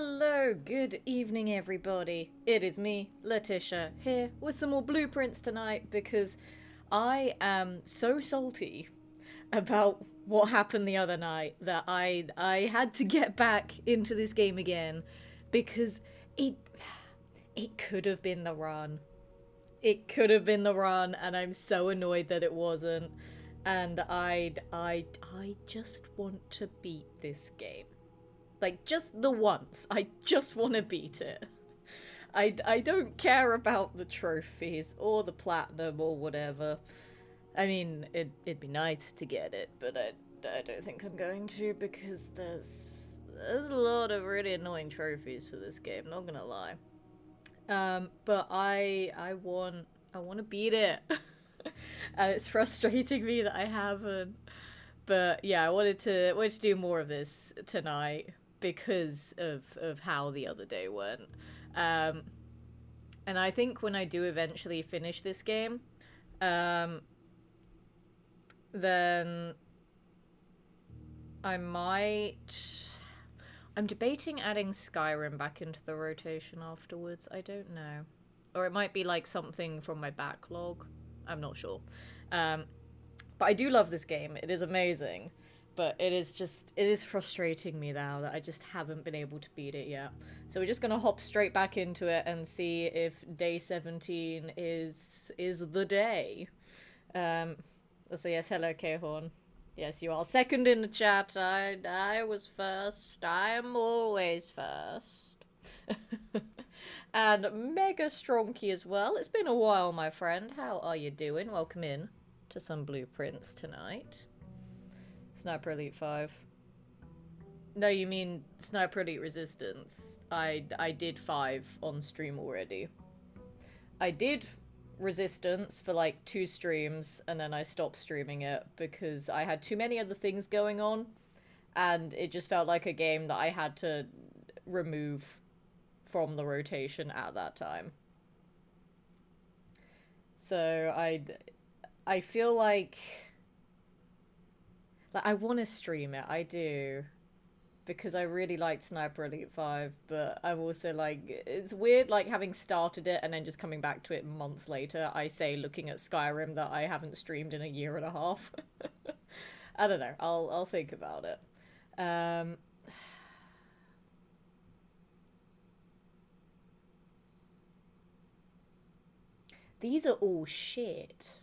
Hello, good evening, everybody. It is me, Letitia, here with some more blueprints tonight because I am so salty about what happened the other night that I had to get back into this game again because it it could have been the run. It could have been the run, and I'm so annoyed that it wasn't. And I just want to beat this game. Like, just the once. I just want to beat it. I don't care about the trophies or the platinum or whatever. I mean, it'd be nice to get it, but I don't think I'm going to because there's a lot of really annoying trophies for this game, not gonna lie. But I want to beat it. And it's frustrating me that I haven't. But yeah, I wanted to do more of this tonight because of how the other day went. Um, and I think when I do eventually finish this game, um, then I might. I'm debating adding Skyrim back into the rotation afterwards. I don't know. Or it might be like something from my backlog. I'm not sure. Um, but I do love this game. It is amazing. But it is frustrating me now that I just haven't been able to beat it yet. So we're just gonna hop straight back into it and see if day 17 is the day. So yes, hello Khorne. Yes, you are second in the chat. I was first. I am always first. And Mega Stronky as well. It's been a while, my friend. How are you doing? Welcome in to some blueprints tonight. Sniper Elite 5. No, you mean Sniper Elite Resistance. I did 5 on stream already. I did Resistance for like 2 streams and then I stopped streaming it because I had too many other things going on and it just felt like a game that I had to remove from the rotation at that time. So I feel like I want to stream it. I do. Because I really liked Sniper Elite 5, but I'm also like, it's weird like having started it and then just coming back to it months later. I say looking at Skyrim that I haven't streamed in a year and a half. I don't know. I'll think about it. These are all shit.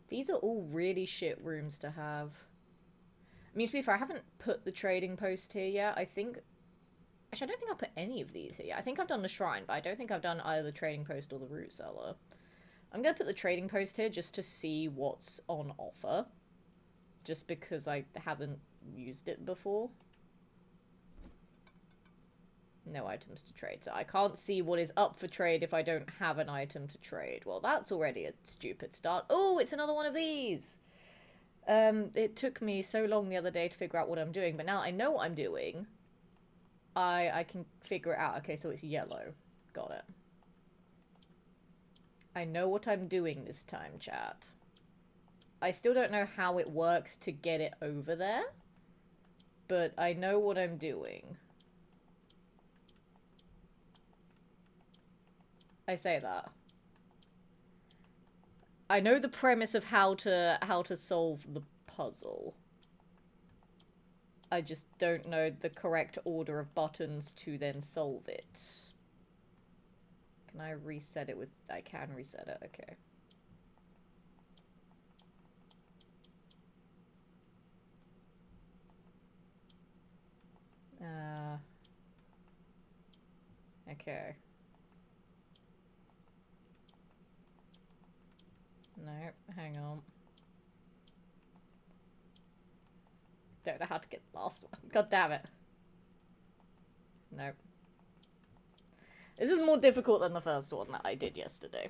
These are all really shit rooms to have. I mean, to be fair, I haven't put the trading post here yet. I think... Actually, I don't think I've put any of these here yet. I think I've done the shrine, but I don't think I've done either the trading post or the root cellar. I'm going to put the trading post here just to see what's on offer. Just because I haven't used it before. No items to trade. So I can't see what is up for trade if I don't have an item to trade. Well, that's already a stupid start. Oh, it's another one of these! It took me so long the other day to figure out what I'm doing, but now I know what I'm doing. I can figure it out. Okay, so it's yellow. Got it. I know what I'm doing this time, chat. I still don't know how it works to get it over there, but I know what I'm doing. I say that. I know the premise of how to solve the puzzle. I just don't know the correct order of buttons to then solve it. Can I reset it with... I can reset it, okay. Okay. No, hang on. Don't know how to get the last one. God damn it. Nope. This is more difficult than the first one that I did yesterday.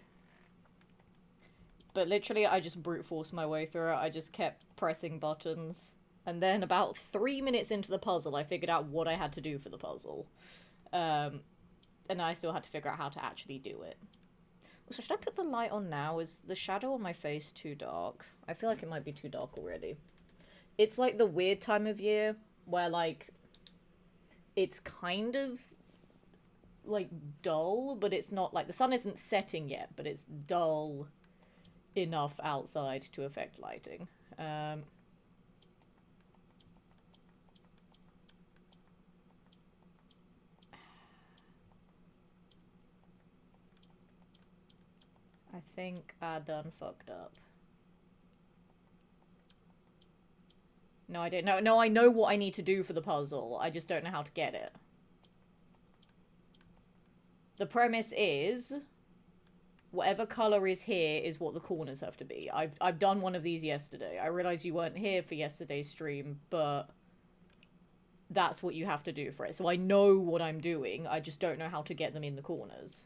But literally, I just brute forced my way through it. I just kept pressing buttons. And then about 3 minutes into the puzzle, I figured out what I had to do for the puzzle. And I still had to figure out how to actually do it. So should I put the light on now? Is the shadow on my face too dark? I feel like it might be too dark already. It's like the weird time of year where like it's kind of like dull, but it's not like the sun isn't setting yet, but it's dull enough outside to affect lighting. I think I done fucked up. No, I didn't. No, I know what I need to do for the puzzle. I just don't know how to get it. The premise is whatever color is here is what the corners have to be. I've done one of these yesterday. I realize you weren't here for yesterday's stream, but that's what you have to do for it. So I know what I'm doing. I just don't know how to get them in the corners.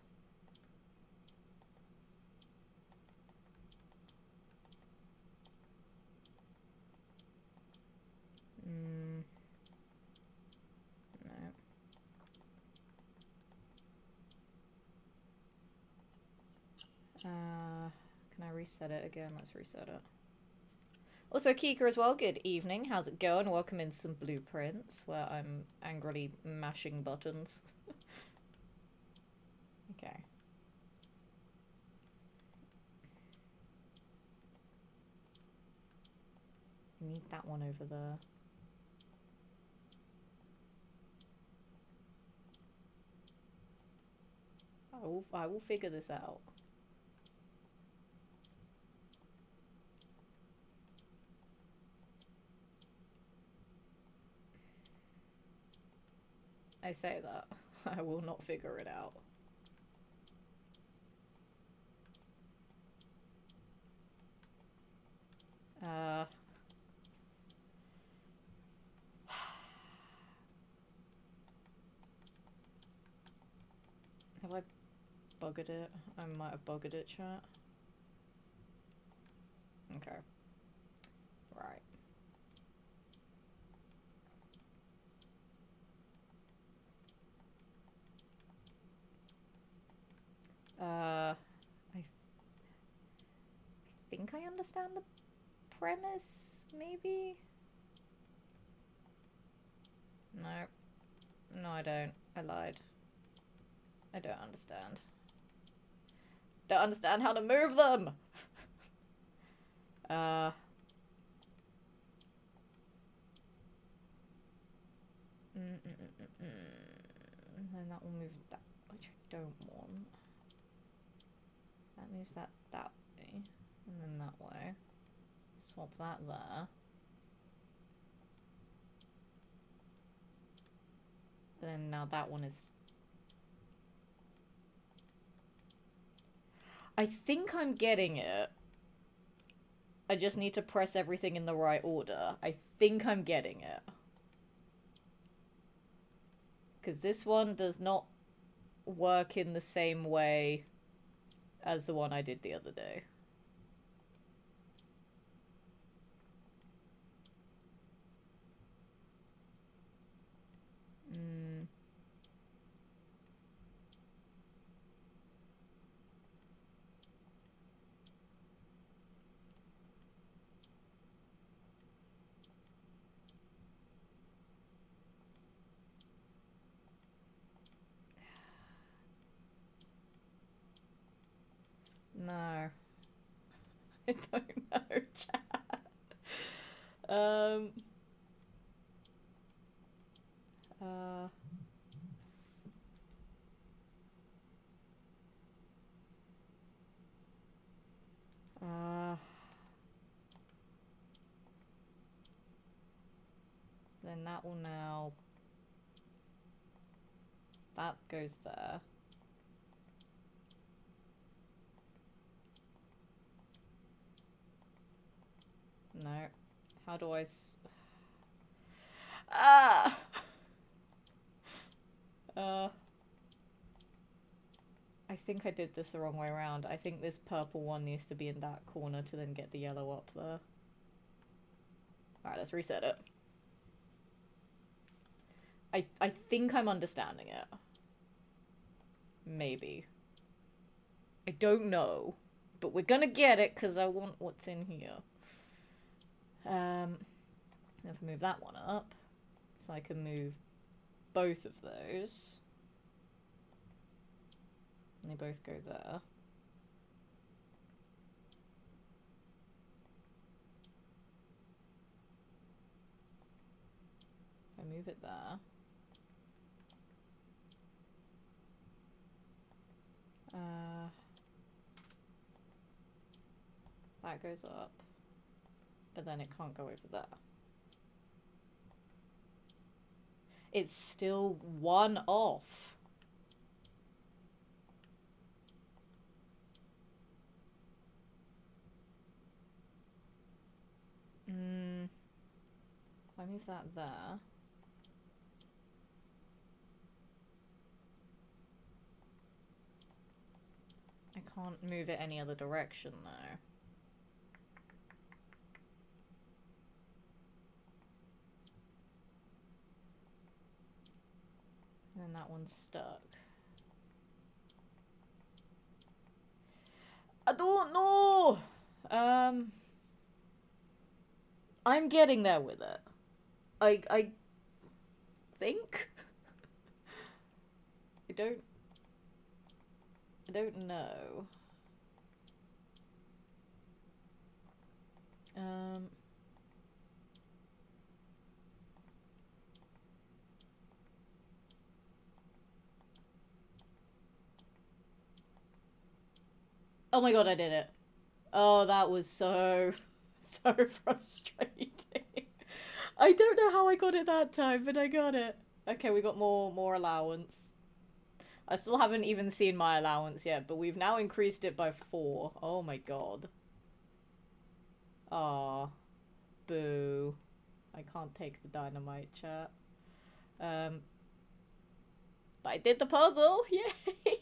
Can I reset it again? Let's reset it. Also, Kika as well, good evening. How's it going? Welcome in some blueprints where I'm angrily mashing buttons. Okay. I need that one over there. I will figure this out. I say that. I will not figure it out. Have I buggered it? I might have buggered it, chat. Okay. Right. I think I understand the premise, maybe? No. No, I don't. I lied. I don't understand. Don't understand how to move them! And then that will move that, which I don't want. That moves that way, and then that way. Swap that there. Then now that one is... I think I'm getting it. I just need to press everything in the right order. I think I'm getting it. Because this one does not work in the same way as the one I did the other day. No. I don't know, chat. Then that will now... That goes there. No. How do I I think I did this the wrong way around. I think this purple one needs to be in that corner to then get the yellow up there. Alright, let's reset it. I think I'm understanding it. Maybe. I don't know. But we're gonna get it because I want what's in here. I have to move that one up. So I can move both of those. And they both go there. If I move it there. That goes up. But then it can't go over there. It's still one off. If I move that there. I can't move it any other direction though. And then that one's stuck. I don't know! I'm getting there with it. I think? I don't know. Oh my god, I did it. Oh, that was so frustrating. I don't know how I got it that time, but I got it. Okay, we got more allowance. I still haven't even seen my allowance yet, but we've now increased it by 4. Oh my god. Aw. Boo. I can't take the dynamite, chat. But I did the puzzle! Yay!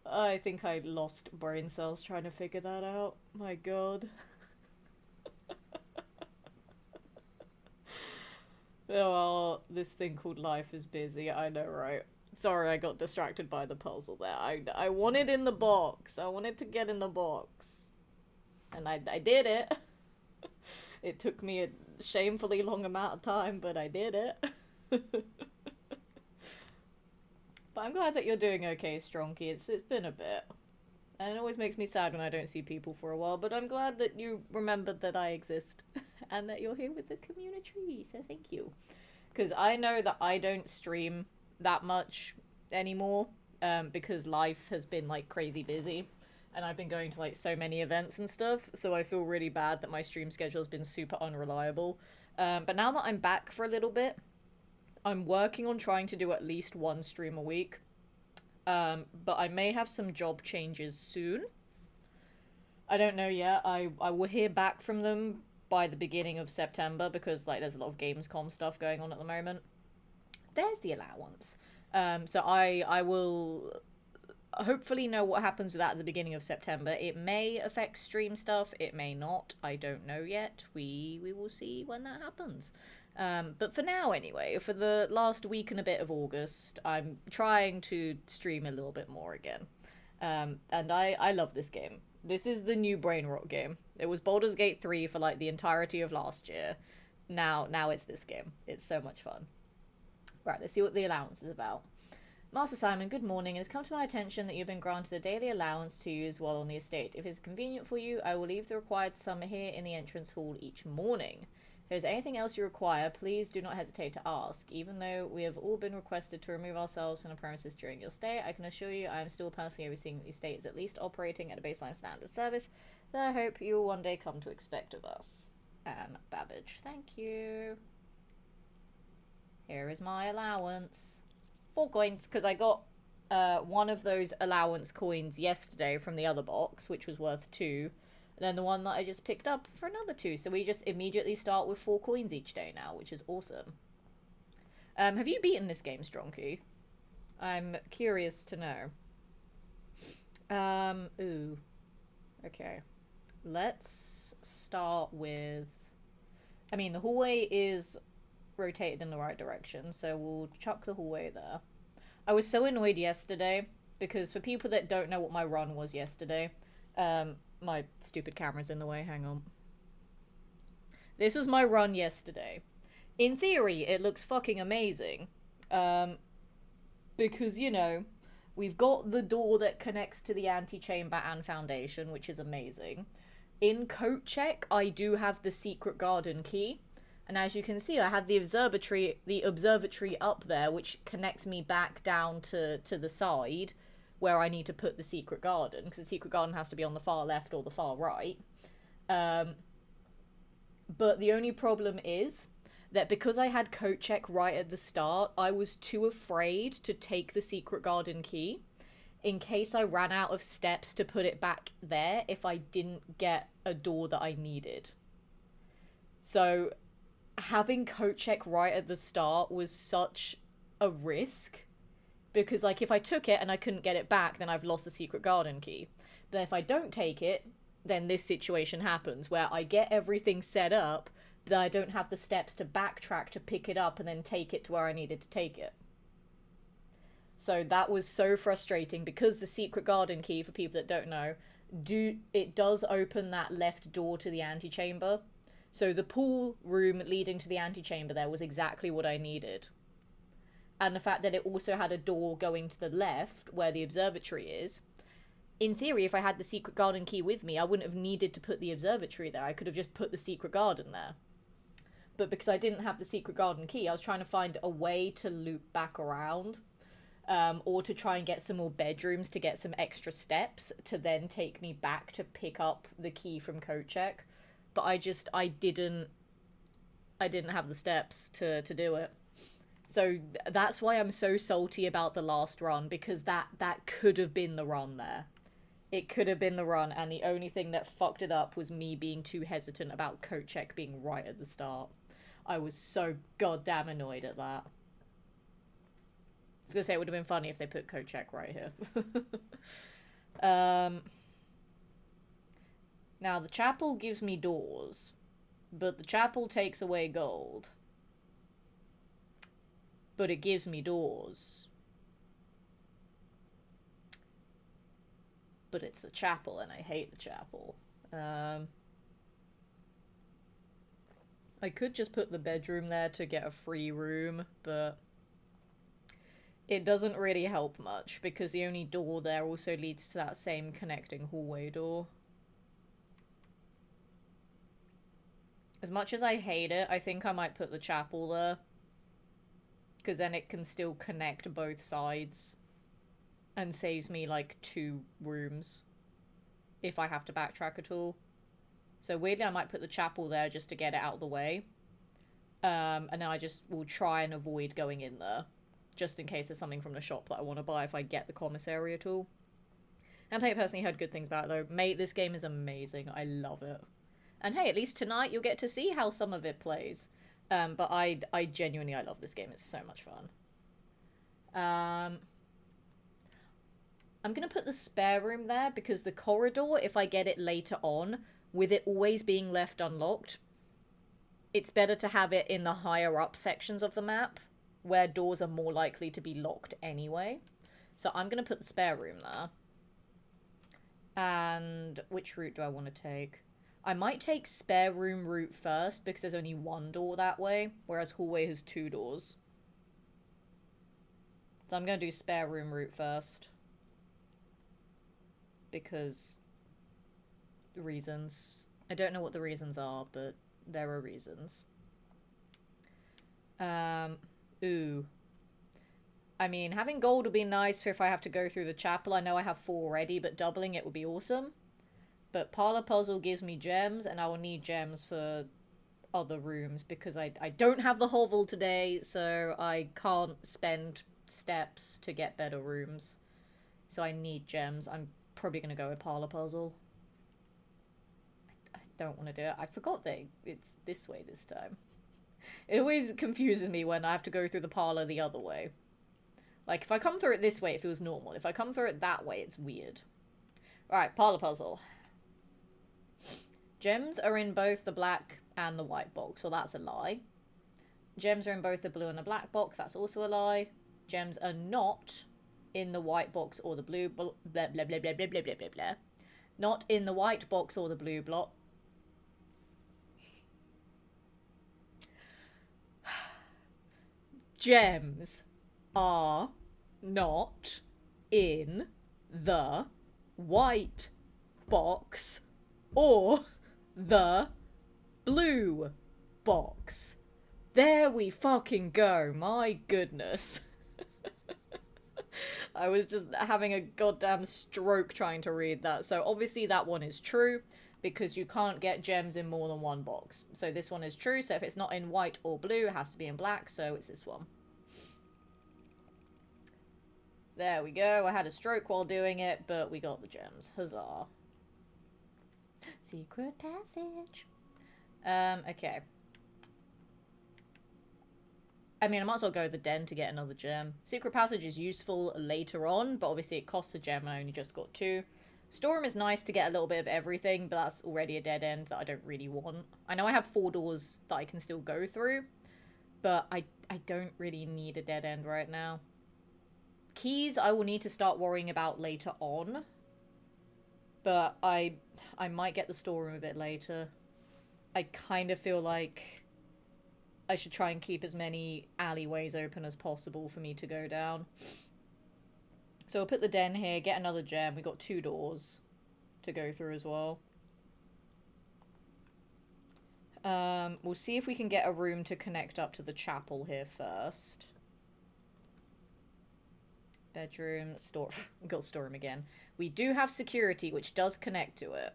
I think I lost brain cells trying to figure that out. My god. Oh, well, this thing called life is busy. I know, right? Sorry, I got distracted by the puzzle there. I wanted in the box. I wanted to get in the box. And I did it. It took me a shamefully long amount of time, but I did it. But I'm glad that you're doing okay, Stronky. It's been a bit. And it always makes me sad when I don't see people for a while, but I'm glad that you remembered that I exist. And that you're here with the community, so thank you. Because I know that I don't stream that much anymore, because life has been, like, crazy busy. And I've been going to, like, so many events and stuff, so I feel really bad that my stream schedule has been super unreliable. But now that I'm back for a little bit, I'm working on trying to do at least one stream a week. But I may have some job changes soon. I don't know yet. I will hear back from them by the beginning of September because, like, there's a lot of Gamescom stuff going on at the moment. There's the allowance. So I will hopefully know what happens with that at the beginning of September. It may affect stream stuff. It may not. I don't know yet. We will see when that happens. But for now, anyway, for the last week and a bit of August, I'm trying to stream a little bit more again. And I love this game. This is the new Brain Rot game. It was Baldur's Gate 3 for, like, the entirety of last year. Now it's this game. It's so much fun. Right, let's see what the allowance is about. Master Simon, good morning. It has come to my attention that you've been granted a daily allowance to use while on the estate. If it's convenient for you, I will leave the required sum here in the entrance hall each morning. If there's anything else you require, please do not hesitate to ask. Even though we have all been requested to remove ourselves from the premises during your stay, I can assure you I am still personally overseeing that the estate is at least operating at a baseline standard of service that I hope you will one day come to expect of us. Anne Babbage, thank you. Here is my allowance. 4 coins, because I got one of those allowance coins yesterday from the other box, which was worth 2. And then the one that I just picked up for another 2. So we just immediately start with 4 coins each day now, which is awesome. Have you beaten this game, Stronky? I'm curious to know. Ooh. Okay. Let's start with... I mean, the hallway is rotated in the right direction, so we'll chuck the hallway there. I was so annoyed yesterday because for people that don't know what my run was yesterday, my stupid camera's in the way, hang on. This was my run yesterday. In theory, it looks fucking amazing. Because, you know, we've got the door that connects to the antechamber and foundation, which is amazing. In Coat Check, I do have the secret garden key. And as you can see, I have the observatory up there, which connects me back down to the side where I need to put the secret garden, because the secret garden has to be on the far left or the far right. But the only problem is that because I had Coat Check right at the start, I was too afraid to take the secret garden key in case I ran out of steps to put it back there if I didn't get a door that I needed. So having Coat Check right at the start was such a risk, because like if I took it and I couldn't get it back, then I've lost the secret garden key. Then if I don't take it, then this situation happens where I get everything set up, but I don't have the steps to backtrack to pick it up and then take it to where I needed to take it. So that was so frustrating, because the secret garden key, for people that don't know, it does open that left door to the antechamber. So the pool room leading to the antechamber there was exactly what I needed. And the fact that it also had a door going to the left where the observatory is, in theory, if I had the secret garden key with me, I wouldn't have needed to put the observatory there. I could have just put the secret garden there. But because I didn't have the secret garden key, I was trying to find a way to loop back around, or to try and get some more bedrooms to get some extra steps to then take me back to pick up the key from Coat Check. But I didn't have the steps to do it. So that's why I'm so salty about the last run, because that could have been the run there. It could have been the run, and the only thing that fucked it up was me being too hesitant about Coat Check being right at the start. I was so goddamn annoyed at that. I was gonna say it would have been funny if they put Coat Check right here. Now, the chapel gives me doors, but the chapel takes away gold. But it gives me doors. But it's the chapel, and I hate the chapel. I could just put the bedroom there to get a free room, but it doesn't really help much, because the only door there also leads to that same connecting hallway door. As much as I hate it, I think I might put the chapel there, because then it can still connect both sides and saves me like 2 rooms if I have to backtrack at all. So weirdly, I might put the chapel there just to get it out of the way, and then I just will try and avoid going in there, just in case there's something from the shop that I want to buy if I get the commissary at all. And I personally heard good things about it though. Mate, this game is amazing. I love it. And hey, at least tonight you'll get to see how some of it plays. But I genuinely, I love this game. It's so much fun. I'm going to put the spare room there, because the corridor, if I get it later on, with it always being left unlocked, it's better to have it in the higher up sections of the map, where doors are more likely to be locked anyway. So I'm going to put the spare room there. And which route do I want to take? I might take spare room route first, because there's only 1 door that way, whereas hallway has 2 doors. So I'm going to do spare room route first, because reasons. I don't know what the reasons are, but there are reasons. Ooh. I mean, having gold would be nice for if I have to go through the chapel. I know I have 4 already, but doubling it would be awesome. But Parlor Puzzle gives me gems, and I will need gems for other rooms, because I don't have the hovel today, so I can't spend steps to get better rooms. So I need gems. I'm probably going to go with Parlor Puzzle. I don't want to do it. I forgot that it's this way this time. It always confuses me when I have to go through the parlor the other way. Like, if I come through it this way, it feels normal. If I come through it that way, it's weird. Alright, Parlor Puzzle. Gems are in both the black and the white box. Well, that's a lie. Gems are in both the blue and the black box. That's also a lie. Gems are not in the white box or the blue blah blah blah blah blah blah blah blah blah. Not in the white box or the blue block. Gems are not in the white box or the blue box. There we fucking go. My goodness. I was just having a goddamn stroke trying to read that. So obviously that one is true because you can't get gems in more than one box. So this one is true. So if it's not in white or blue, it has to be in black. So it's this one. There we go. I had a stroke while doing it, but we got the gems. Huzzah. Secret passage. Okay. I mean, I might as well go to the den to get another gem. Secret passage is useful later on, but obviously it costs a gem and I only just got 2. Storeroom is nice to get a little bit of everything, but that's already a dead end that I don't really want. I know I have 4 doors that I can still go through, but I don't really need a dead end right now. Keys I will need to start worrying about later on, but I might get the storeroom a bit later. I kind of feel like I should try and keep as many alleyways open as possible for me to go down. So I'll put the den here, get another gem. We got 2 doors to go through as well. We'll see if we can get a room to connect up to the chapel here first. Bedroom, store. We've got storeroom again. We do have security, which does connect to it.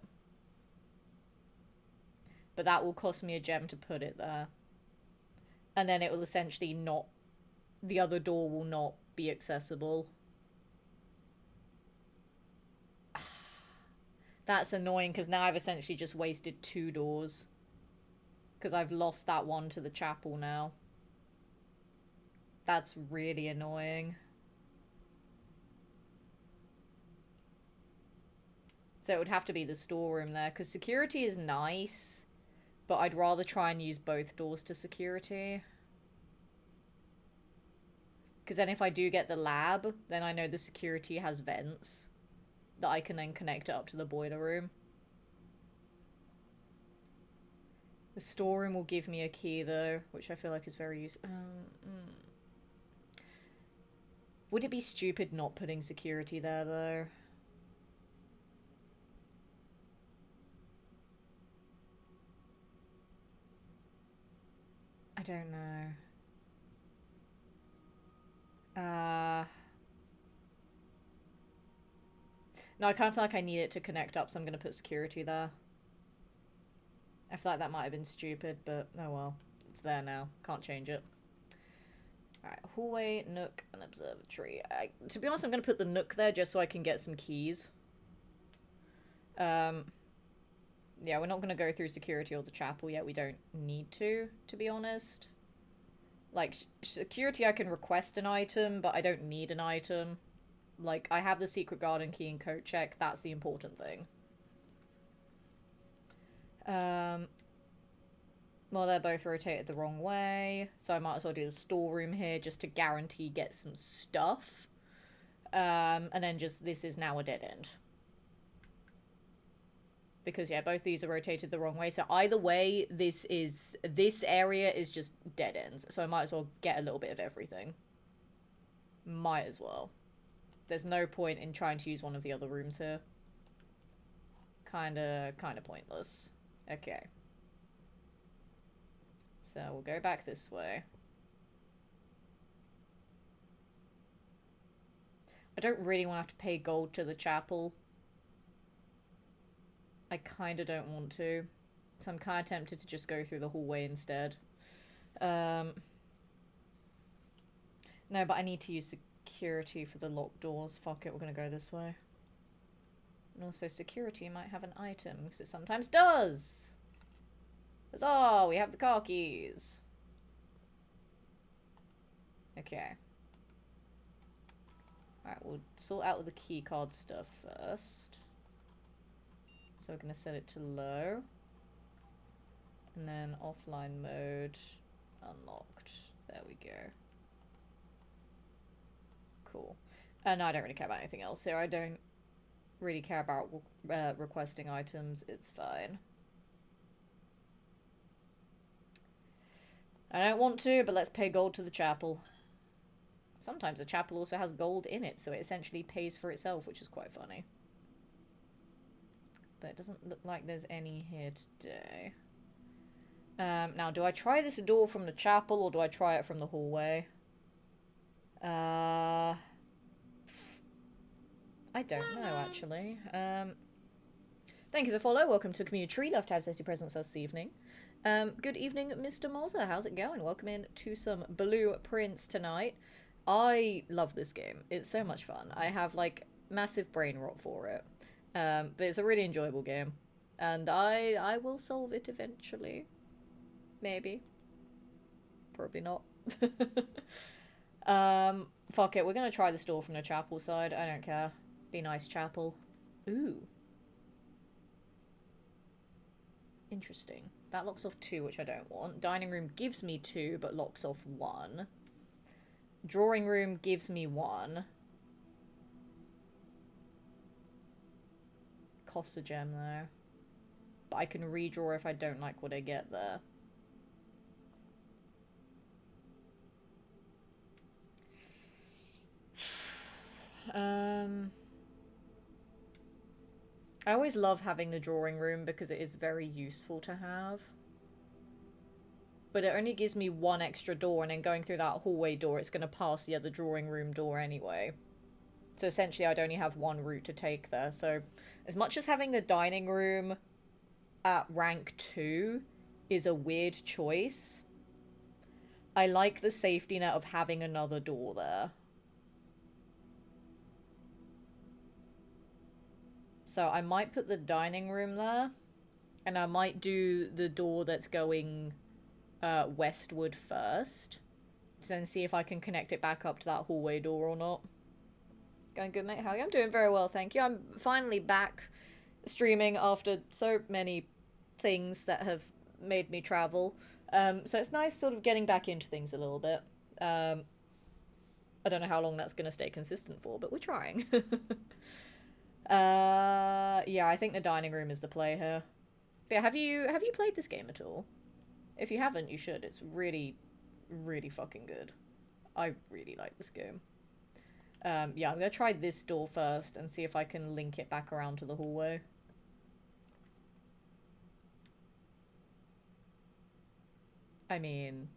But that will cost me a gem to put it there. And then it will essentially not... The other door will not be accessible. That's annoying, because now I've essentially just wasted 2 doors. Because I've lost that one to the chapel now. That's really annoying. So it would have to be the storeroom there, because security is nice, but I'd rather try and use both doors to security. Because then if I do get the lab, then I know the security has vents that I can then connect up to the boiler room. The storeroom will give me a key, though, which I feel like is very useful. Would it be stupid not putting security there, though? I don't know. No, I kind of feel like I need it to connect up, so I'm going to put security there. I feel like that might have been stupid, but oh well. It's there now. Can't change it. Alright, hallway, nook, and observatory. To be honest, I'm going to put the nook there just so I can get some keys. Yeah, we're not going to go through security or the chapel yet. We don't need to be honest. Like, security I can request an item, but I don't need an item. Like, I have the secret garden key and coat check. That's the important thing. Well, they're both rotated the wrong way, so I might as well do the storeroom here just to guarantee get some stuff. And then just, this is now a dead end. Because, yeah, both these are rotated the wrong way. So either way, this area is just dead ends. So I might as well get a little bit of everything. Might as well. There's no point in trying to use one of the other rooms here. Kinda pointless. Okay. So we'll go back this way. I don't really want to have to pay gold to the chapel. I kind of don't want to. So I'm kind of tempted to just go through the hallway instead. No, but I need to use security for the locked doors. Fuck it, we're going to go this way. And also security might have an item, because it sometimes does. Huzzah, we have the car keys. Okay. Alright, we'll sort out all the keycard stuff first. So we're going to set it to low. And then offline mode, unlocked. There we go. Cool. And I don't really care about anything else here. I don't really care about requesting items. It's fine. I don't want to, but let's pay gold to the chapel. Sometimes a chapel also has gold in it, so it essentially pays for itself, which is quite funny. But it doesn't look like there's any here today. Now, do I try this door from the chapel, or do I try it from the hallway? I don't know, actually. Thank you for the follow. Welcome to Community Tree. Love to have sexy presents this evening. Good evening, Mr. Moza. How's it going? Welcome in to some Blue Prince tonight. I love this game. It's so much fun. I have, like, massive brain rot for it. But it's a really enjoyable game. And I will solve it eventually. Maybe. Probably not. Fuck it. We're gonna try this door from the chapel side. I don't care. Be nice, chapel. Ooh. Interesting. That locks off 2, which I don't want. Dining room gives me 2, but locks off 1. Drawing room gives me 1. Cost a gem, though. But I can redraw if I don't like what I get there. I always love having the drawing room because it is very useful to have. But it only gives me 1 extra door, and then going through that hallway door, it's going to pass the other drawing room door anyway. So essentially, I'd only have 1 route to take there. So as much as having the dining room at rank 2 is a weird choice, I like the safety net of having another door there. So I might put the dining room there, and I might do the door that's going westward first, to then see if I can connect it back up to that hallway door or not. Going good, mate? How are you? I'm doing very well, thank you. I'm finally back streaming after so many things that have made me travel. So it's nice sort of getting back into things a little bit. I don't know how long that's going to stay consistent for, but we're trying. Yeah, I think the dining room is the play here. But yeah, have you played this game at all? If you haven't, you should. It's really, really fucking good. I really like this game. Yeah, I'm gonna try this door first and see if I can link it back around to the hallway. I mean,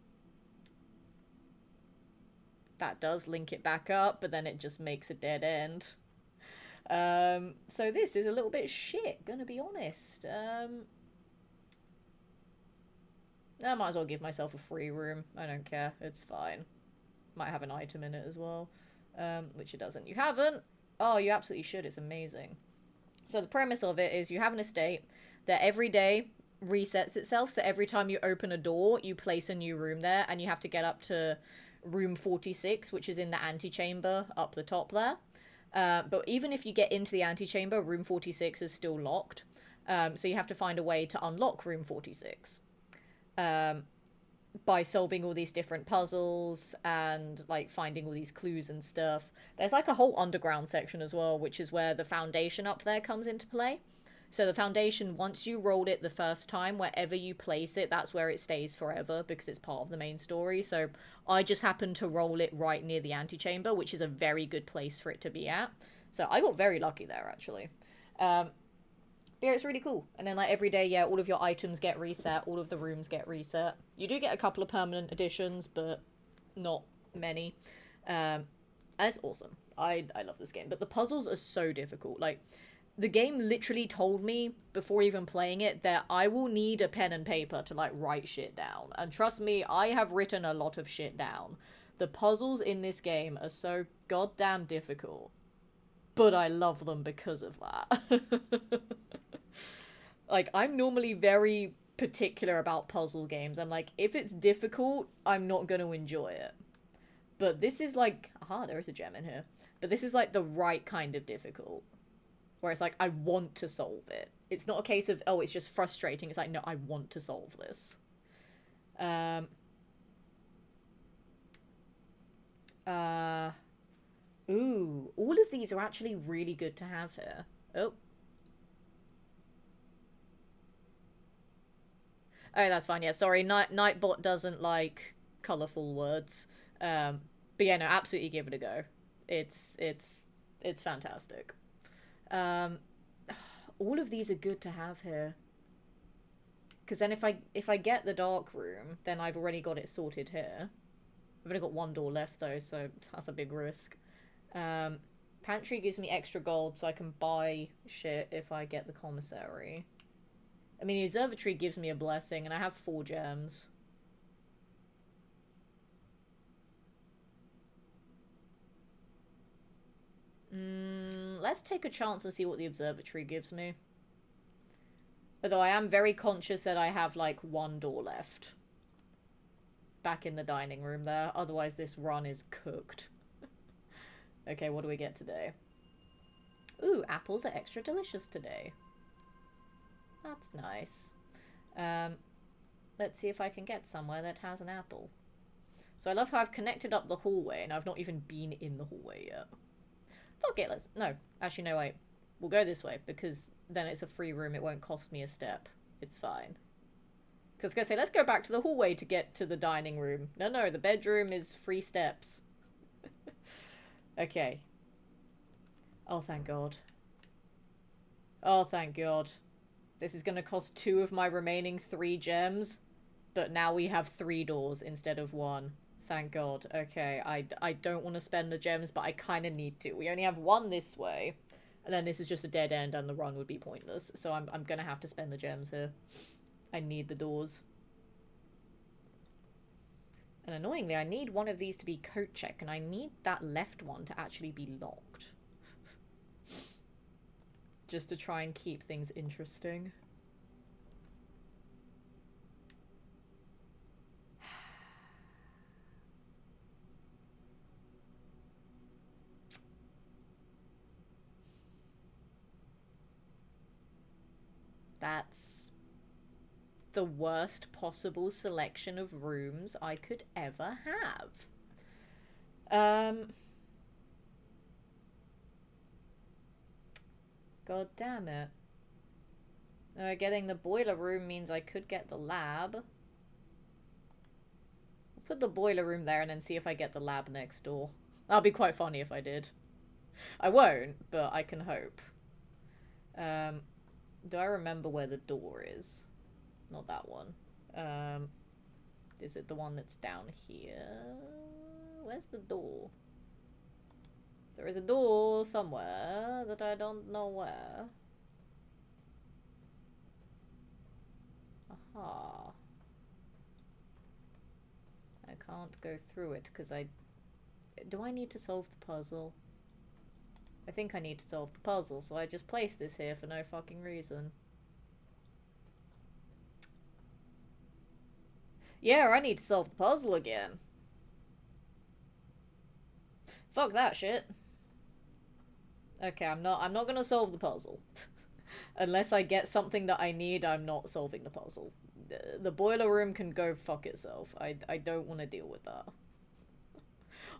that does link it back up, but then it just makes a dead end. So this is a little bit shit, gonna be honest. I might as well give myself a free room. I don't care, it's fine. Might have an item in it as well, which it doesn't. You haven't? Oh, you absolutely should, it's amazing. So the premise of it is you have an estate that every day resets itself, so every time you open a door, you place a new room there, and you have to get up to room 46, which is in the antechamber up the top there. But even if you get into the antechamber, room 46 is still locked. So you have to find a way to unlock room 46. By solving all these different puzzles and, like, finding all these clues and stuff. There's, like, a whole underground section as well, which is where the foundation up there comes into play. So the foundation, once you roll it the first time, wherever you place it, that's where it stays forever, because it's part of the main story. So I just happened to roll it right near the antechamber, which is a very good place for it to be at. So I got very lucky there, actually. But yeah, it's really cool. And then, like, every day, yeah, all of your items get reset, all of the rooms get reset. You do get a couple of permanent additions, but not many. It's awesome. I love this game. But the puzzles are so difficult. Like, the game literally told me, before even playing it, that I will need a pen and paper to, like, write shit down. And trust me, I have written a lot of shit down. The puzzles in this game are so goddamn difficult. But I love them because of that. Like, I'm normally very particular about puzzle games. I'm like, if it's difficult, I'm not going to enjoy it. But this is like, aha, there is a gem in here. But this is like the right kind of difficult. Where it's like, I want to solve it. It's not a case of, oh, it's just frustrating. It's like, no, I want to solve this. Ooh, all of these are actually really good to have here. Oh. Oh, that's fine. Yeah, sorry. Nightbot doesn't like colorful words. But yeah, no, absolutely give it a go. It's fantastic. Um, all of these are good to have here. Because then if I get the dark room, then I've already got it sorted here. I've only got one door left though, so that's a big risk. Um, Pantry gives me extra gold, so I can buy shit if I get the commissary. I mean, the observatory gives me a blessing, and I have 4 gems. Let's take a chance and see what the observatory gives me. Although I am very conscious that I have, like, 1 door left. Back in the dining room there. Otherwise, this run is cooked. Okay, what do we get today? Ooh, apples are extra delicious today. That's nice. Let's see if I can get somewhere that has an apple. So I love how I've connected up the hallway and I've not even been in the hallway yet. Fuck it, let's... No, actually no, wait. We'll go this way because then it's a free room. It won't cost me a step. It's fine. Because I was going to say, let's go back to the hallway to get to the dining room. No, the bedroom is 3 steps. Okay. Oh, thank God. Oh, thank God. This is going to cost 2 of my remaining 3 gems. But now we have 3 doors instead of 1. Thank God. Okay, I don't want to spend the gems, but I kind of need to. We only have 1 this way. And then this is just a dead end and the run would be pointless. So I'm going to have to spend the gems here. I need the doors. And annoyingly, I need one of these to be coat check, and I need that left one to actually be locked. Just to try and keep things interesting. That's the worst possible selection of rooms I could ever have. God damn it. Getting the boiler room means I could get the lab. I'll put the boiler room there and then see if I get the lab next door. That'll be quite funny if I did. I won't, but I can hope. Do I remember where the door is? Not that one. Is it the one that's down here? Where's the door? There is a door somewhere that I don't know where. Aha. I can't go through it because I... Do I need to solve the puzzle? I think I need to solve the puzzle, so I just placed this here for no fucking reason. Yeah, I need to solve the puzzle again. Fuck that shit. Okay, I'm not gonna solve the puzzle. Unless I get something that I need, I'm not solving the puzzle. The boiler room can go fuck itself. I don't want to deal with that.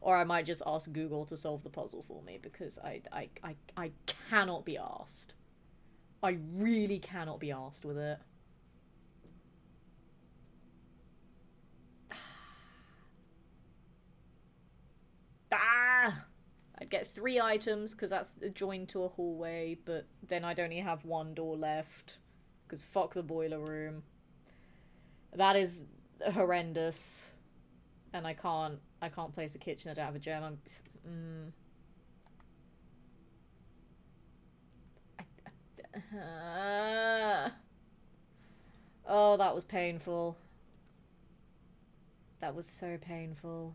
Or I might just ask Google to solve the puzzle for me, because I cannot be asked. I really cannot be asked with it. Ah! I'd get 3 items, because that's joined to a hallway, but then I'd only have 1 door left. Because fuck the boiler room. That is horrendous. And I can't place a kitchen, I don't have a gem. Oh, that was painful. That was so painful.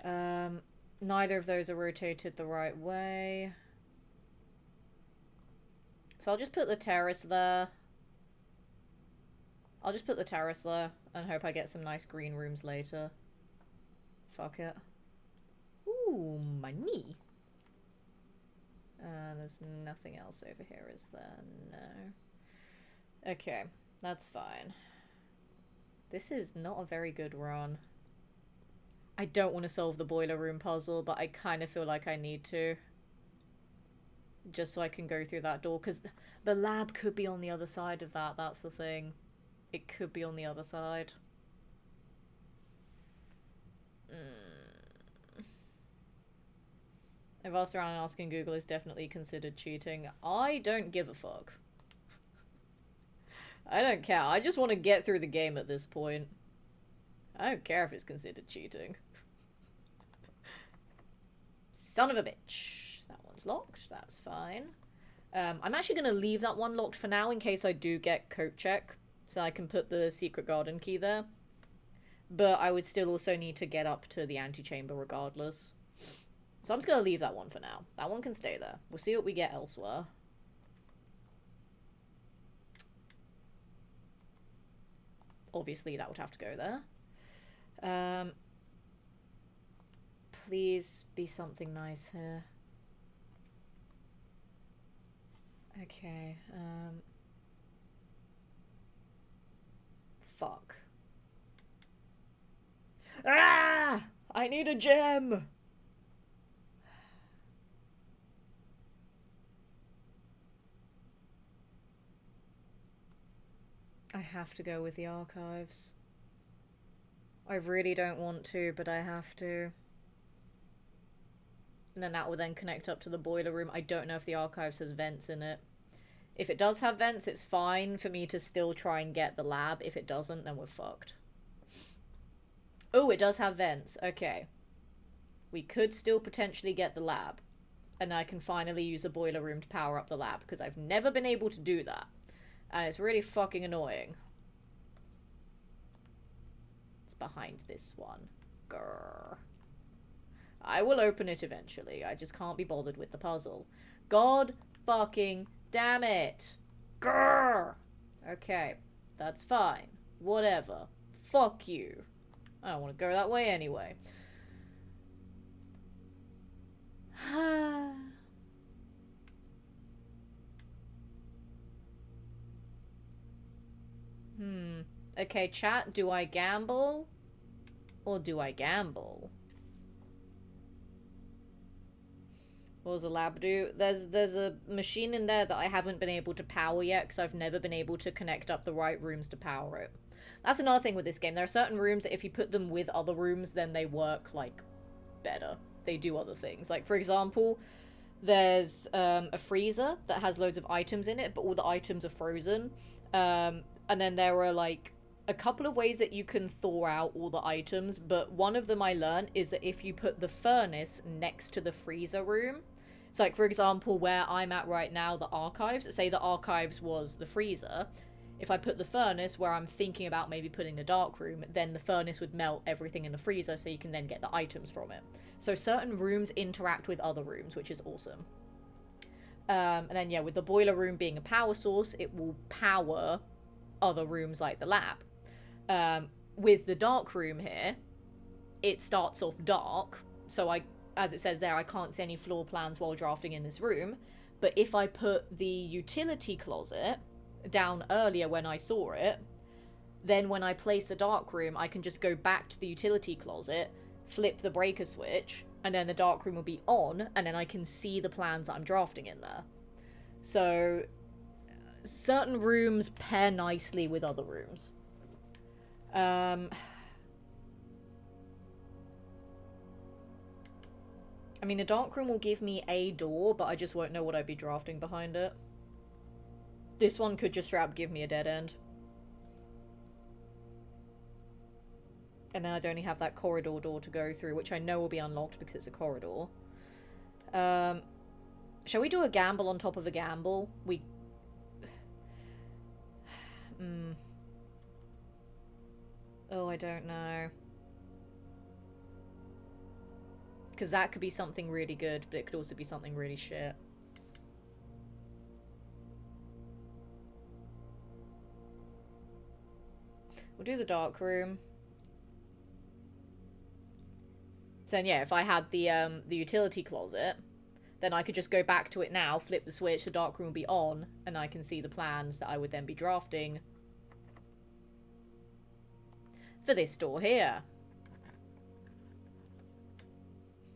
Neither of those are rotated the right way. So I'll just put the terrace there. I'll just put the terrace there and hope I get some nice green rooms later. Fuck it. Ooh, money. There's nothing else over here, is there? No. Okay, that's fine. This is not a very good run. I don't want to solve the boiler room puzzle, but I kind of feel like I need to. Just so I can go through that door, because the lab could be on the other side of that, that's the thing. It could be on the other side. I've asked around and asking Google is definitely considered cheating. I don't give a fuck. I don't care. I just want to get through the game at this point. I don't care if it's considered cheating. Son of a bitch. That one's locked. That's fine. I'm actually going to leave that one locked for now in case I do get coat check. So I can put the secret garden key there. But I would still also need to get up to the antechamber regardless. So I'm just going to leave that one for now. That one can stay there. We'll see what we get elsewhere. Obviously, that would have to go there. Please be something nice here. Okay, fuck. Ah! I need a gem! I have to go with the archives. I really don't want to, but I have to. And then that will then connect up to the boiler room. I don't know if the archives has vents in it. If it does have vents, it's fine for me to still try and get the lab. If it doesn't, then we're fucked. Oh, it does have vents. Okay. We could still potentially get the lab. And I can finally use a boiler room to power up the lab, because I've never been able to do that. And it's really fucking annoying. It's behind this one. Grrr. I will open it eventually. I just can't be bothered with the puzzle. God fucking damn it. Grrr. Okay. That's fine. Whatever. Fuck you. I don't want to go that way anyway. Okay, chat, do I gamble? Or do I gamble? What does the lab do? There's a machine in there that I haven't been able to power yet because I've never been able to connect up the right rooms to power it. That's another thing with this game. There are certain rooms that if you put them with other rooms, then they work, like, better. They do other things. Like, for example, there's a freezer that has loads of items in it, but all the items are frozen. And then there are, like, a couple of ways that you can thaw out all the items, but one of them I learned is that if you put the furnace next to the freezer room, so like, for example, where I'm at right now, the archives, say the archives was the freezer, if I put the furnace where I'm thinking about maybe putting a dark room, then the furnace would melt everything in the freezer so you can then get the items from it. So certain rooms interact with other rooms, which is awesome. And then, yeah, with the boiler room being a power source, it will power other rooms like the lab. With the dark room here, it starts off dark, so as it says there, I can't see any floor plans while drafting in this room, but if I put the utility closet down earlier when I saw it, then when I place a dark room, I can just go back to the utility closet, flip the breaker switch, and then the dark room will be on, and then I can see the plans that I'm drafting in there. So, certain rooms pair nicely with other rooms. I mean, a dark room will give me a door, but I just won't know what I'd be drafting behind it. This one could just straight up give me a dead end. And then I'd only have that corridor door to go through, which I know will be unlocked because it's a corridor. Shall we do a gamble on top of a gamble? Oh, I don't know. Because that could be something really good, but it could also be something really shit. We'll do the dark room. So then, yeah, if I had the utility closet, then I could just go back to it now, flip the switch, the dark room will be on, and I can see the plans that I would then be drafting for this door here.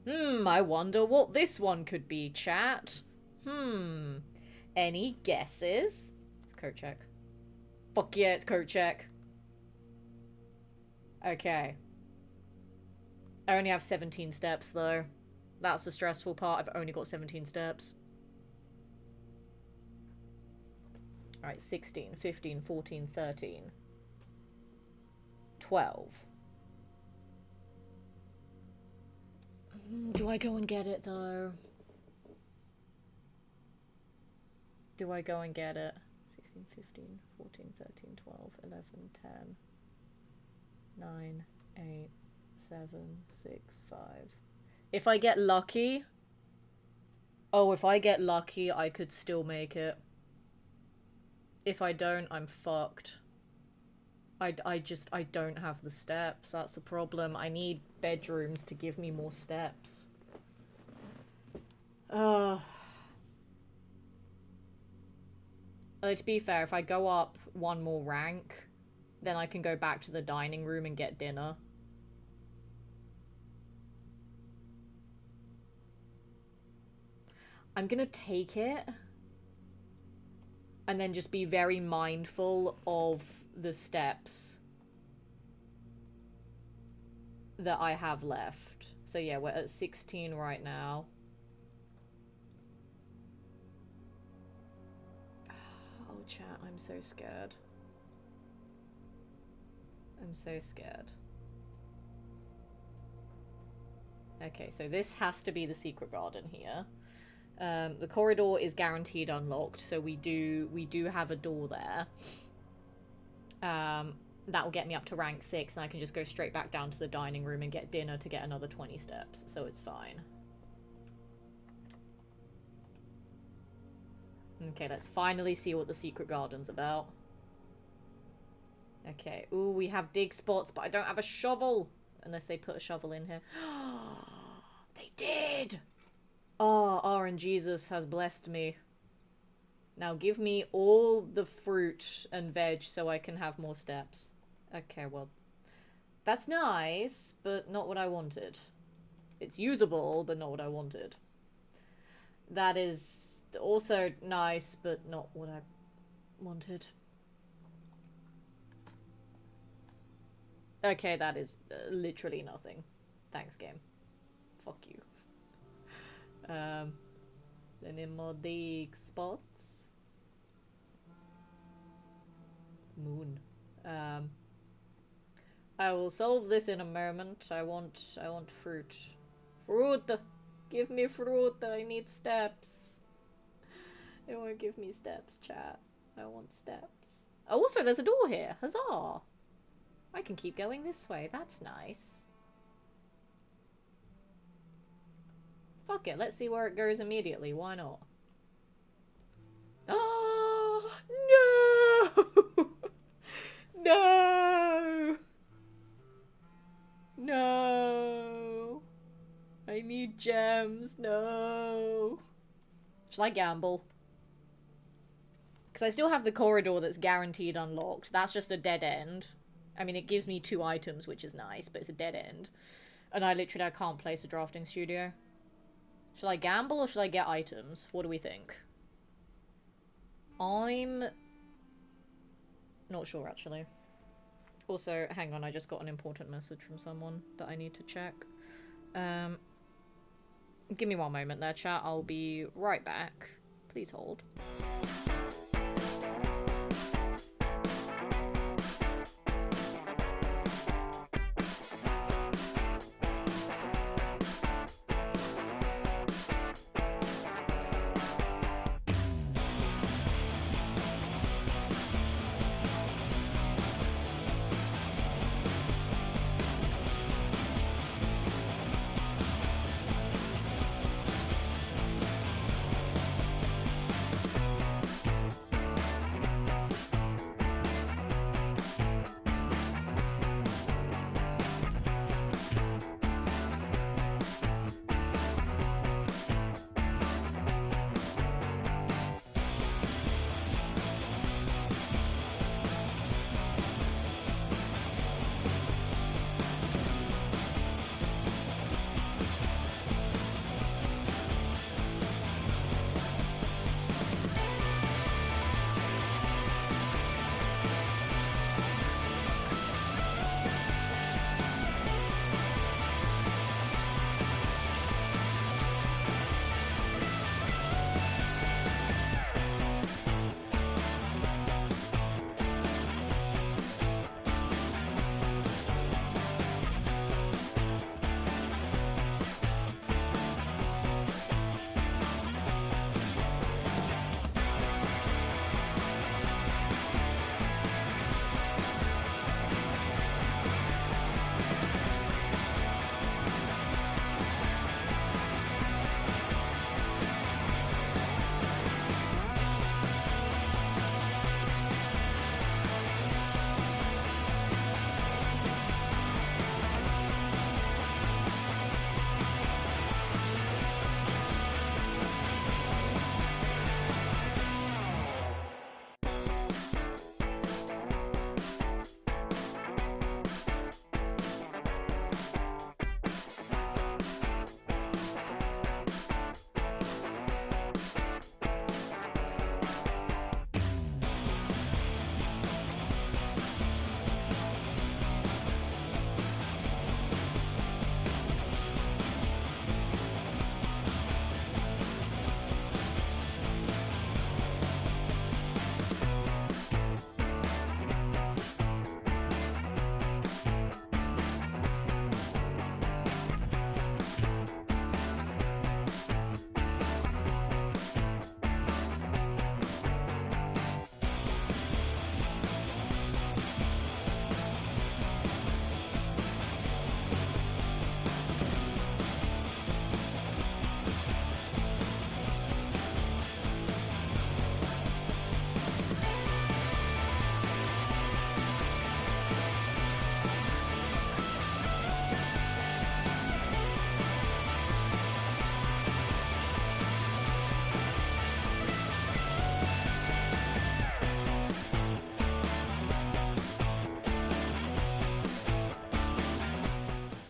I wonder what this one could be, chat. Any guesses? It's coat check. Fuck yeah, it's coat check. Okay. I only have 17 steps, though. That's the stressful part. I've only got 17 steps. Alright, 16, 15, 14, 13. 12. Do I go and get it, though? Do I go and get it? 16, 15, 14, 13, 12, 11, 10, 9, 8, 7, 6, 5. If I get lucky... Oh, if I get lucky, I could still make it. If I don't, I'm fucked. I don't have the steps. That's the problem. I need bedrooms to give me more steps. To be fair, if I go up one more rank, then I can go back to the dining room and get dinner. I'm gonna take it. And then just be very mindful of the steps that I have left. So yeah, we're at 16 right now. Oh, chat, I'm so scared. I'm so scared. Okay, so this has to be the secret garden here. The corridor is guaranteed unlocked, so we do have a door there. That will get me up to rank 6, and I can just go straight back down to the dining room and get dinner to get another 20 steps, so it's fine. Okay, let's finally see what the secret garden's about. Okay, ooh, we have dig spots, but I don't have a shovel! Unless they put a shovel in here. They did! Oh, RNGesus has blessed me. Now give me all the fruit and veg so I can have more steps. Okay, well, that's nice, but not what I wanted. It's usable, but not what I wanted. That is also nice, but not what I wanted. Okay, that is literally nothing. Thanks, game. Fuck you. Any more dig spots? Moon. I will solve this in a moment. I want fruit. Fruit! Give me fruit, I need steps. It won't give me steps, chat. I want steps. Oh, also, there's a door here. Huzzah! I can keep going this way. That's nice. Fuck it, let's see where it goes immediately. Why not? Oh, no! No! No! I need gems. No! Shall I gamble? Because I still have the corridor that's guaranteed unlocked. That's just a dead end. I mean, it gives me 2 items, which is nice, but it's a dead end. And I can't place a drafting studio. Should I gamble or should I get items? What do we think? I'm not sure, actually. Also, hang on, I just got an important message from someone that I need to check. Give me one moment there, chat. I'll be right back. Please hold.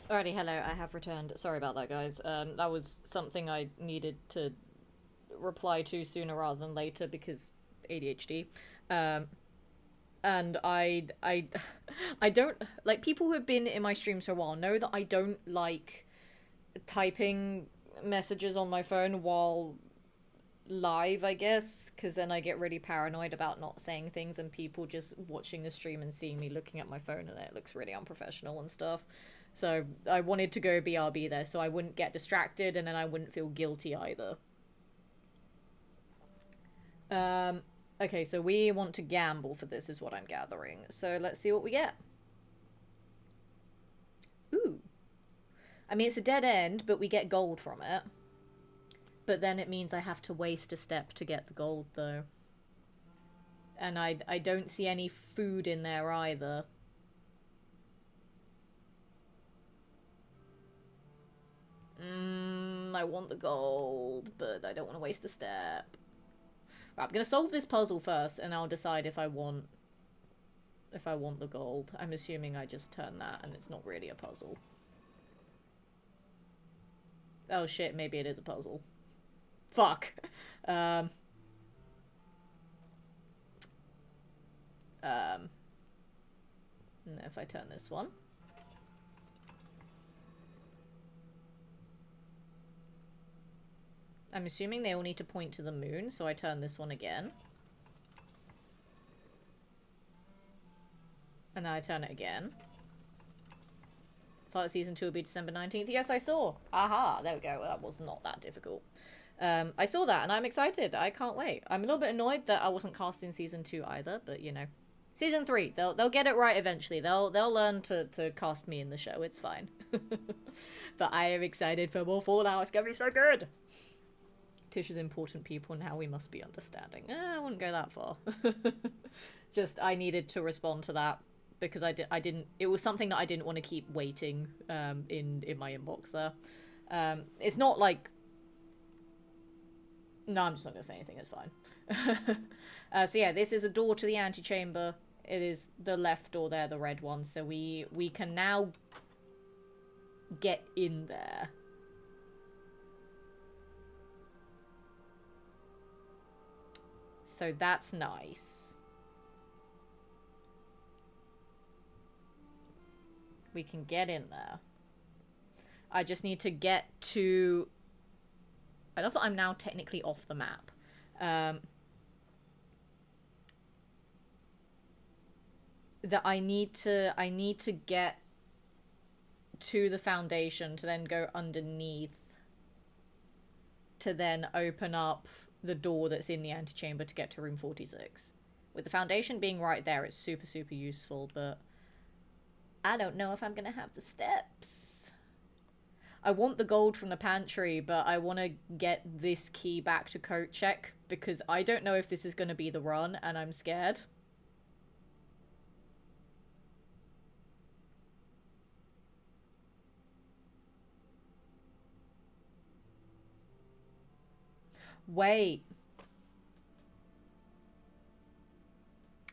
Alrighty, hello, I have returned. Sorry about that, guys. That was something I needed to reply to sooner rather than later because ADHD. Um, and I don't like people who have been in my streams for a while know that I don't like typing messages on my phone while live, I guess, because then I get really paranoid about not saying things and people just watching the stream and seeing me looking at my phone and it looks really unprofessional and stuff. So I wanted to go BRB there so I wouldn't get distracted and then I wouldn't feel guilty either. Okay, so we want to gamble for this is what I'm gathering. So let's see what we get. Ooh. I mean, it's a dead end, but we get gold from it. But then it means I have to waste a step to get the gold, though. And I don't see any food in there either. I want the gold, but I don't want to waste a step. Right, I'm gonna solve this puzzle first, and I'll decide if I want the gold. I'm assuming I just turn that, and it's not really a puzzle. Oh shit, maybe it is a puzzle. Fuck. If I turn this one. I'm assuming they all need to point to the moon, so I turn this one again. And then I turn it again. Thought season 2 will be December 19th. Yes, I saw. Aha, there we go. Well, that was not that difficult. I saw that and I'm excited. I can't wait. I'm a little bit annoyed that I wasn't cast in season 2 either, but you know. Season 3, they'll get it right eventually. They'll learn to cast me in the show. It's fine. But I am excited for more Fallout. It's gonna be so good. Tish is important people, now we must be understanding. I wouldn't go that far. Just, I needed to respond to that because I didn't, it was something that I didn't want to keep waiting in my inbox there. It's not like, no, I'm just not going to say anything, it's fine. So yeah, this is a door to the antechamber. It is the left door there, the red one, so we can now get in there. So that's nice. We can get in there. I just need to get to... I love that I'm now technically off the map. That I need to get to the foundation to then go underneath to then open up the door that's in the antechamber to get to room 46. With the foundation being right there, it's super, super useful, but I don't know if I'm gonna have the steps. I want the gold from the pantry, but I want to get this key back to Coat Check because I don't know if this is gonna be the run, and I'm scared. Wait.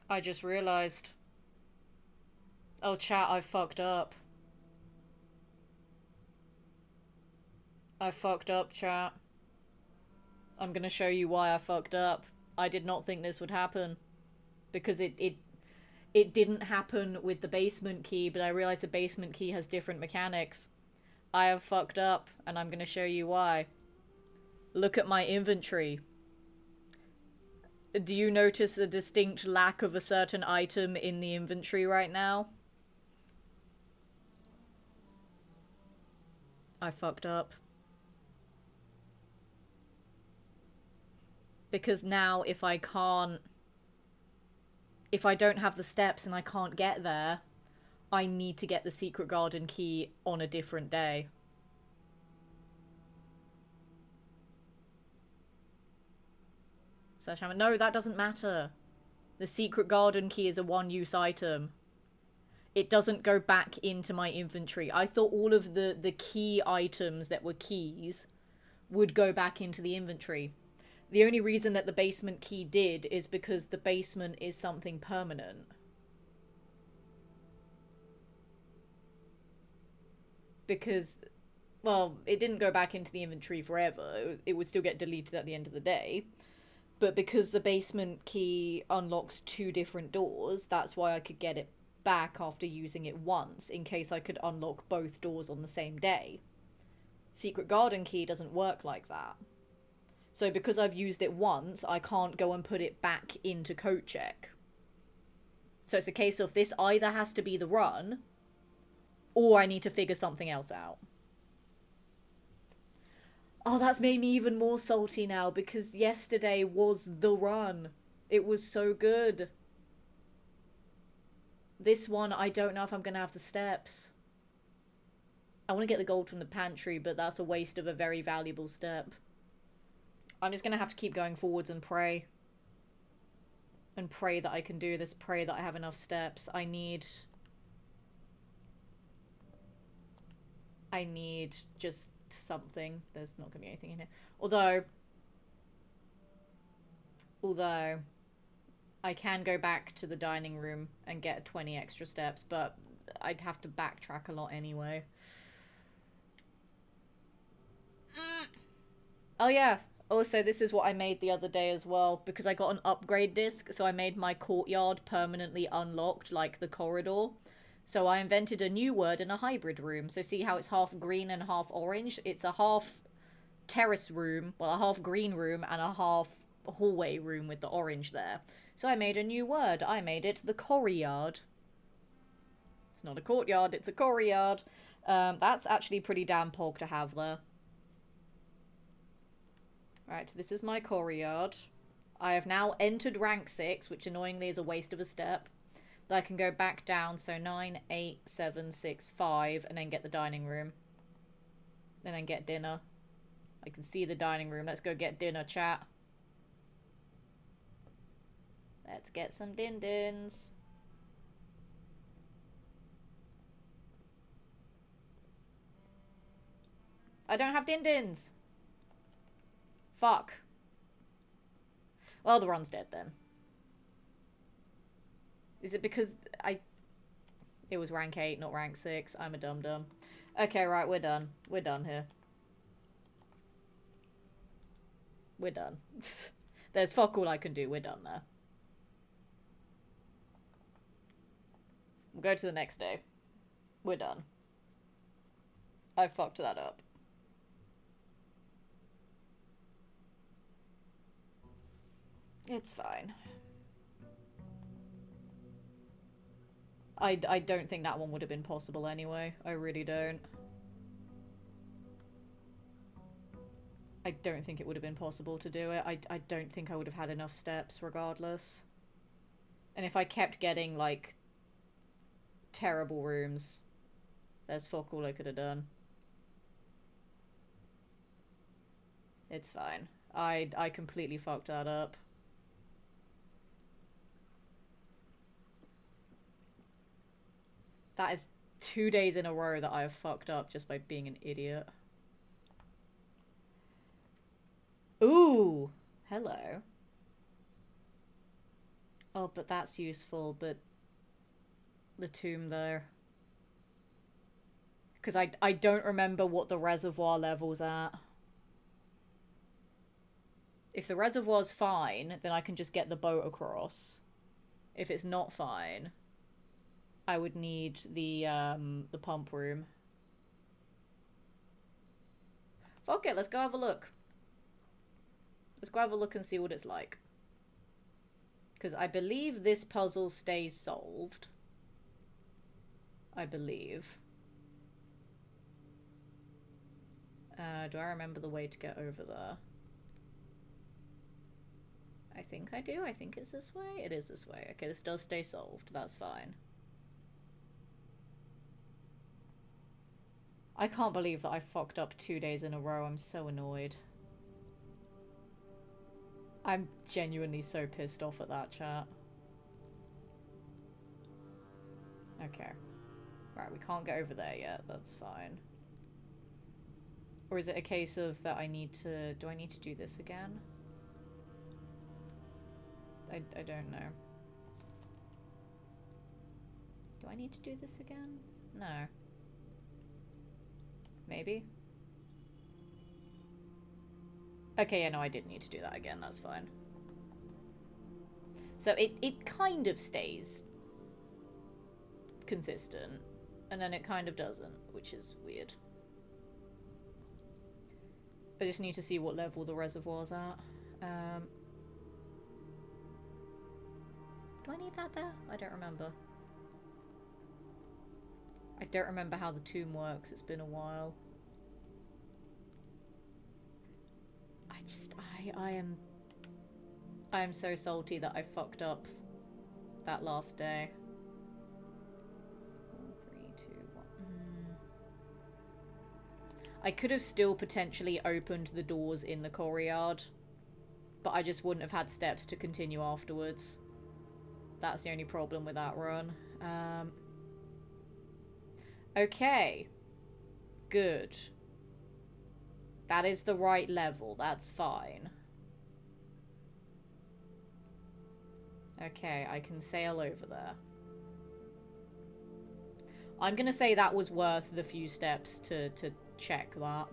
I just realized. Oh, chat, I fucked up. I fucked up, chat. I'm gonna show you why I fucked up. I did not think this would happen. Because it didn't happen with the basement key, but I realized the basement key has different mechanics. I have fucked up, and I'm gonna show you why. Look at my inventory. Do you notice the distinct lack of a certain item in the inventory right now? I fucked up. Because now if I don't have the steps and I can't get there, I need to get the secret garden key on a different day. No, that doesn't matter. The secret garden key is a one-use item. It doesn't go back into my inventory. I thought all of the key items that were keys would go back into the inventory. The only reason that the basement key did is because the basement is something permanent. because, well, it didn't go back into the inventory forever. It would still get deleted at the end of the day. But because the basement key unlocks 2 different doors, that's why I could get it back after using it once, in case I could unlock both doors on the same day. Secret Garden key doesn't work like that. So because I've used it once, I can't go and put it back into code check. So it's a case of this either has to be the run, or I need to figure something else out. Oh, that's made me even more salty now, because yesterday was the run. It was so good. This one, I don't know if I'm going to have the steps. I want to get the gold from the pantry, but that's a waste of a very valuable step. I'm just going to have to keep going forwards and pray. And pray that I can do this. Pray that I have enough steps. I need just something. There's not going to be anything in here. Although I can go back to the dining room and get 20 extra steps, but I'd have to backtrack a lot anyway. Oh yeah, also this is what I made the other day as well, because I got an upgrade disc, so I made my courtyard permanently unlocked, like the corridor. So I invented a new word in a hybrid room. So see how it's half green and half orange? It's a half terrace room, well, a half green room and a half hallway room with the orange there. So I made a new word. I made it the corryard. It's not a courtyard, it's a corryard. That's actually pretty damn pog to have there. Right, this is my corryard. I have now entered rank 6, which annoyingly is a waste of a step. But I can go back down, so 9, 8, 7, 6, 5, and then get the dining room. And then get dinner. I can see the dining room. Let's go get dinner, chat. Let's get some din-dins. I don't have din-dins. Fuck. Well, the run's dead then. Is it because it was rank 8, not rank 6? I'm a dum-dum. Okay, right, we're done. We're done here. We're done. There's fuck all I can do. We're done there. We'll go to the next day. We're done. I fucked that up. It's fine. I don't think that one would have been possible anyway. I really don't. I don't think it would have been possible to do it. I don't think I would have had enough steps regardless. And if I kept getting, like, terrible rooms, there's fuck all I could have done. It's fine. I completely fucked that up. That is 2 days in a row that I have fucked up just by being an idiot. Ooh! Hello. Oh, but that's useful, but the tomb there. Because I don't remember what the reservoir level's at. If the reservoir's fine, then I can just get the boat across. If it's not fine, I would need the pump room. Fuck it, let's go have a look. Let's go have a look and see what it's like. Because I believe this puzzle stays solved. I believe. Do I remember the way to get over there? I think I do. I think it's this way. It is this way. Okay, this does stay solved. That's fine. I can't believe that I fucked up 2 days in a row. I'm so annoyed. I'm genuinely so pissed off at that, chat. Okay. Right, we can't get over there yet. That's fine. Or is it a case of that I need to... Do I need to do this again? I don't know. Do I need to do this again? No. Maybe? Okay, yeah, no, I did need to do that again. That's fine. So it kind of stays consistent, and then it kind of doesn't, which is weird. I just need to see what level the reservoir's at. Do I need that there? I don't remember. I don't remember how the tomb works. It's been a while. I am so salty that I fucked up that last day. 4, 3, 2, 1. I could have still potentially opened the doors in the courtyard, but I just wouldn't have had steps to continue afterwards. That's the only problem with that run. Okay. Good. That is the right level. That's fine. Okay, I can sail over there. I'm gonna say that was worth the few steps to check that.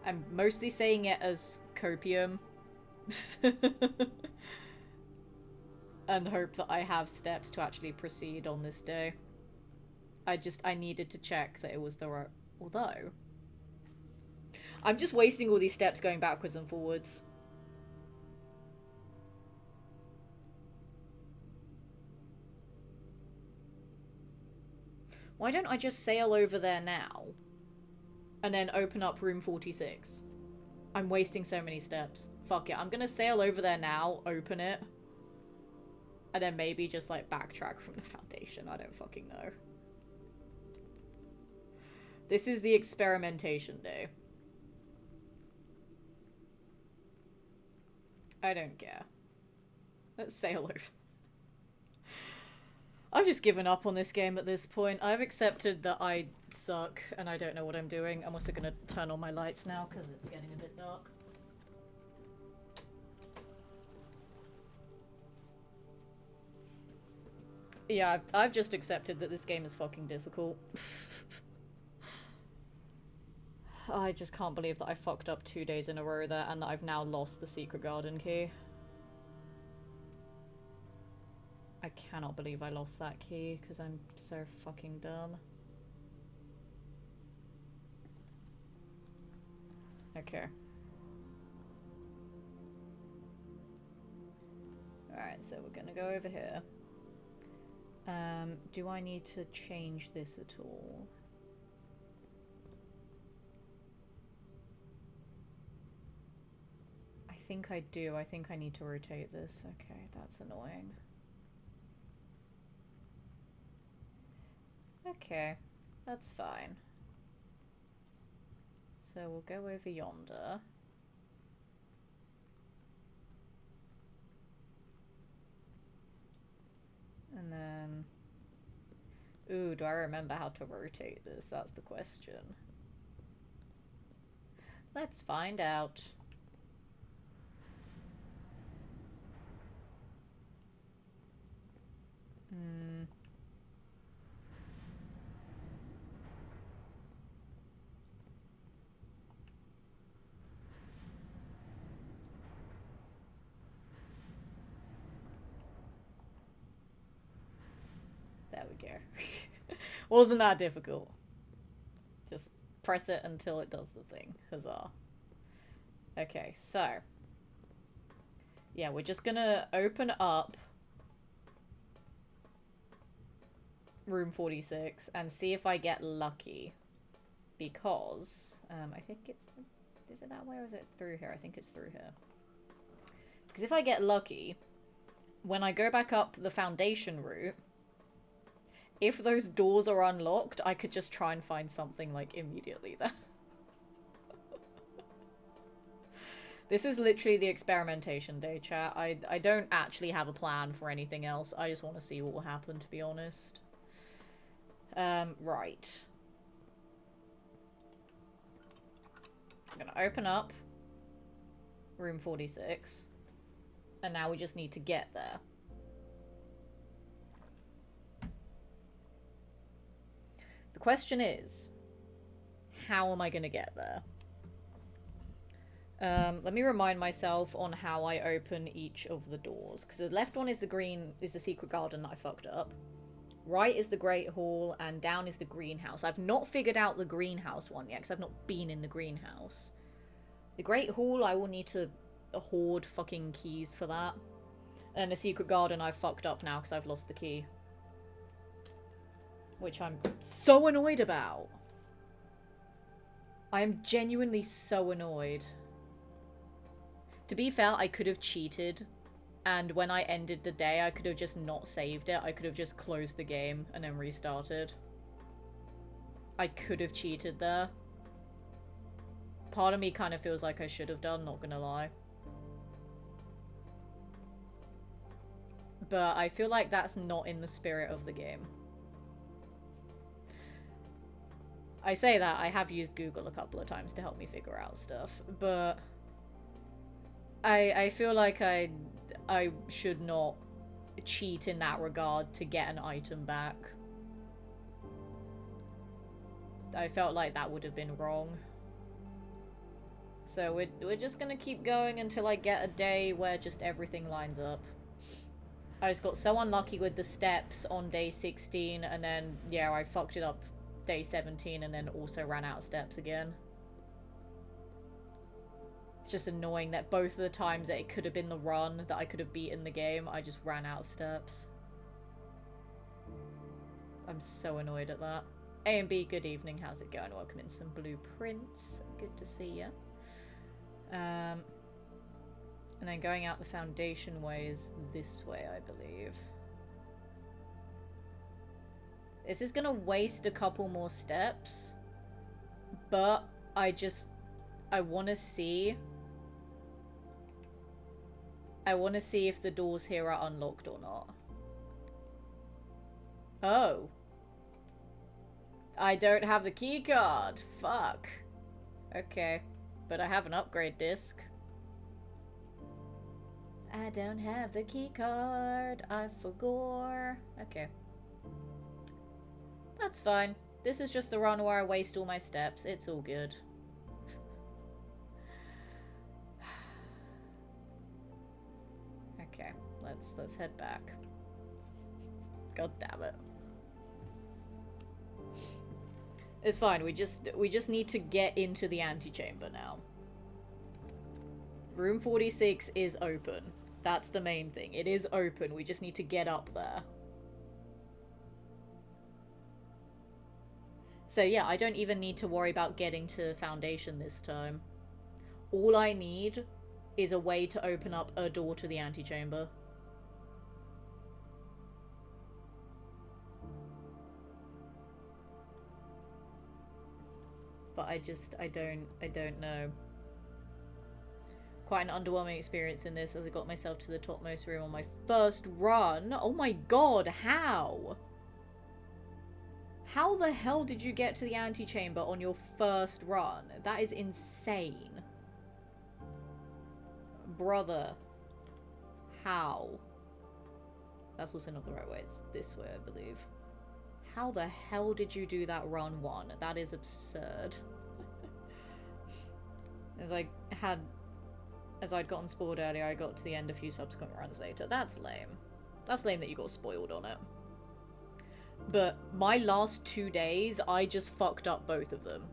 I'm mostly saying it as copium. And hope that I have steps to actually proceed on this day. I needed to check that it was the right... Although... I'm just wasting all these steps going backwards and forwards. Why don't I just sail over there now? And then open up room 46? I'm wasting so many steps. Fuck it, I'm gonna sail over there now, open it. And then maybe just, like, backtrack from the foundation. I don't fucking know. This is the experimentation day. I don't care. Let's sail over. I've just given up on this game at this point. I've accepted that I suck and I don't know what I'm doing. I'm also gonna turn on my lights now because it's getting a bit dark. Yeah, I've just accepted that this game is fucking difficult. I just can't believe that I fucked up 2 days in a row there and that I've now lost the secret garden key. I cannot believe I lost that key because I'm so fucking dumb. Okay. Alright, so we're gonna go over here. Do I need to change this at all? I think I do. I think I need to rotate this. Okay, that's annoying. Okay, that's fine. So we'll go over yonder. And then... Ooh, do I remember how to rotate this? That's the question. Let's find out. There we go. Wasn't that difficult. Just press it until it does the thing. Huzzah. Okay, so. Yeah, we're just gonna open up room 46 and see if I get lucky. Because, I think it's... Is it that way or is it through here? I think it's through here. Because if I get lucky, when I go back up the foundation route, if those doors are unlocked, I could just try and find something, like, immediately there. This is literally the experimentation day, chat. I don't actually have a plan for anything else. I just want to see what will happen, to be honest. Right. I'm gonna open up room 46. And now we just need to get there. The question is, how am I going to get there? Let me remind myself on how I open each of the doors. Because the left one is the secret garden that I fucked up. Right is the Great Hall, and down is the greenhouse. I've not figured out the greenhouse one yet, because I've not been in the greenhouse. The Great Hall, I will need to hoard fucking keys for that. And the secret garden I've fucked up now, because I've lost the key. Which I'm so annoyed about. I am genuinely so annoyed. To be fair, I could have cheated. And when I ended the day, I could have just not saved it. I could have just closed the game and then restarted. I could have cheated there. Part of me kind of feels like I should have done, not gonna lie. But I feel like that's not in the spirit of the game. I say that, I have used Google a couple of times to help me figure out stuff, but I feel like I should not cheat in that regard to get an item back. I felt like that would have been wrong. So we're just gonna keep going until I get a day where just everything lines up. I just got so unlucky with the steps on day 16, and then, yeah, I fucked it up day 17 and then also ran out of steps again. It's just annoying that both of the times that it could have been the run that I could have beaten the game, I just ran out of steps. I'm so annoyed at that. A and B, good evening, how's it going? Welcome in some blueprints. Good to see ya. And then going out the foundation way is this way, I believe. This is gonna waste a couple more steps, but I want to see. I want to see if the doors here are unlocked or not. Oh. I don't have the key card. Fuck. Okay. But I have an upgrade disc. I don't have the key card. I forgot. Okay. That's fine. This is just the run where I waste all my steps. It's all good. Okay, let's head back. God damn it. It's fine. We just need to get into the antechamber now. Room 46 is open. That's the main thing. It is open. We just need to get up there. So yeah, I don't even need to worry about getting to Foundation this time. All I need is a way to open up a door to the antechamber. But I don't know. Quite an underwhelming experience in this as I got myself to the topmost room on my first run. Oh my god, how? How the hell did you get to the antechamber on your first run? That is insane. Brother. How? That's also not the right way. It's this way, I believe. How the hell did you do that run one? That is absurd. As I'd gotten spoiled earlier, I got to the end a few subsequent runs later. That's lame. That's lame that you got spoiled on it. But my last 2 days, I just fucked up both of them.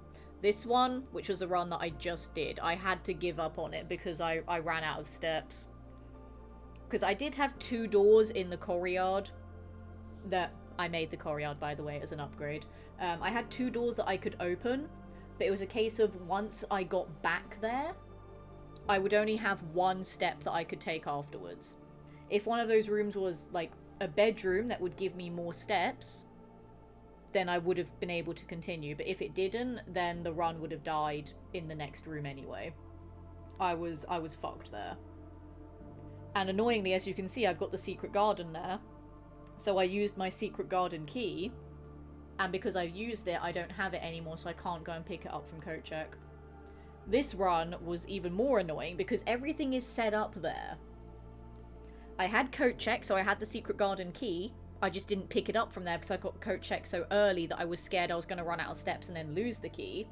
This one, which was a run that I just did, I had to give up on it because I ran out of steps. Because I did have 2 doors in the courtyard. That I made the courtyard, by the way, as an upgrade. I had 2 doors that I could open, but it was a case of once I got back there, I would only have 1 step that I could take afterwards. If one of those rooms was, like, a bedroom that would give me more steps, then I would have been able to continue. But if it didn't, then the run would have died in the next room anyway. I was fucked there. And annoyingly, as you can see, I've got the secret garden there. So I used my secret garden key, and because I've used it, I don't have it anymore, so I can't go and pick it up from coat check. This run was even more annoying because everything is set up there. I had coat check, so I had the secret garden key, I just didn't pick it up from there because I got coat check so early that I was scared I was going to run out of steps and then lose the key.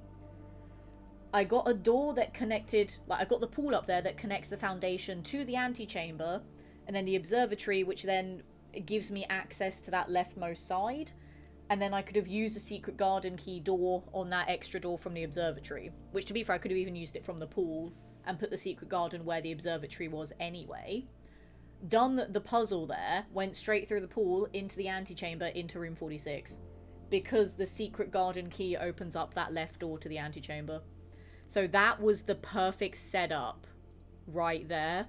I got a door that connected, like I got the pool up there that connects the foundation to the antechamber, and then the observatory, which then gives me access to that leftmost side. And then I could have used the secret garden key door on that extra door from the observatory, which to be fair, I could have even used it from the pool and put the secret garden where the observatory was anyway. Done the puzzle there, went straight through the pool into the antechamber into room 46, because the secret garden key opens up that left door to the antechamber. So that was the perfect setup right there.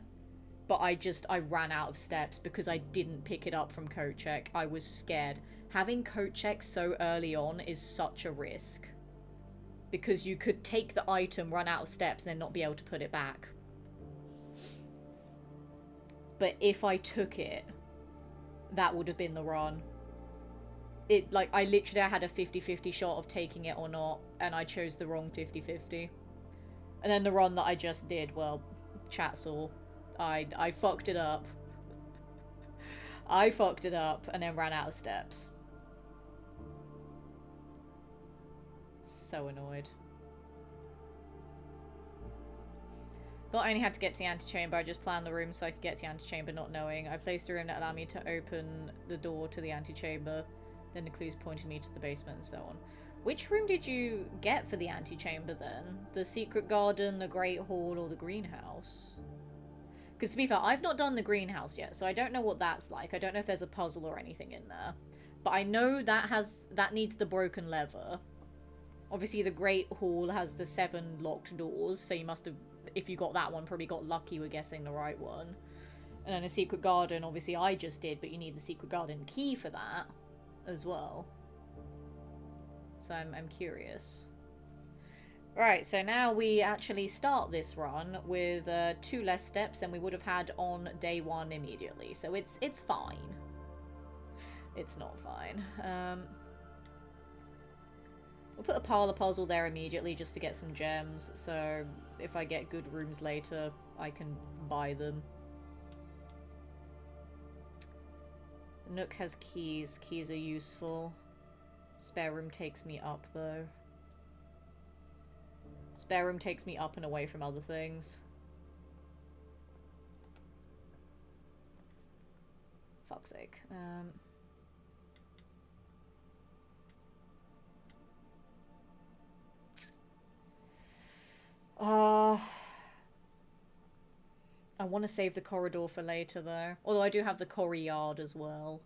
But I ran out of steps because I didn't pick it up from coat check. I was scared. Having coat check so early on is such a risk. Because you could take the item, run out of steps, and then not be able to put it back. But if I took it, that would have been the run. I literally had a 50-50 shot of taking it or not, and I chose the wrong 50-50. And then the run that I just did, well, chat saw. I fucked it up. I fucked it up and then ran out of steps. So annoyed. Thought I only had to get to the antechamber. I just planned the room so I could get to the antechamber not knowing. I placed a room that allowed me to open the door to the antechamber. Then the clues pointed me to the basement and so on. Which room did you get for the antechamber then? The secret garden, the great hall, or the greenhouse? Because to be fair, I've not done the greenhouse yet, so I don't know what that's like. I don't know if there's a puzzle or anything in there. But I know that needs the broken lever. Obviously, the Great Hall has the 7 locked doors, so you must have, if you got that one, probably got lucky with guessing the right one. And then a secret garden, obviously I just did, but you need the secret garden key for that as well. So I'm curious. Right, so now we actually start this run with 2 less steps than we would have had on day 1 immediately. So it's fine. It's not fine. We'll put a parlor puzzle there immediately just to get some gems. So if I get good rooms later, I can buy them. Nook has keys. Keys are useful. Spare room takes me up though. Spare room takes me up and away from other things. Fuck's sake. I want to save the corridor for later though. Although I do have the corridor as well.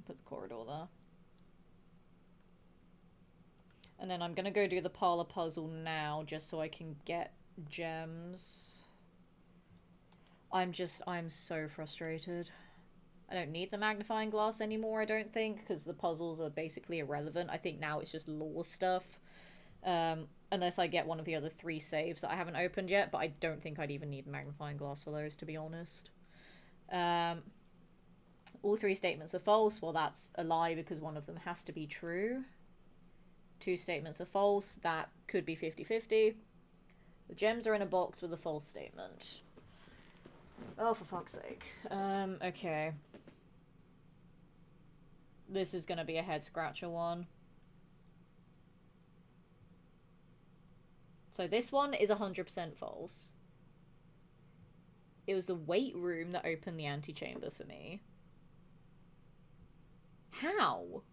Put the corridor there. And then I'm gonna go do the parlor puzzle now, just so I can get gems. I'm so frustrated. I don't need the magnifying glass anymore, I don't think, because the puzzles are basically irrelevant. I think now it's just lore stuff. Unless I get one of the other 3 saves that I haven't opened yet, but I don't think I'd even need magnifying glass for those, to be honest. All 3 statements are false. Well, that's a lie because one of them has to be true. 2 statements are false. That could be 50-50. The gems are in a box with a false statement. Oh, for fuck's sake. Okay. This is gonna be a head-scratcher one. So this one is 100% false. It was the weight room that opened the antechamber for me. How?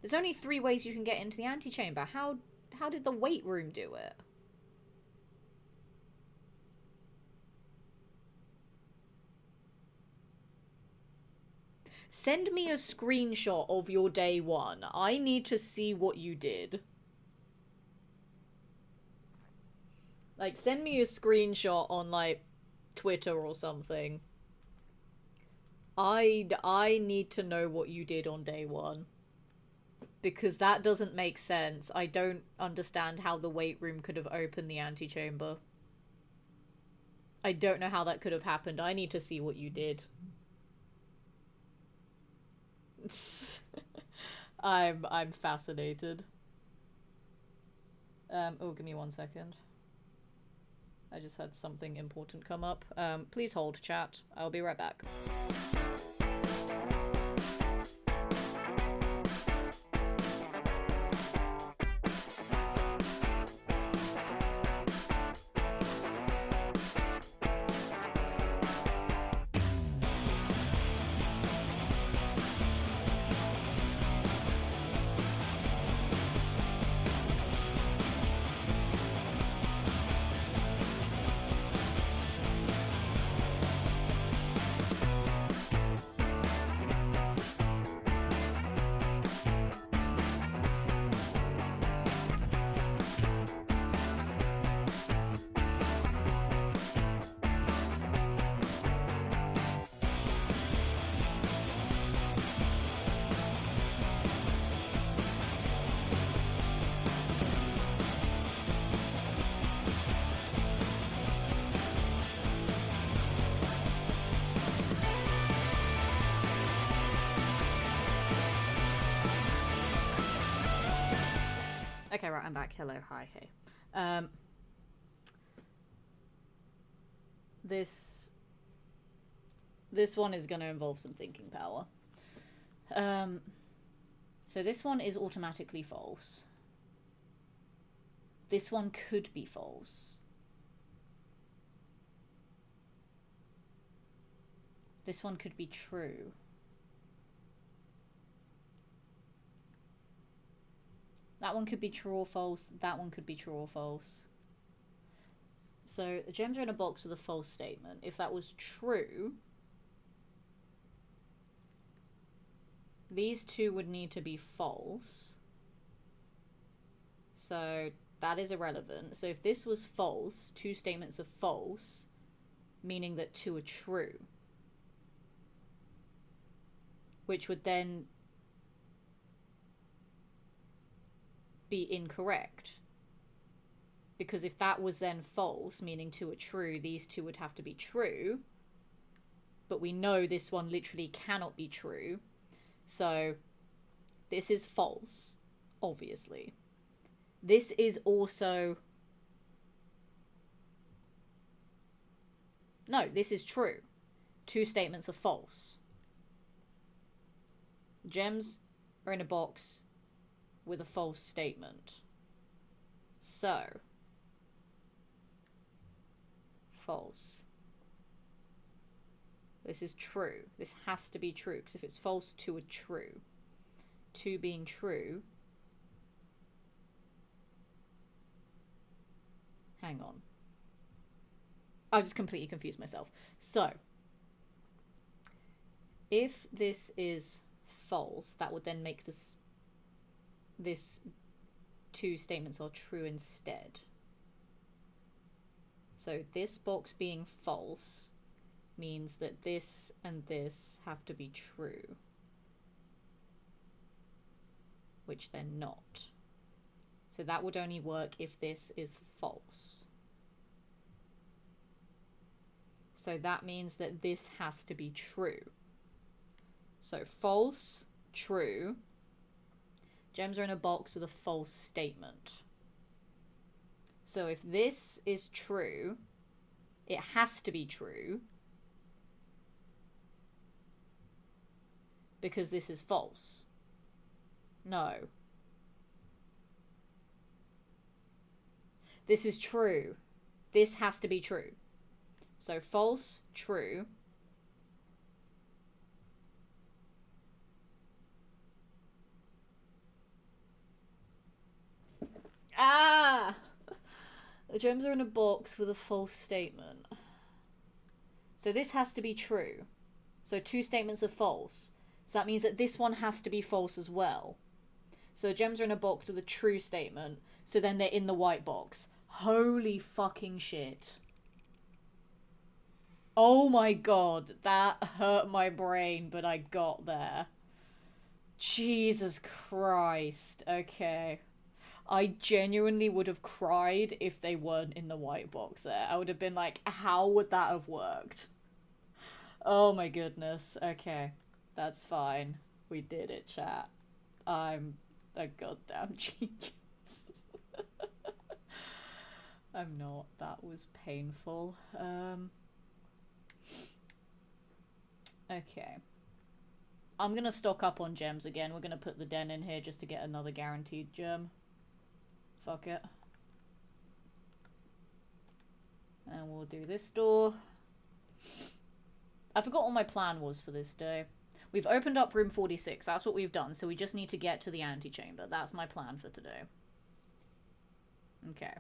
There's only 3 ways you can get into the antechamber. How did the weight room do it? Send me a screenshot of your day 1. I need to see what you did. Like, send me a screenshot on, like, Twitter or something. I need to know what you did on day 1. Because that doesn't make sense. I don't understand how the weight room could have opened the antechamber. I don't know how that could have happened. I need to see what you did. I'm fascinated. Oh, give me 1 second. I just had something important come up. Please hold, chat. I'll be right back. Okay, right, I'm back. Hello, hi, hey. This one is going to involve some thinking power. So this one is automatically false. This one could be false. This one could be true. That one could be true or false. That one could be true or false. So the gems are in a box with a false statement. If that was true, these two would need to be false. So that is irrelevant. So if this was false, two statements are false, meaning that two are true, which would then be incorrect. Because if that was then false, meaning two are true, these two would have to be true. But we know this one literally cannot be true. So this is false, obviously. This is also... No, this is true. Two statements are false. Gems are in a box with a false statement. So, false. This is true. This has to be true, because if it's false, two are true. Two being true... Hang on. I just completely confused myself. So, if this is false, that would then make this two statements are true instead. So this box being false means that this and this have to be true, which they're not. So that would only work if this is false. So that means that this has to be true. So false, true. Gems are in a box with a false statement. So if this is true, it has to be true, because this is false. No. This is true. This has to be true. So false, true. Ah! The gems are in a box with a false statement. So this has to be true. So two statements are false. So that means that this one has to be false as well. So the gems are in a box with a true statement. So then they're in the white box. Holy fucking shit. Oh my god. That hurt my brain, but I got there. Jesus Christ. Okay. I genuinely would have cried if they weren't in the white box there. I would have been like, how would that have worked? Oh my goodness. Okay. That's fine. We did it, chat. I'm a goddamn genius. I'm not. That was painful. Okay. I'm gonna stock up on gems again. We're gonna put the den in here just to get another guaranteed gem. Fuck it. And we'll do this door. I forgot what my plan was for this day. We've opened up room 46. That's what we've done. So we just need to get to the antechamber. That's my plan for today. Okay.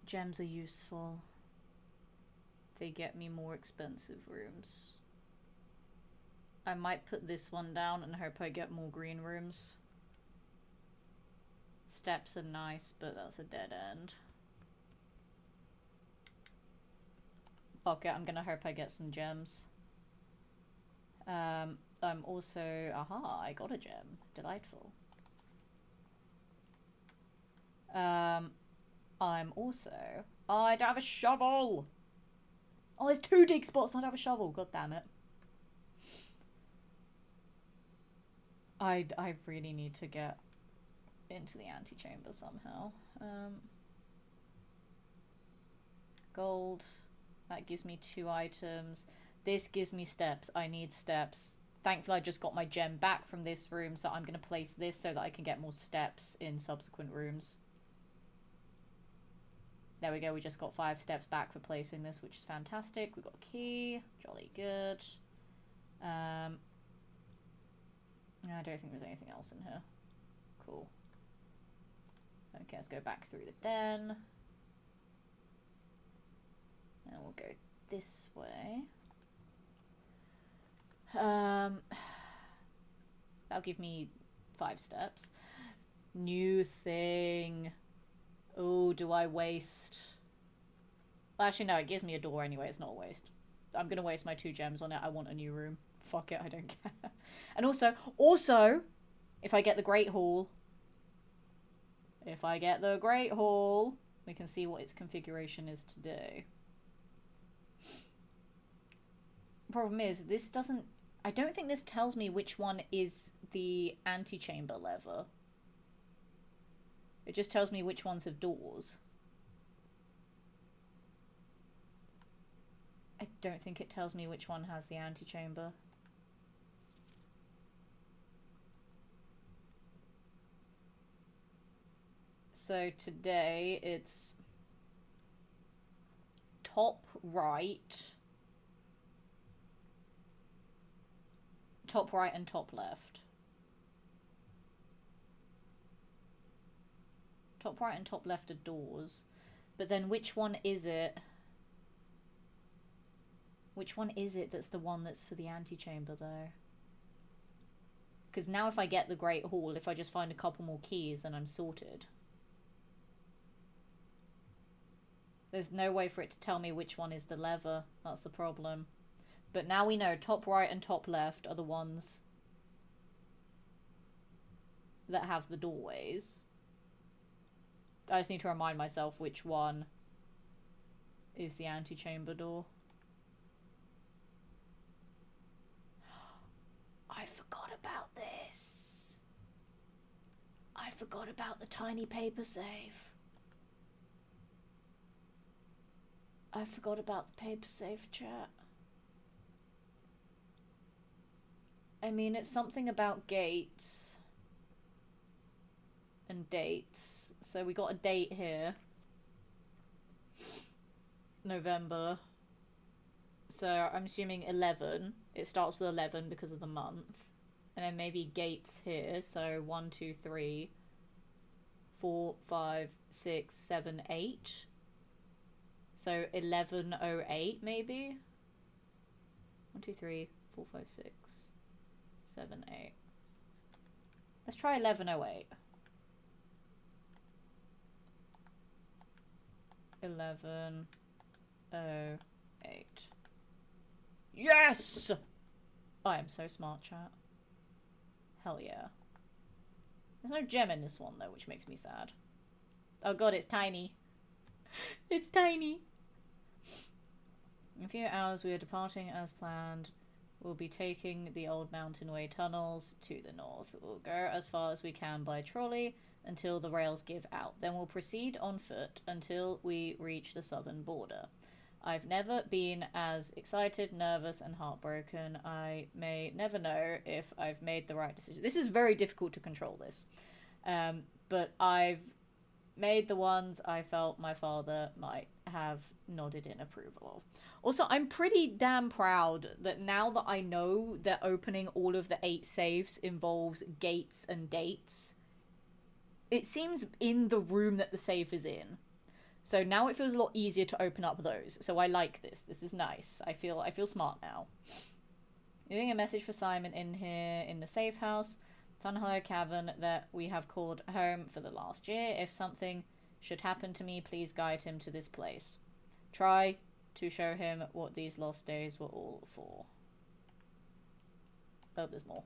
Gems are useful. They get me more expensive rooms. I might put this one down and hope I get more green rooms. Steps are nice, but that's a dead end. Fuck it, I'm gonna hope I get some gems. I'm also... Aha, I got a gem. Delightful. I'm also... Oh, I don't have a shovel! Oh, there's 2 dig spots and I don't have a shovel. God damn it. I really need to get into the antechamber somehow. Gold. That gives me 2 items. This gives me steps. I need steps. Thankfully, I just got my gem back from this room, so I'm going to place this so that I can get more steps in subsequent rooms. There we go. We just got 5 steps back for placing this, which is fantastic. We got a key. Jolly good. I don't think there's anything else in here. Cool. Okay, let's go back through the den. And we'll go this way. That'll give me 5 steps. New thing. Oh, do I waste? Well, actually, no, it gives me a door anyway. It's not a waste. I'm going to waste my 2 gems on it. I want a new room. Fuck it, I don't care. And also, if I get the Great Hall, we can see what its configuration is today. Problem is, this doesn't... I don't think this tells me which one is the antechamber lever. It just tells me which ones have doors. I don't think it tells me which one has the antechamber. So today it's top right and top left. Top right and top left are doors. But then which one is it? Which one is it that's the one that's for the antechamber though? Because now if I get the Great Hall, if I just find a couple more keys, then I'm sorted. There's no way for it to tell me which one is the lever. That's the problem. But now we know top right and top left are the ones that have the doorways. I just need to remind myself which one is the antechamber door. I forgot about this. I forgot about the tiny paper safe. I forgot about the paper safe, chat. I mean, it's something about gates and dates. So we got a date here. November. So I'm assuming 11. It starts with 11 because of the month. And then maybe gates here. So 1, 2, 3, 4, 5, 6, 7, 8. So 1108 maybe? 1, 2, 3, 4, 5, 6, 7, 8. Let's try 1108. 1108. Yes! I am so smart, chat. Hell yeah. There's no gem in this one though, which makes me sad. Oh god, it's tiny. It's tiny. In a few hours we are departing as planned. We'll be taking the old Mountain Way tunnels to the north. We'll go as far as we can by trolley until the rails give out. Then we'll proceed on foot until we reach the southern border. I've never been as excited, nervous, and heartbroken. I may never know if I've made the right decision. This is very difficult to control this. But I've made the ones I felt my father might have nodded in approval of. Also, I'm pretty damn proud that now that I know that opening all of the 8 safes involves gates and dates, it seems in the room that the safe is in. So now it feels a lot easier to open up those. So I like this. This is nice. I feel smart now. Leaving a message for Simon in here in the safe house. Tunhollow Cavern that we have called home for the last year. If something should happen to me, please guide him to this place. Try to show him what these lost days were all for. Oh, there's more.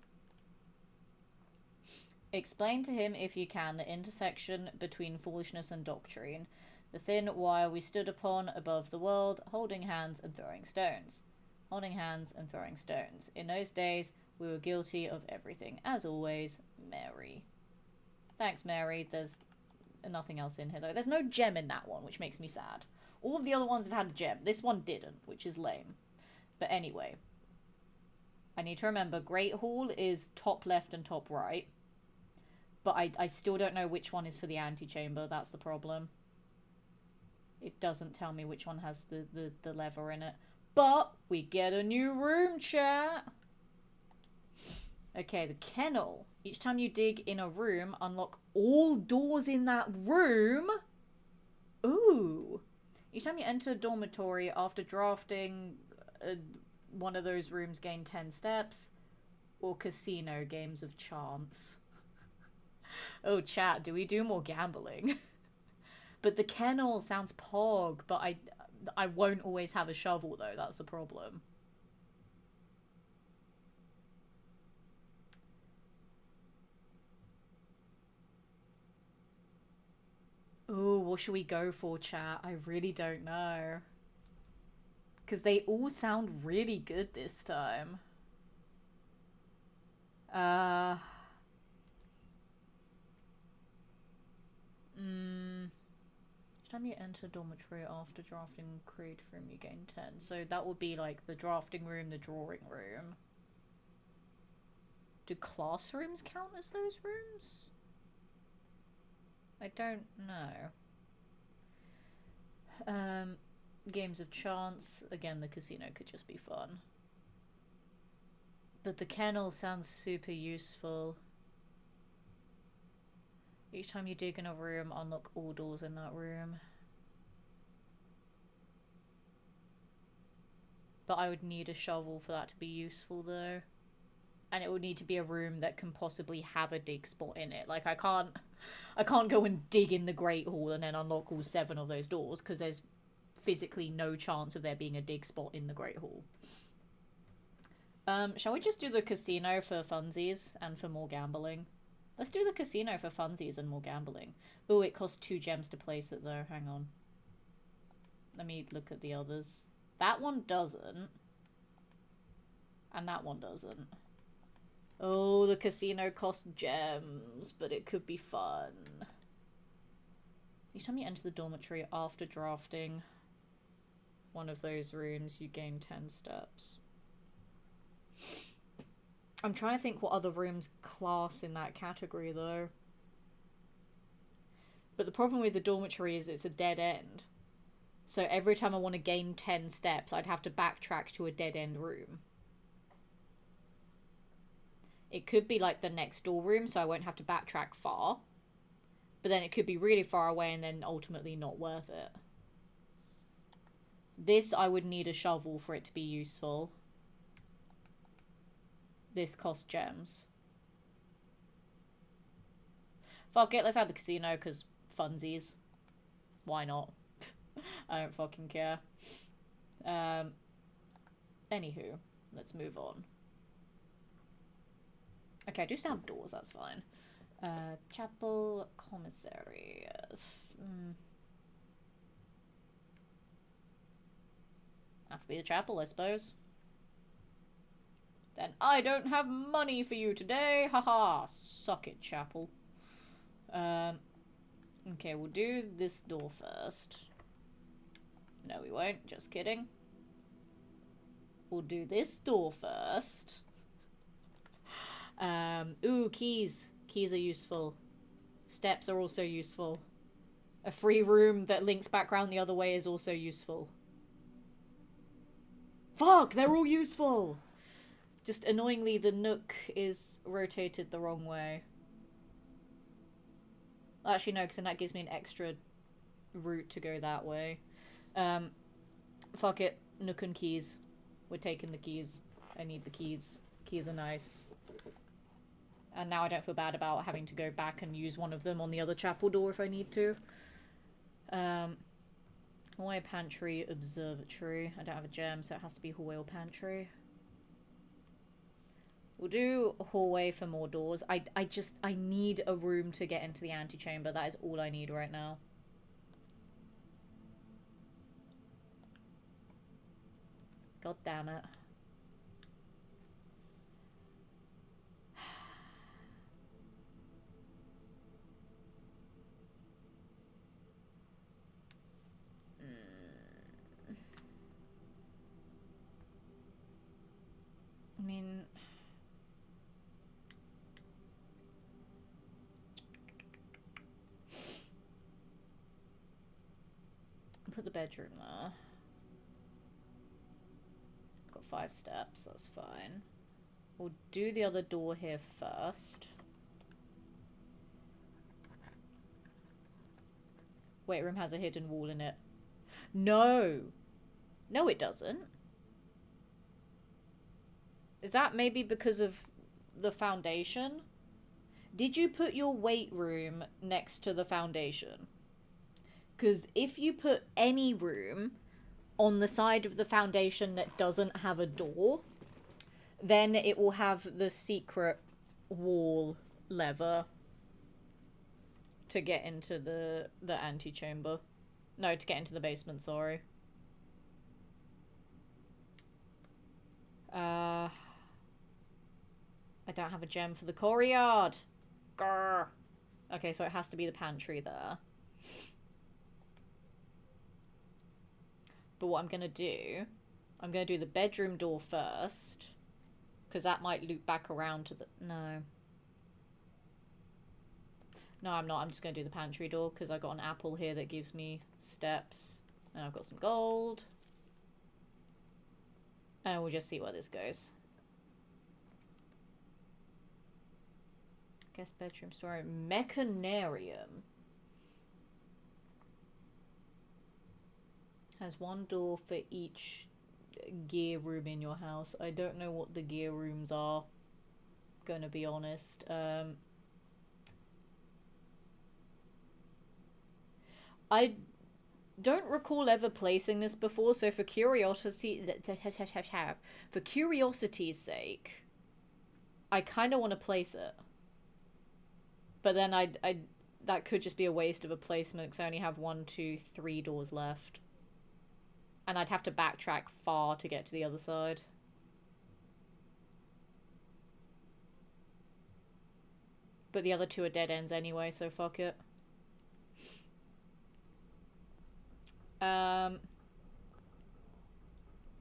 Explain to him, if you can, the intersection between foolishness and doctrine. The thin wire we stood upon above the world, holding hands and throwing stones. Holding hands and throwing stones. In those days, we were guilty of everything. As always, Mary. Thanks, Mary. There's nothing else in here, though. There's no gem in that one, which makes me sad. All of the other ones have had a gem. This one didn't, which is lame. But anyway. I need to remember, Great Hall is top left and top right. But I still don't know which one is for the antechamber. That's the problem. It doesn't tell me which one has the lever in it. But we get a new room, chat. Okay, the kennel. Each time you dig in a room, unlock all doors in that room. Ooh. Each time you enter a dormitory after drafting one of those rooms, gain 10 steps. Or casino, games of chance. Oh, chat, do we do more gambling? But the kennel sounds pog, but I won't always have a shovel, though. That's the problem. Ooh, what should we go for, chat? I really don't know. Because they all sound really good this time. Each time you enter a dormitory after drafting create room, you gain 10. So that would be like the drafting room, the drawing room. Do classrooms count as those rooms? I don't know. Games of chance. Again, the casino could just be fun. But the kennel sounds super useful. Each time you dig in a room, unlock all doors in that room. But I would need a shovel for that to be useful, though. And it would need to be a room that can possibly have a dig spot in it. Like, I can't go and dig in the Great Hall and then unlock all 7 of those doors, because there's physically no chance of there being a dig spot in the Great Hall. Shall we just do the casino for funsies and for more gambling? Let's do the casino for funsies and more gambling. Oh, it costs 2 gems to place it, though. Hang on. Let me look at the others. That one doesn't. And that one doesn't. Oh, the casino costs gems, but it could be fun. Each time you enter the dormitory after drafting one of those rooms, you gain 10 steps. I'm trying to think what other rooms class in that category, though. But the problem with the dormitory is it's a dead end. So every time I want to gain 10 steps, I'd have to backtrack to a dead end room. It could be like the next door room, so I won't have to backtrack far. But then it could be really far away and then ultimately not worth it. This, I would need a shovel for it to be useful. This costs gems. Fuck it, let's add the casino, because funsies. Why not? I don't fucking care. Anywho, let's move on. Okay, I do still have doors, that's fine. Chapel, commissary. be the chapel, I suppose. Then I don't have money for you today. Haha, suck it, chapel. Okay, we'll do this door first. No, we won't. Just kidding. We'll do this door first. Ooh, keys. Keys are useful. Steps are also useful. A free room that links back around the other way is also useful. Fuck, they're all useful! Just annoyingly, the nook is rotated the wrong way. Actually, no, because then that gives me an extra route to go that way. Fuck it. Nook and keys. We're taking the keys. I need the keys. Keys are nice. And now I don't feel bad about having to go back and use one of them on the other chapel door if I need to. Hallway, pantry, observatory. I don't have a gem, so it has to be hallway or pantry. We'll do hallway for more doors. I need a room to get into the antechamber. That is all I need right now. God damn it. I mean... Put the bedroom there. Got 5 steps, that's fine. We'll do the other door here first. Weight room has a hidden wall in it. No! No, it doesn't. Is that maybe because of the foundation? Did you put your weight room next to the foundation? Because if you put any room on the side of the foundation that doesn't have a door, then it will have the secret wall lever to get into the antechamber. No, to get into the basement, sorry. I don't have a gem for the courtyard. Grr. Okay, so it has to be the pantry there. But what I'm going to do... I'm going to do the bedroom door first. Because that might loop back around to the... No. No, I'm not. I'm just going to do the pantry door. Because I got an apple here that gives me steps. And I've got some gold. And we'll just see where this goes. Guest bedroom story. Mechanarium. Has one door for each gear room in your house. I don't know what the gear rooms are. Gonna be honest. I don't recall ever placing this before, so for curiosity's sake, I kind of want to place it. But then that could just be a waste of a placement because I only have 1, 2, 3 doors left. And I'd have to backtrack far to get to the other side. But the other 2 are dead ends anyway, so fuck it.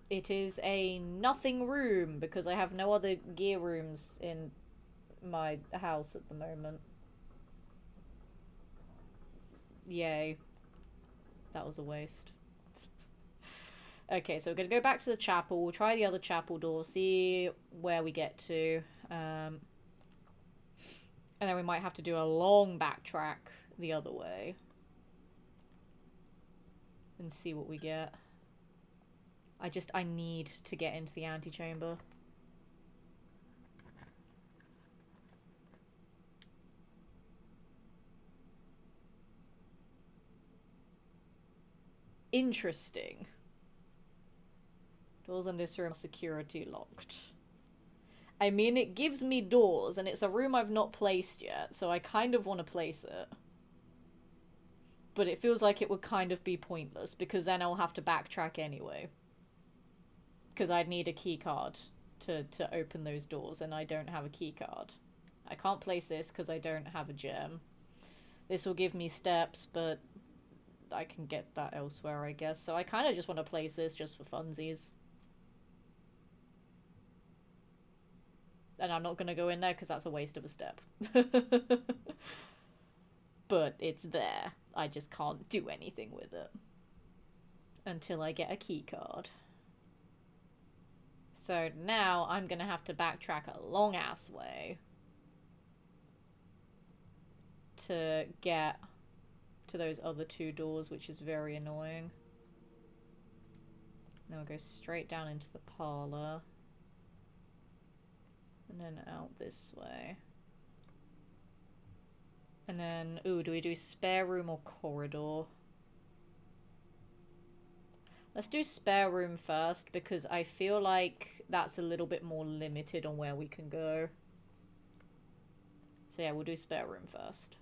It is a nothing room because I have no other gear rooms in my house at the moment. Yay. That was a waste. Okay, so we're going to go back to the chapel. We'll try the other chapel door, see where we get to. And then we might have to do a long backtrack the other way. And see what we get. I need to get into the antechamber. Interesting. Doors in this room are security locked. I mean, it gives me doors, and it's a room I've not placed yet, so I kind of want to place it. But it feels like it would kind of be pointless, because then I'll have to backtrack anyway. Because I'd need a key card to open those doors, and I don't have a key card. I can't place this because I don't have a gem. This will give me steps, but I can get that elsewhere, I guess. So I kind of just want to place this just for funsies. And I'm not going to go in there because that's a waste of a step. But it's there. I just can't do anything with it. Until I get a key card. So now I'm going to have to backtrack a long ass way to get to those other two doors, which is very annoying. Then we'll go straight down into the parlor. And then out this way. And then, ooh, do we do spare room or corridor? Let's do spare room first, because I feel like that's a little bit more limited on where we can go. So yeah, we'll do spare room first.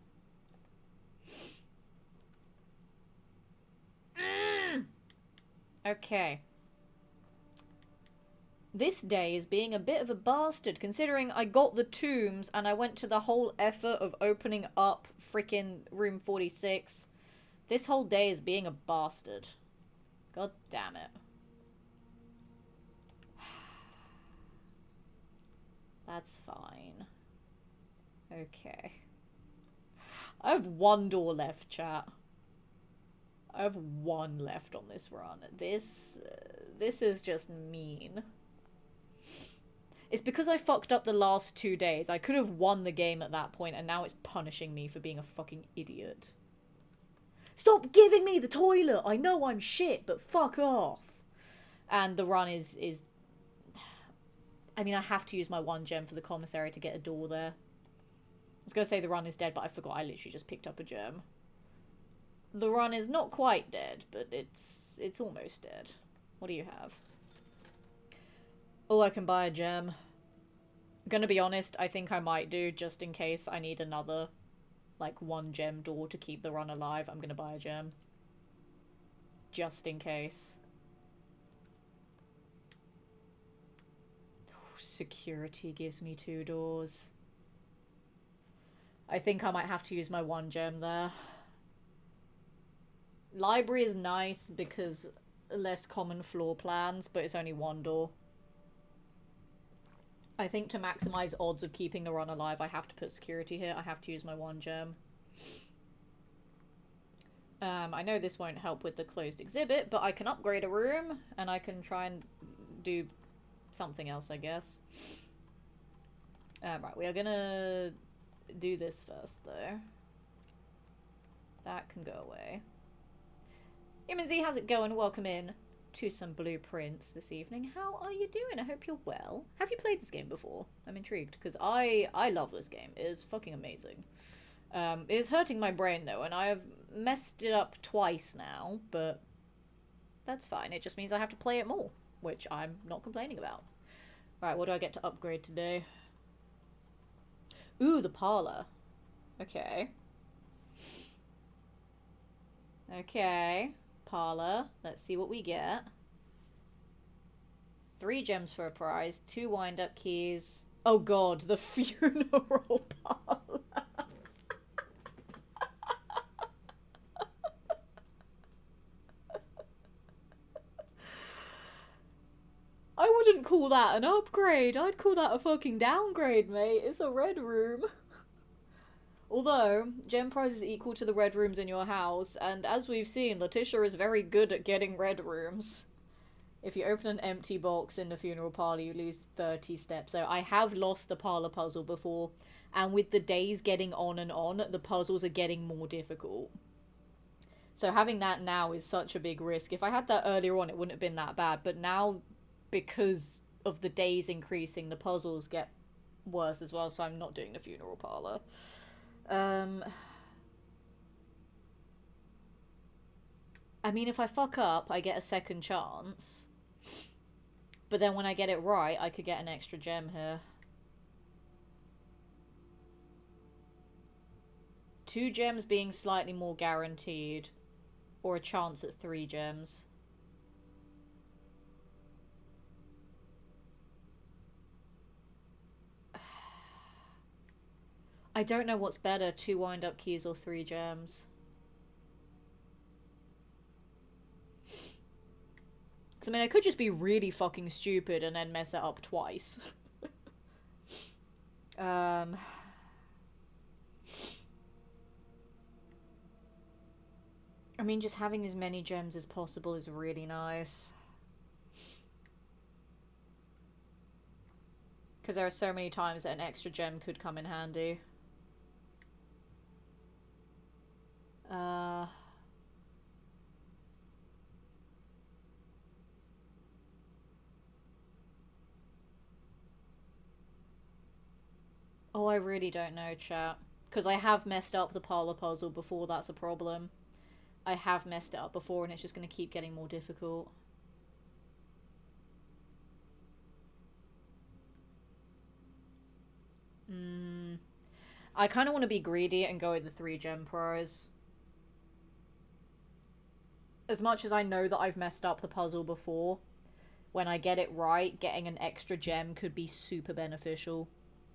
Okay. This day is being a bit of a bastard, considering I got the tombs and I went to the whole effort of opening up freaking room 46. This whole day is being a bastard. God damn it. That's fine. Okay. I have one door left, chat. I have one left on this run. This is just mean. It's because I fucked up the last 2 days. I could have won the game at that point, and now it's punishing me for being a fucking idiot. Stop giving me the toilet! I know I'm shit, but fuck off! And the run is... I mean, I have to use my 1 gem for the commissary to get a door there. I was gonna say the run is dead, but I forgot. I literally just picked up a gem. The run is not quite dead, but it's almost dead. What do you have? Oh, I can buy a gem. I'm gonna be honest, I think I might do, just in case I need another, like, 1 gem door to keep the run alive. I'm gonna buy a gem. Just in case. Security gives me 2 doors. I think I might have to use my 1 gem there. Library is nice because less common floor plans, but it's only 1 door. I think to maximize odds of keeping the run alive, I have to put security here. I have to use my 1 gem. I know this won't help with the closed exhibit, but I can upgrade a room, and I can try and do something else, I guess. Right, we are gonna do this first, though. That can go away. Human Z, how's it going? Welcome in to some blueprints this evening. How are you doing? I hope you're well. Have you played this game before? I'm intrigued, because I love this game. It is fucking amazing. It is hurting my brain, though, and I have messed it up twice now, but that's fine. It just means I have to play it more, which I'm not complaining about. Right, what do I get to upgrade today? Ooh, the parlor. Okay. Okay. Parlor. Let's see what we get. 3 gems for a prize. 2 wind-up keys. Oh god, the funeral parlor. I wouldn't call that an upgrade. I'd call that a fucking downgrade, mate. It's a red room. Although, gem prize is equal to the red rooms in your house, and as we've seen, Letitia is very good at getting red rooms. If you open an empty box in the funeral parlor, you lose 30 steps. So I have lost the parlor puzzle before, and with the days getting on and on, the puzzles are getting more difficult. So having that now is such a big risk. If I had that earlier on, it wouldn't have been that bad, but now, because of the days increasing, the puzzles get worse as well, so I'm not doing the funeral parlor. I mean, if I fuck up, I get a second chance. But then when I get it right, I could get an extra gem here. 2 gems being slightly more guaranteed. Or a chance at 3 gems. I don't know what's better, 2 wind-up keys or 3 gems. Because, I mean, I could just be really fucking stupid and then mess it up twice. I mean, just having as many gems as possible is really nice. Because there are so many times that an extra gem could come in handy. Oh, I really don't know, chat. Because I have messed up the parlor puzzle before, that's a problem. I have messed it up before and it's just going to keep getting more difficult. I kind of want to be greedy and go with the 3 gem prize. As much as I know that I've messed up the puzzle before, when I get it right, getting an extra gem could be super beneficial.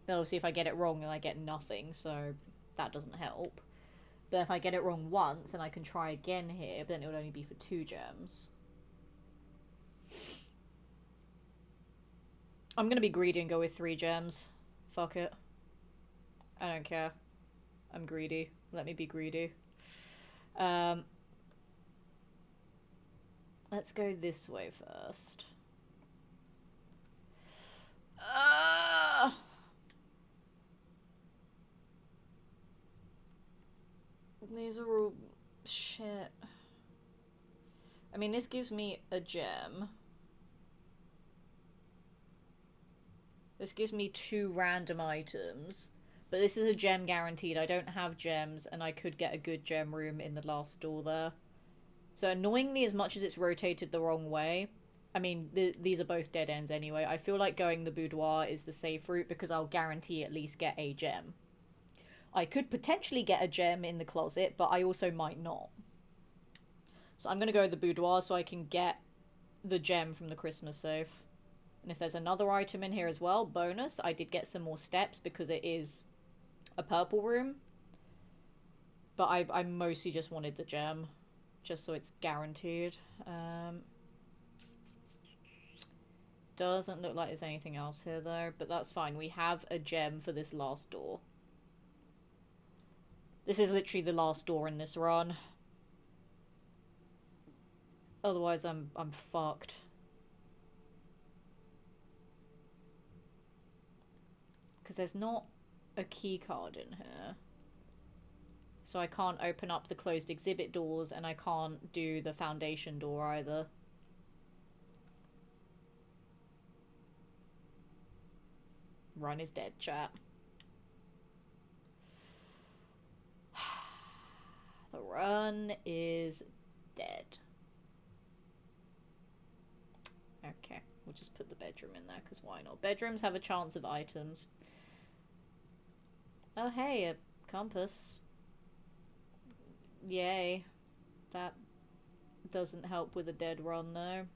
Then obviously if I get it wrong, then I get nothing, so that doesn't help. But if I get it wrong once, then I can try again here, but then it would only be for 2 gems. I'm gonna be greedy and go with 3 gems. Fuck it. I don't care. I'm greedy. Let me be greedy. Let's go this way first. These are all shit. I mean, this gives me a gem. This gives me 2 random items. But this is a gem guaranteed. I don't have gems, and I could get a good gem room in the last door there. So annoyingly, as much as it's rotated the wrong way, I mean, these are both dead ends anyway. I feel like going the boudoir is the safe route because I'll guarantee at least get a gem. I could potentially get a gem in the closet, but I also might not. So I'm going to go the boudoir so I can get the gem from the Christmas safe. And if there's another item in here as well, bonus, I did get some more steps because it is a purple room. But I mostly just wanted the gem, just so it's guaranteed. Doesn't look like there's anything else here though, but that's fine. We have a gem for this last door. This is literally the last door in this run. Otherwise, I'm fucked. Because there's not a key card in here. So I can't open up the closed exhibit doors, and I can't do the foundation door either. Run is dead, chat. The run is dead. Okay, we'll just put the bedroom in there, because why not? Bedrooms have a chance of items. Oh hey, a compass. Yay. That doesn't help with a dead run though.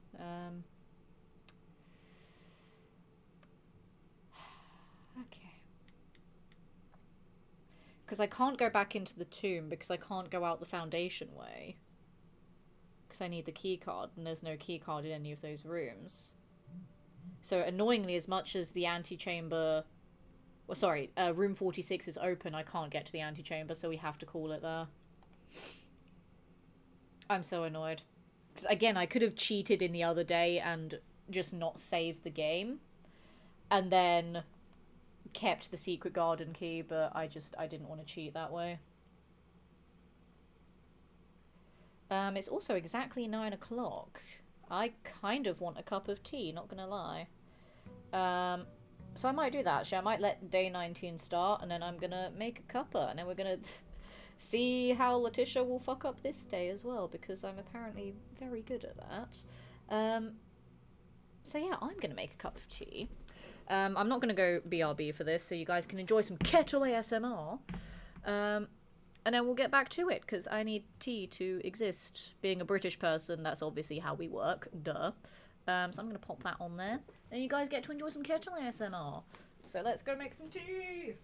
Okay. Because I can't go back into the tomb because I can't go out the foundation way. Because I need the key card, and there's no key card in any of those rooms. So annoyingly, as much as the antechamber... Well, sorry, room 46 is open, I can't get to the antechamber, so we have to call it there. I'm so annoyed. Because again, I could have cheated in the other day and just not saved the game. And then kept the secret garden key, but I didn't want to cheat that way. It's also exactly 9 o'clock. I kind of want a cup of tea, not gonna lie. So I might do that, actually. I might let day 19 start, and then I'm gonna make a cuppa, and then we're gonna see how Letitia will fuck up this day as well, because I'm apparently very good at that. So yeah, I'm gonna make a cup of tea. I'm not gonna go BRB for this, so you guys can enjoy some kettle ASMR. And then we'll get back to it, because I need tea to exist. Being a British person, that's obviously how we work. Duh. So I'm going to pop that on there. And you guys get to enjoy some kettle ASMR. So let's go make some tea!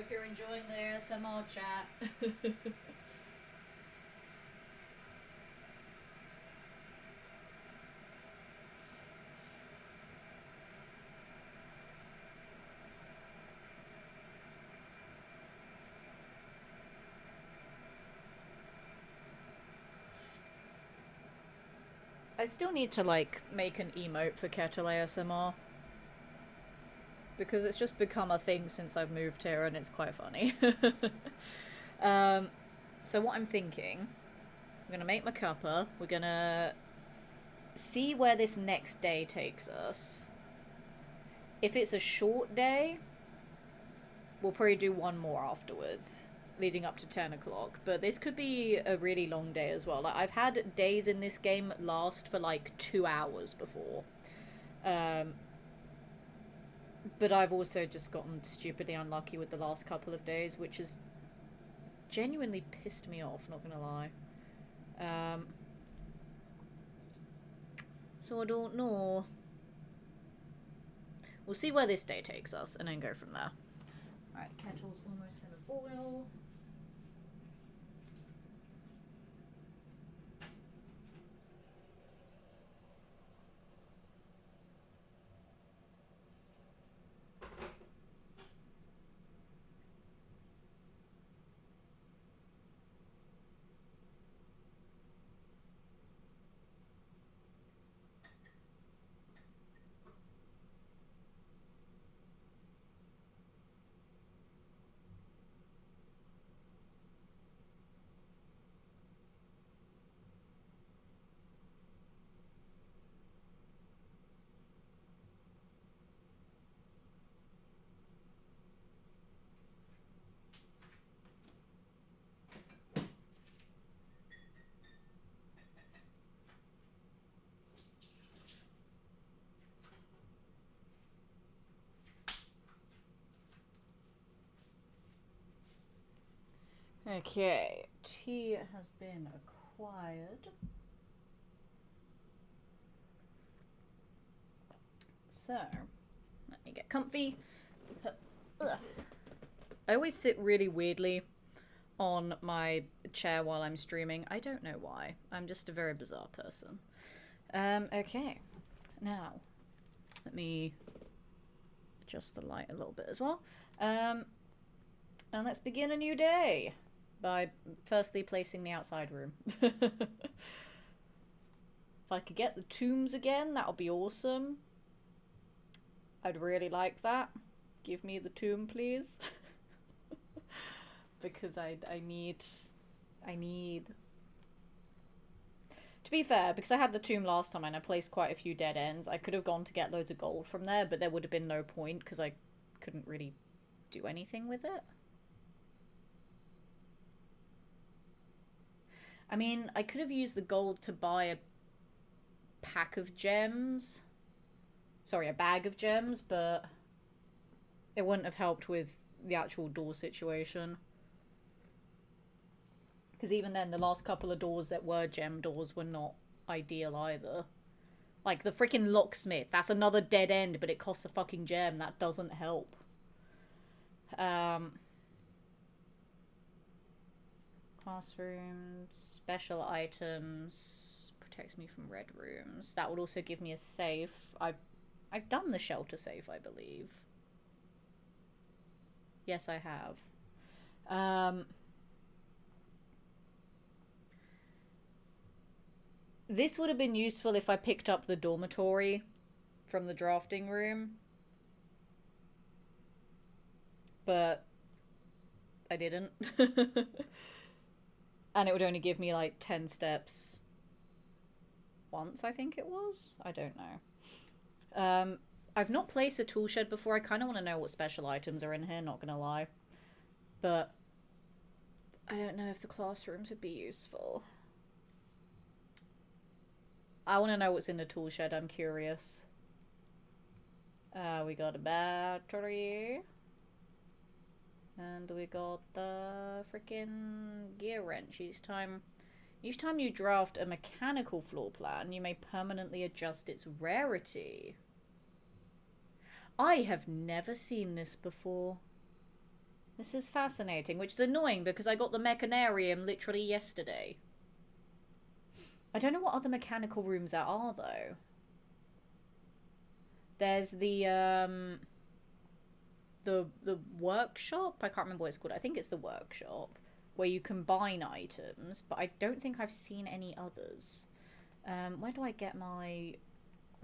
hope you're enjoying the ASMR chat. I still need to, like, make an emote for Kettle ASMR. Because it's just become a thing since I've moved here and it's quite funny. So what I'm thinking, I'm gonna make my cuppa, we're gonna see where this next day takes us. If it's a short day, we'll probably do one more afterwards, leading up to 10 o'clock. But this could be a really long day as well. Like, I've had days in this game last for like 2 hours before. But I've also just gotten stupidly unlucky with the last couple of days, which has genuinely pissed me off, not gonna lie. So I don't know. We'll see where this day takes us and then go from there. Alright, kettle's almost full of oil. Okay, tea has been acquired. So, let me get comfy. Ugh. I always sit really weirdly on my chair while I'm streaming. I don't know why. I'm just a very bizarre person. Okay. Now, let me adjust the light a little bit as well. And let's begin a new day by firstly placing the outside room. If I could get the tombs again, that would be awesome. I'd really like that. Give me the tomb, please. Because I need... To be fair, because I had the tomb last time and I placed quite a few dead ends, I could have gone to get loads of gold from there, but there would have been no point because I couldn't really do anything with it. I mean, I could have used the gold to buy a pack of gems. Sorry, a bag of gems, but it wouldn't have helped with the actual door situation. Because even then, the last couple of doors that were gem doors were not ideal either. Like, the freaking locksmith. That's another dead end, but it costs a fucking gem. That doesn't help. Classrooms, special items, protects me from red rooms. That would also give me a safe. I've done the shelter safe, I believe. Yes, I have. This would have been useful if I picked up the dormitory from the drafting room. But I didn't. And it would only give me like 10 steps once, I think it was. I don't know. I've not placed a tool shed before. I kind of want to know what special items are in here, not gonna lie. But I don't know if the classrooms would be useful. I want to know what's in the tool shed. I'm curious. We got a battery. And we got the freaking gear wrench. Each time you draft a mechanical floor plan, you may permanently adjust its rarity. I have never seen this before. This is fascinating, which is annoying because I got the Mechanarium literally yesterday. I don't know what other mechanical rooms there are, though. There's the workshop? I can't remember what it's called. I think it's the workshop, where you combine items, but I don't think I've seen any others. Where do I get my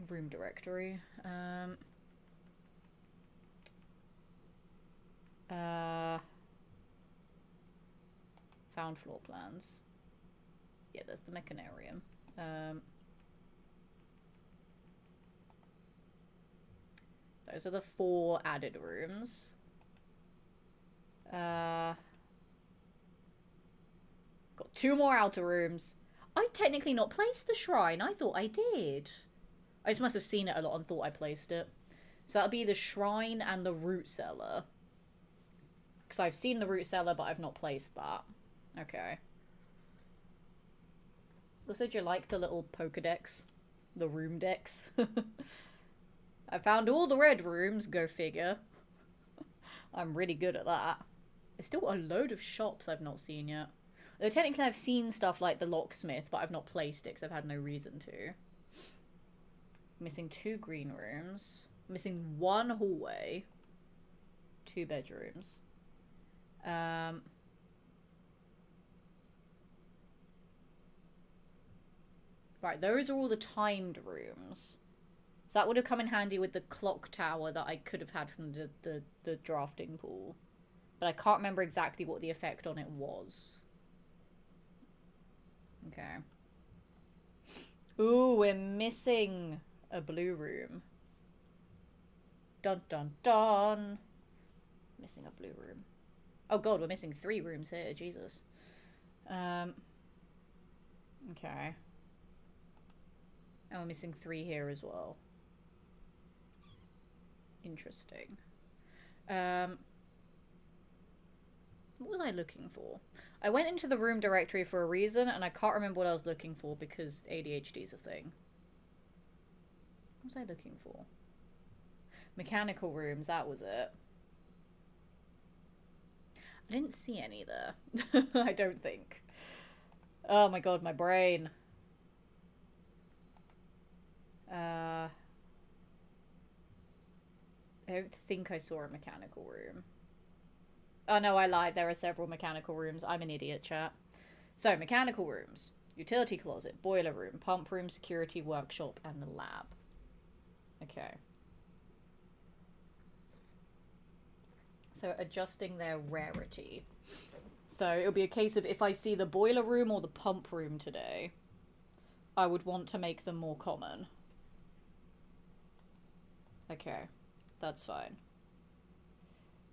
room directory? Found floor plans. Yeah, there's the Mechanarium. Those are the 4 added rooms. Got 2 more outer rooms. I technically not placed the shrine. I thought I did. I just must have seen it a lot and thought I placed it. So that'll be the shrine and the root cellar. Because I've seen the root cellar, but I've not placed that. Okay. Also, do you like the little Pokedex? The room decks? I found all the red rooms, go figure. I'm really good at that. There's still a load of shops I've not seen yet. Though technically I've seen stuff like the locksmith, but I've not placed it because I've had no reason to. Missing 2 green rooms. Missing 1 hallway. 2 bedrooms. Right, those are all the timed rooms. So that would have come in handy with the clock tower that I could have had from the drafting pool. But I can't remember exactly what the effect on it was. Okay. Ooh, we're missing a blue room. Dun dun dun. Missing a blue room. Oh god, we're missing 3 rooms here, Jesus. Okay. And we're missing 3 here as well. Interesting. What was I looking for? I went into the room directory for a reason, and I can't remember what I was looking for because ADHD is a thing. What was I looking for? Mechanical rooms, that was it. I didn't see any there. I don't think. Oh my god, my brain. I don't think I saw a mechanical room. Oh no, I lied. There are several mechanical rooms. I'm an idiot, chat. So, mechanical rooms. Utility closet, boiler room, pump room, security, workshop, and the lab. Okay. So, adjusting their rarity. So, it'll be a case of if I see the boiler room or the pump room today, I would want to make them more common. Okay. That's fine.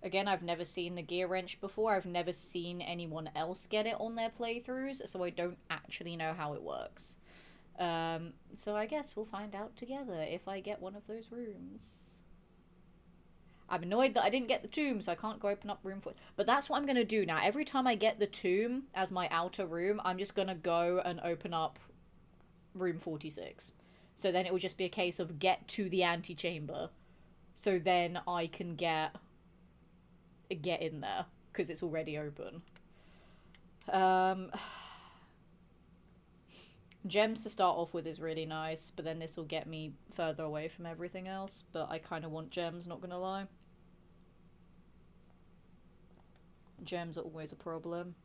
Again, I've never seen the gear wrench before. I've never seen anyone else get it on their playthroughs, so I don't actually know how it works. So I guess we'll find out together if I get one of those rooms. I'm annoyed that I didn't get the tomb, so I can't go open up room 4. But that's what I'm going to do now. Every time I get the tomb as my outer room, I'm just going to go and open up room 46. So then it will just be a case of get to the antechamber. So then I can get in there, because it's already open. Gems to start off with is really nice, but then this will get me further away from everything else. But I kind of want gems, not gonna lie. Gems are always a problem.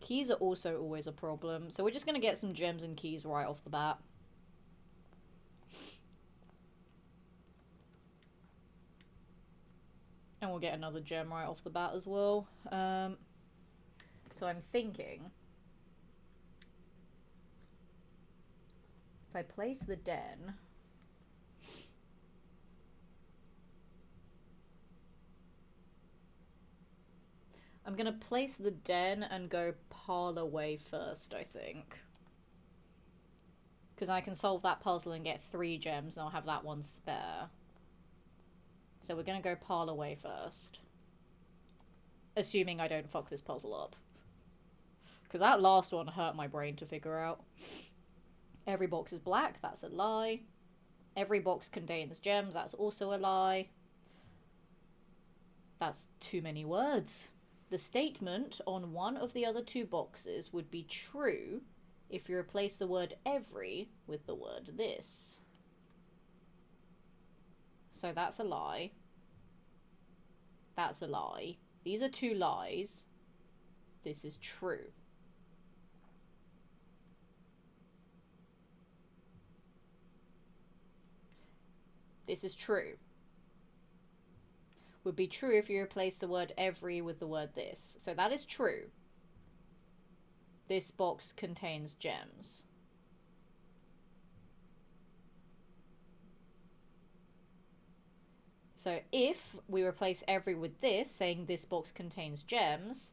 Keys are also always a problem, so we're just gonna get some gems and keys right off the bat. And we'll get another gem right off the bat as well. So I'm thinking, if I place the den, I'm gonna place the den and go parlor way first, I think. Because I can solve that puzzle and get 3 gems, and I'll have that one spare. So we're going to go parlor way first. Assuming I don't fuck this puzzle up. Because that last one hurt my brain to figure out. Every box is black, that's a lie. Every box contains gems. That's also a lie. That's too many words. The statement on one of the other two boxes would be true if you replace the word every with the word this. So that's a lie. That's a lie. These are two lies. This is true. This is true. Would be true if you replace the word every with the word this. So that is true. This box contains gems. So if we replace every with this, saying this box contains gems,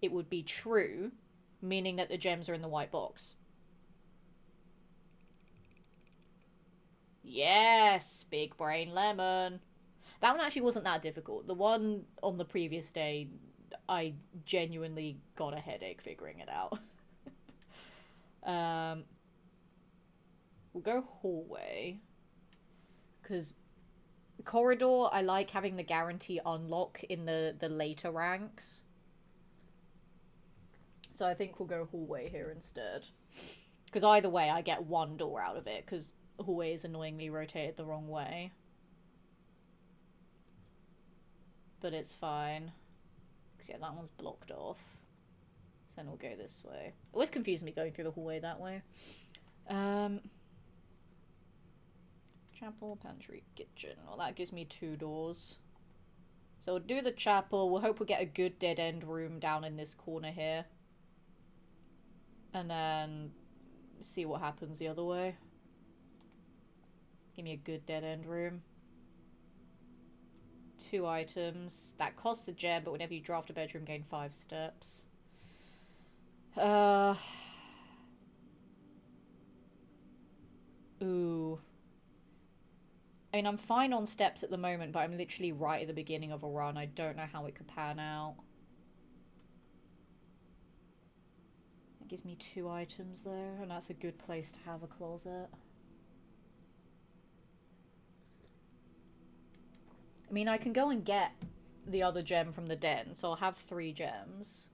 it would be true, meaning that the gems are in the white box. Yes, big brain lemon. That one actually wasn't that difficult. The one on the previous day, I genuinely got a headache figuring it out. We'll go hallway. Because corridor, I like having the guarantee unlock in the later ranks. So I think we'll go hallway here instead. Because either way, I get one door out of it, because hallway is annoyingly rotated the wrong way. But it's fine. Because yeah, that one's blocked off. So then we'll go this way. It always confuses me going through the hallway that way. Chapel, pantry, kitchen. Well, that gives me 2 doors. So we'll do the chapel. We'll hope we'll get a good dead-end room down in this corner here. And then see what happens the other way. Give me a good dead-end room. 2 items. That costs a gem, but whenever you draft a bedroom, gain 5 steps. Ooh. I mean, I'm fine on steps at the moment, but I'm literally right at the beginning of a run. I don't know how it could pan out. That gives me 2 items, though, and that's a good place to have a closet. I mean, I can go and get the other gem from the den, so I'll have 3 gems.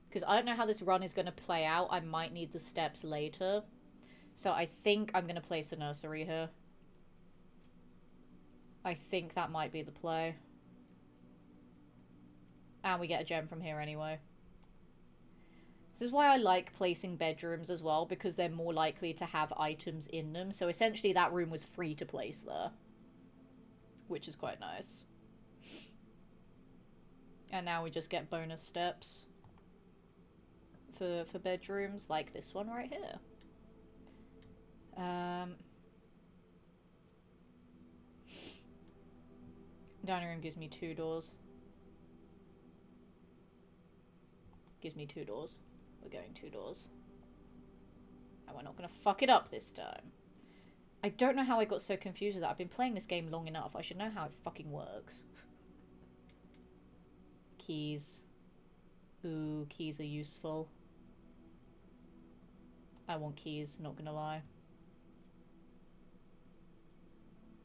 Because I don't know how this run is going to play out. I might need the steps later. So I think I'm going to place a nursery here. I think that might be the play. And we get a gem from here anyway. This is why I like placing bedrooms as well, because they're more likely to have items in them. So essentially that room was free to place there. Which is quite nice. And now we just get bonus steps for bedrooms, like this one right here. Dining room gives me 2 doors. Gives me 2 doors. We're going 2 doors. And we're not going to fuck it up this time. I don't know how I got so confused with that. I've been playing this game long enough. I should know how it fucking works. Keys. Ooh, keys are useful. I want keys, not gonna lie.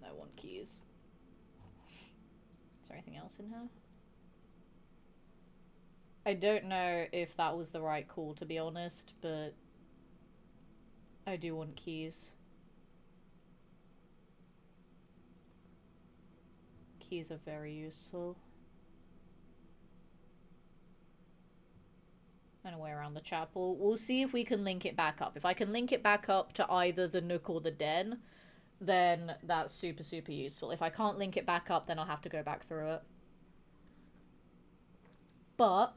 I want keys. Is there anything else in here? I don't know if that was the right call, to be honest, but I do want keys. Keys are very useful. And a way around the chapel. We'll see if we can link it back up. If I can link it back up to either the nook or the den, then that's super, super useful. If I can't link it back up, then I'll have to go back through it. But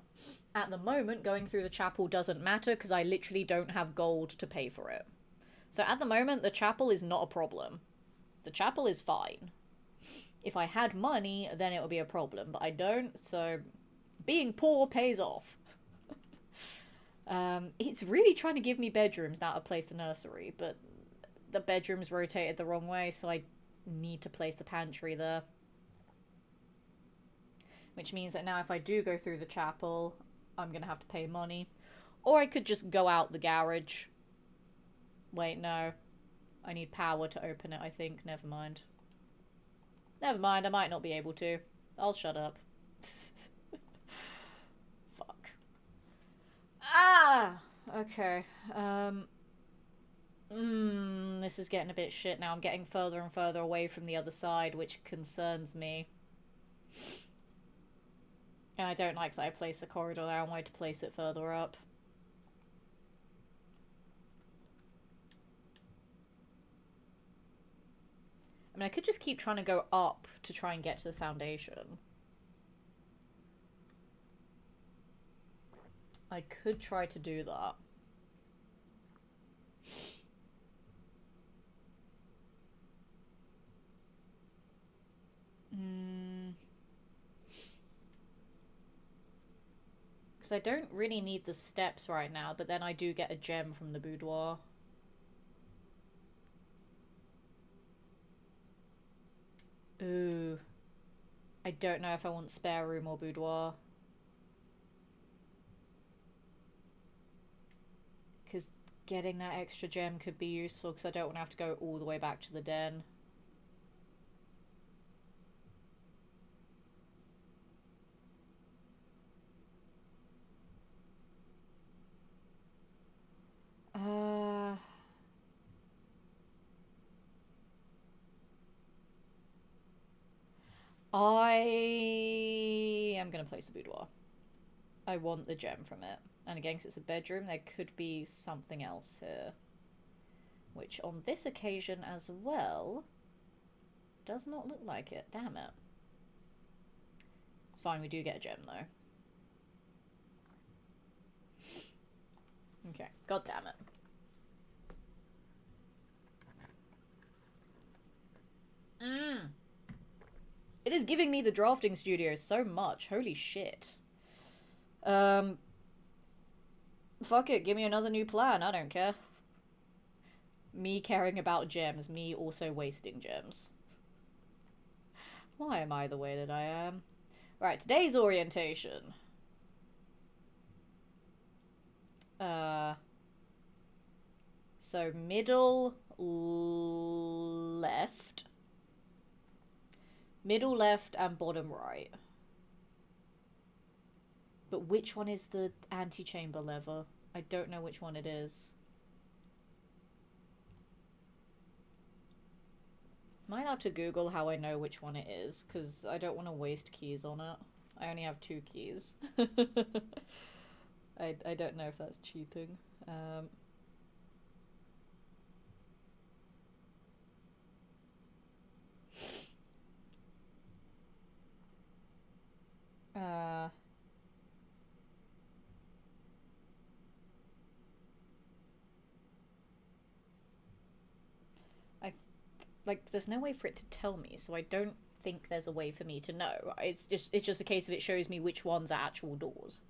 at the moment, going through the chapel doesn't matter because I literally don't have gold to pay for it. So at the moment, the chapel is not a problem. The chapel is fine. If I had money, then it would be a problem, but I don't, so being poor pays off. It's really trying to give me bedrooms now to place the nursery, but the bedroom's rotated the wrong way, so I need to place the pantry there. Which means that now if I do go through the chapel, I'm gonna have to pay money. Or I could just go out the garage. Wait, no. I need power to open it, I think. Never mind. Never mind, I might not be able to. I'll shut up. Fuck. Ah! Okay. This is getting a bit shit now. I'm getting further and further away from the other side, which concerns me. And I don't like that I placed the corridor there. I wanted to place it further up. I mean, I could just keep trying to go up to try and get to the foundation. I could try to do that. Because I don't really need the steps right now, but then I do get a gem from the boudoir. Ooh. I don't know if I want spare room or boudoir. Because getting that extra gem could be useful, because I don't want to have to go all the way back to the den. I am going to place a boudoir. I want the gem from it. And again, because it's a bedroom, there could be something else here. Which, on this occasion as well, does not look like it. Damn it. It's fine, we do get a gem, though. Okay, god damn it. It is giving me the drafting studio so much. Holy shit. Fuck it, give me another new plan. I don't care. Me caring about gems. Me also wasting gems. Why am I the way that I am? Right, today's orientation. So middle left. Middle left and bottom right. But which one is the antechamber lever? I don't know which one it is. Am I allowed to Google how I know which one it is? Because I don't want to waste keys on it. I only have 2 keys. I don't know if that's cheating. Like, there's no way for it to tell me, so I don't think there's a way for me to know. It's just a case of it shows me which ones are actual doors.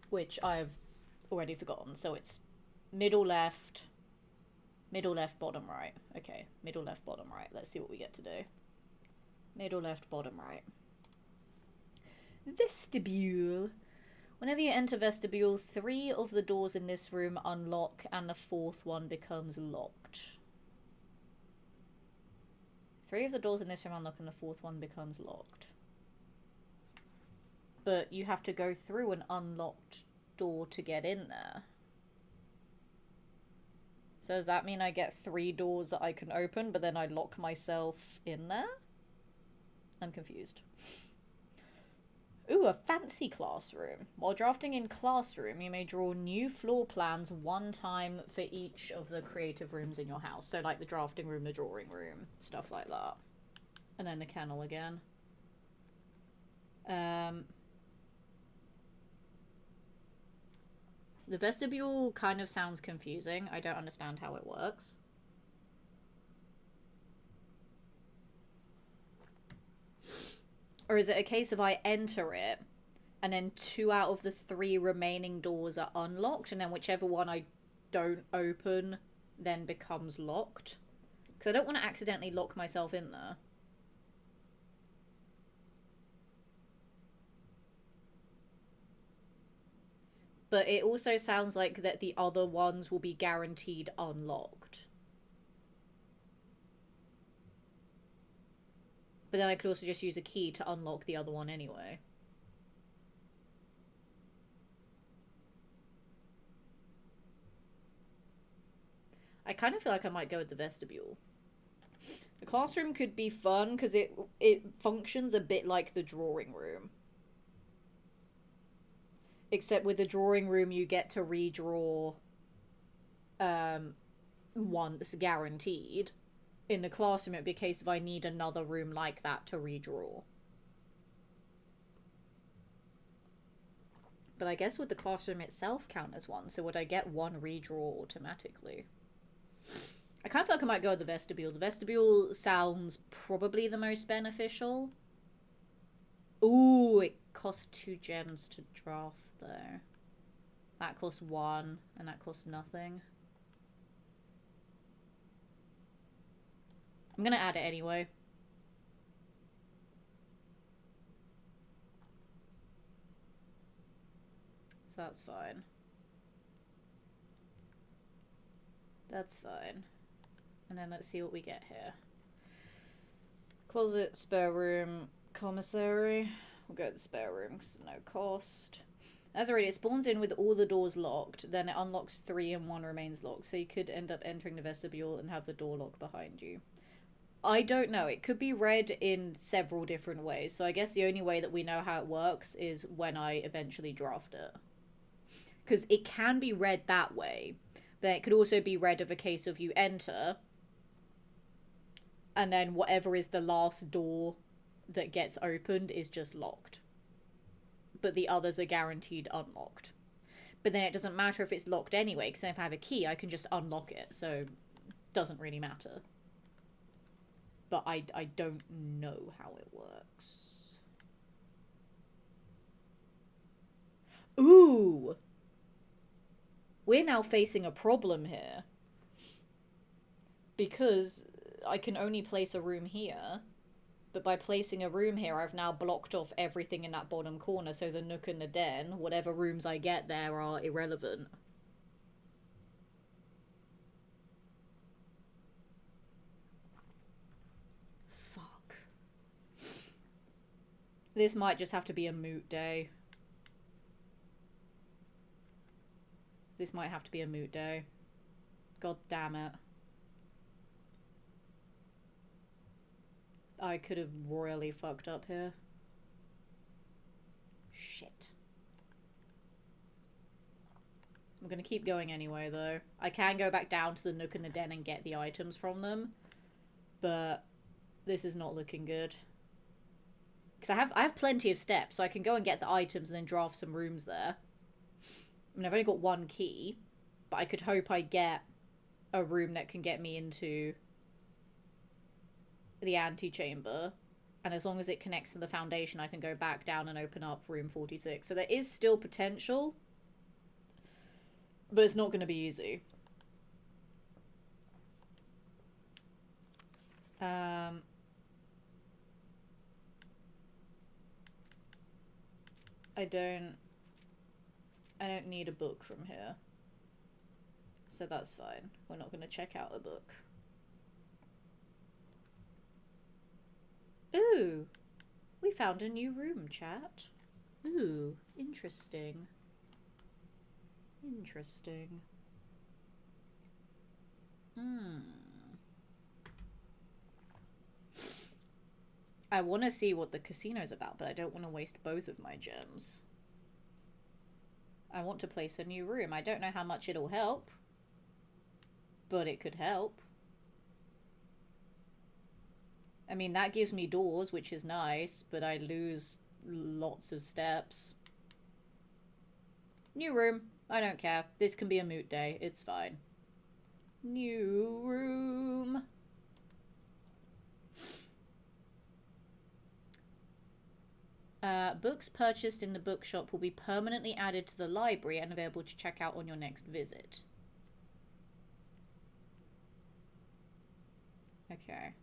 Which I've already forgotten, so it's middle left, bottom right. Okay, middle left, bottom right. Let's see what we get to do. Middle left, bottom right. Vestibule. Whenever you enter vestibule, 3 of the doors in this room unlock and the 4th one becomes locked. 3 of the doors in this room unlock and the 4th one becomes locked. But you have to go through an unlocked door to get in there. So does that mean I get 3 doors that I can open, but then I lock myself in there? I'm confused. Ooh, a fancy classroom. While drafting in classroom, you may draw new floor plans 1 time for each of the creative rooms in your house. So like the drafting room, the drawing room, stuff like that. And then the kennel again. The vestibule kind of sounds confusing. I don't understand how it works. Or is it a case of I enter it, and then 2 out of the 3 remaining doors are unlocked, and then whichever one I don't open then becomes locked? Because I don't want to accidentally lock myself in there. But it also sounds like that the other ones will be guaranteed unlocked. But then I could also just use a key to unlock the other one anyway. I kind of feel like I might go with the vestibule. The classroom could be fun because it functions a bit like the drawing room. Except with the drawing room you get to redraw once guaranteed. In the classroom it'd be a case of I need another room like that to redraw. But I guess would the classroom itself count as one? So would I get one redraw automatically? I kind of feel like I might go with the vestibule. The vestibule sounds probably the most beneficial. Ooh, it costs 2 gems to draft though. That costs 1, and that costs nothing. I'm gonna add it anyway. So that's fine. That's fine. And then let's see what we get here. Closet, spare room, commissary. We'll go to the spare room because no cost. As already, it spawns in with all the doors locked, then it unlocks 3 and 1 remains locked, so you could end up entering the vestibule and have the door lock behind you. I don't know, it could be read in several different ways, so I guess the only way that we know how it works is when I eventually draft it. Because it can be read that way, then it could also be read of a case of you enter, and then whatever is the last door that gets opened is just locked. But the others are guaranteed unlocked. But then it doesn't matter if it's locked anyway, because if I have a key, I can just unlock it, so it doesn't really matter. But I don't know how it works. Ooh! We're now facing a problem here. Because I can only place a room here. But by placing a room here, I've now blocked off everything in that bottom corner, so the nook and the den, whatever rooms I get there, are irrelevant. Fuck. This might just have to be a moot day. This might have to be a moot day. God damn it. I could have royally fucked up here. Shit. I'm gonna keep going anyway, though. I can go back down to the nook and the den and get the items from them. But this is not looking good. Because I have plenty of steps, so I can go and get the items and then draft some rooms there. I mean, I've only got 1 key, but I could hope I get a room that can get me into the antechamber, and as long as it connects to the foundation, I can go back down and open up room 46. So there is still potential, but it's not going to be easy. I don't need a book from here, so that's fine. We're not going to check out a book. Ooh, we found a new room, chat. Ooh, interesting. Interesting. I want to see what the casino's about, but I don't want to waste both of my gems. I want to place a new room. I don't know how much it'll help, but it could help. I mean, that gives me doors, which is nice, but I lose lots of steps. New room. I don't care. This can be a moot day. It's fine. New room. Books purchased in the bookshop will be permanently added to the library and available to check out on your next visit. Okay.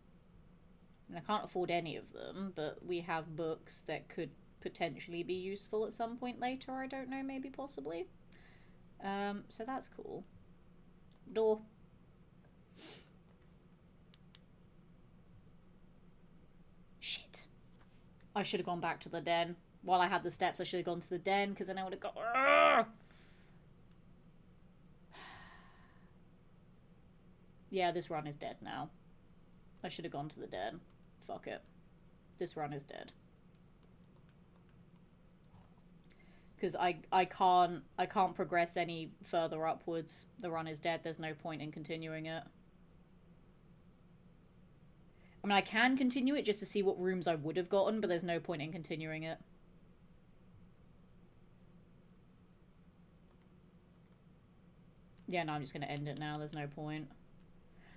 And I can't afford any of them, but we have books that could potentially be useful at some point later. I don't know, maybe, possibly. So that's cool. Door. Shit. I should have gone back to the den. While I had the steps, I should have gone to the den, because then I would have got... Arrgh! Yeah, this run is dead now. I should have gone to the den. Fuck it. This run is dead. Because I can't progress any further upwards. The run is dead. There's no point in continuing it. I mean, I can continue it just to see what rooms I would have gotten, but there's no point in continuing it. Yeah, no, I'm just going to end it now. There's no point.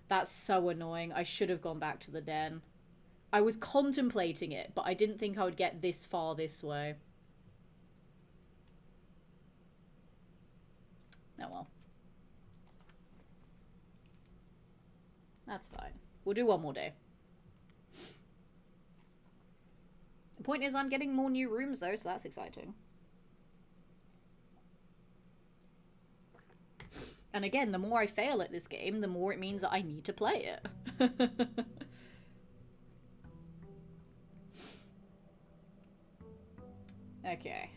That's so annoying. I should have gone back to the den. I was contemplating it, but I didn't think I would get this far this way. Oh well. That's fine. We'll do one more day. The point is I'm getting more new rooms though, so that's exciting. And again, the more I fail at this game, the more it means that I need to play it. Okay.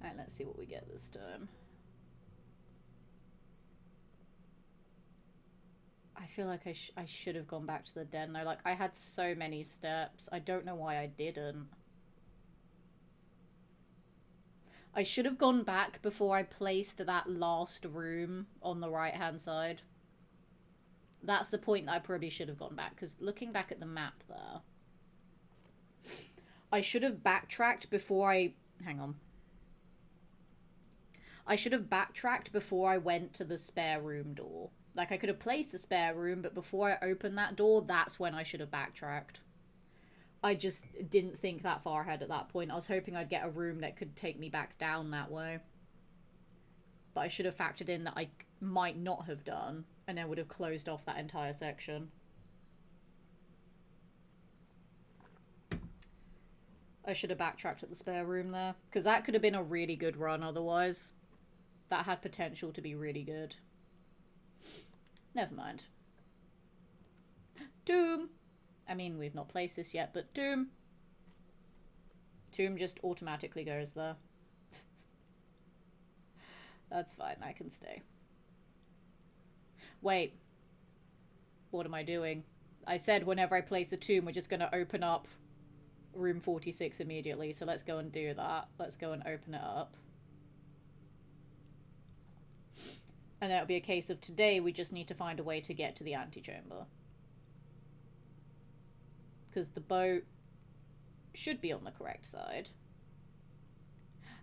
Alright, let's see what we get this time. I feel like I should have gone back to the den though. Like, I had so many steps. I don't know why I didn't. I should have gone back before I placed that last room on the right-hand side. That's the point that I probably should have gone back, because looking back at the map there, I should have backtracked before I... Hang on. I should have backtracked before I went to the spare room door. Like, I could have placed the spare room, but before I opened that door, that's when I should have backtracked. I just didn't think that far ahead at that point. I was hoping I'd get a room that could take me back down that way. But I should have factored in that I might not have done, and then would have closed off that entire section. I should have backtracked at the spare room there, because that could have been a really good run otherwise. That had potential to be really good. Never mind. Doom! I mean, we've not placed this yet, but Doom. Doom just automatically goes there. That's fine, I can stay. Wait. What am I doing? I said whenever I place a tomb, we're just going to open up room 46 immediately, so let's go and do that. Let's go and open it up. And that'll be a case of today we just need to find a way to get to the antechamber. Because the boat should be on the correct side.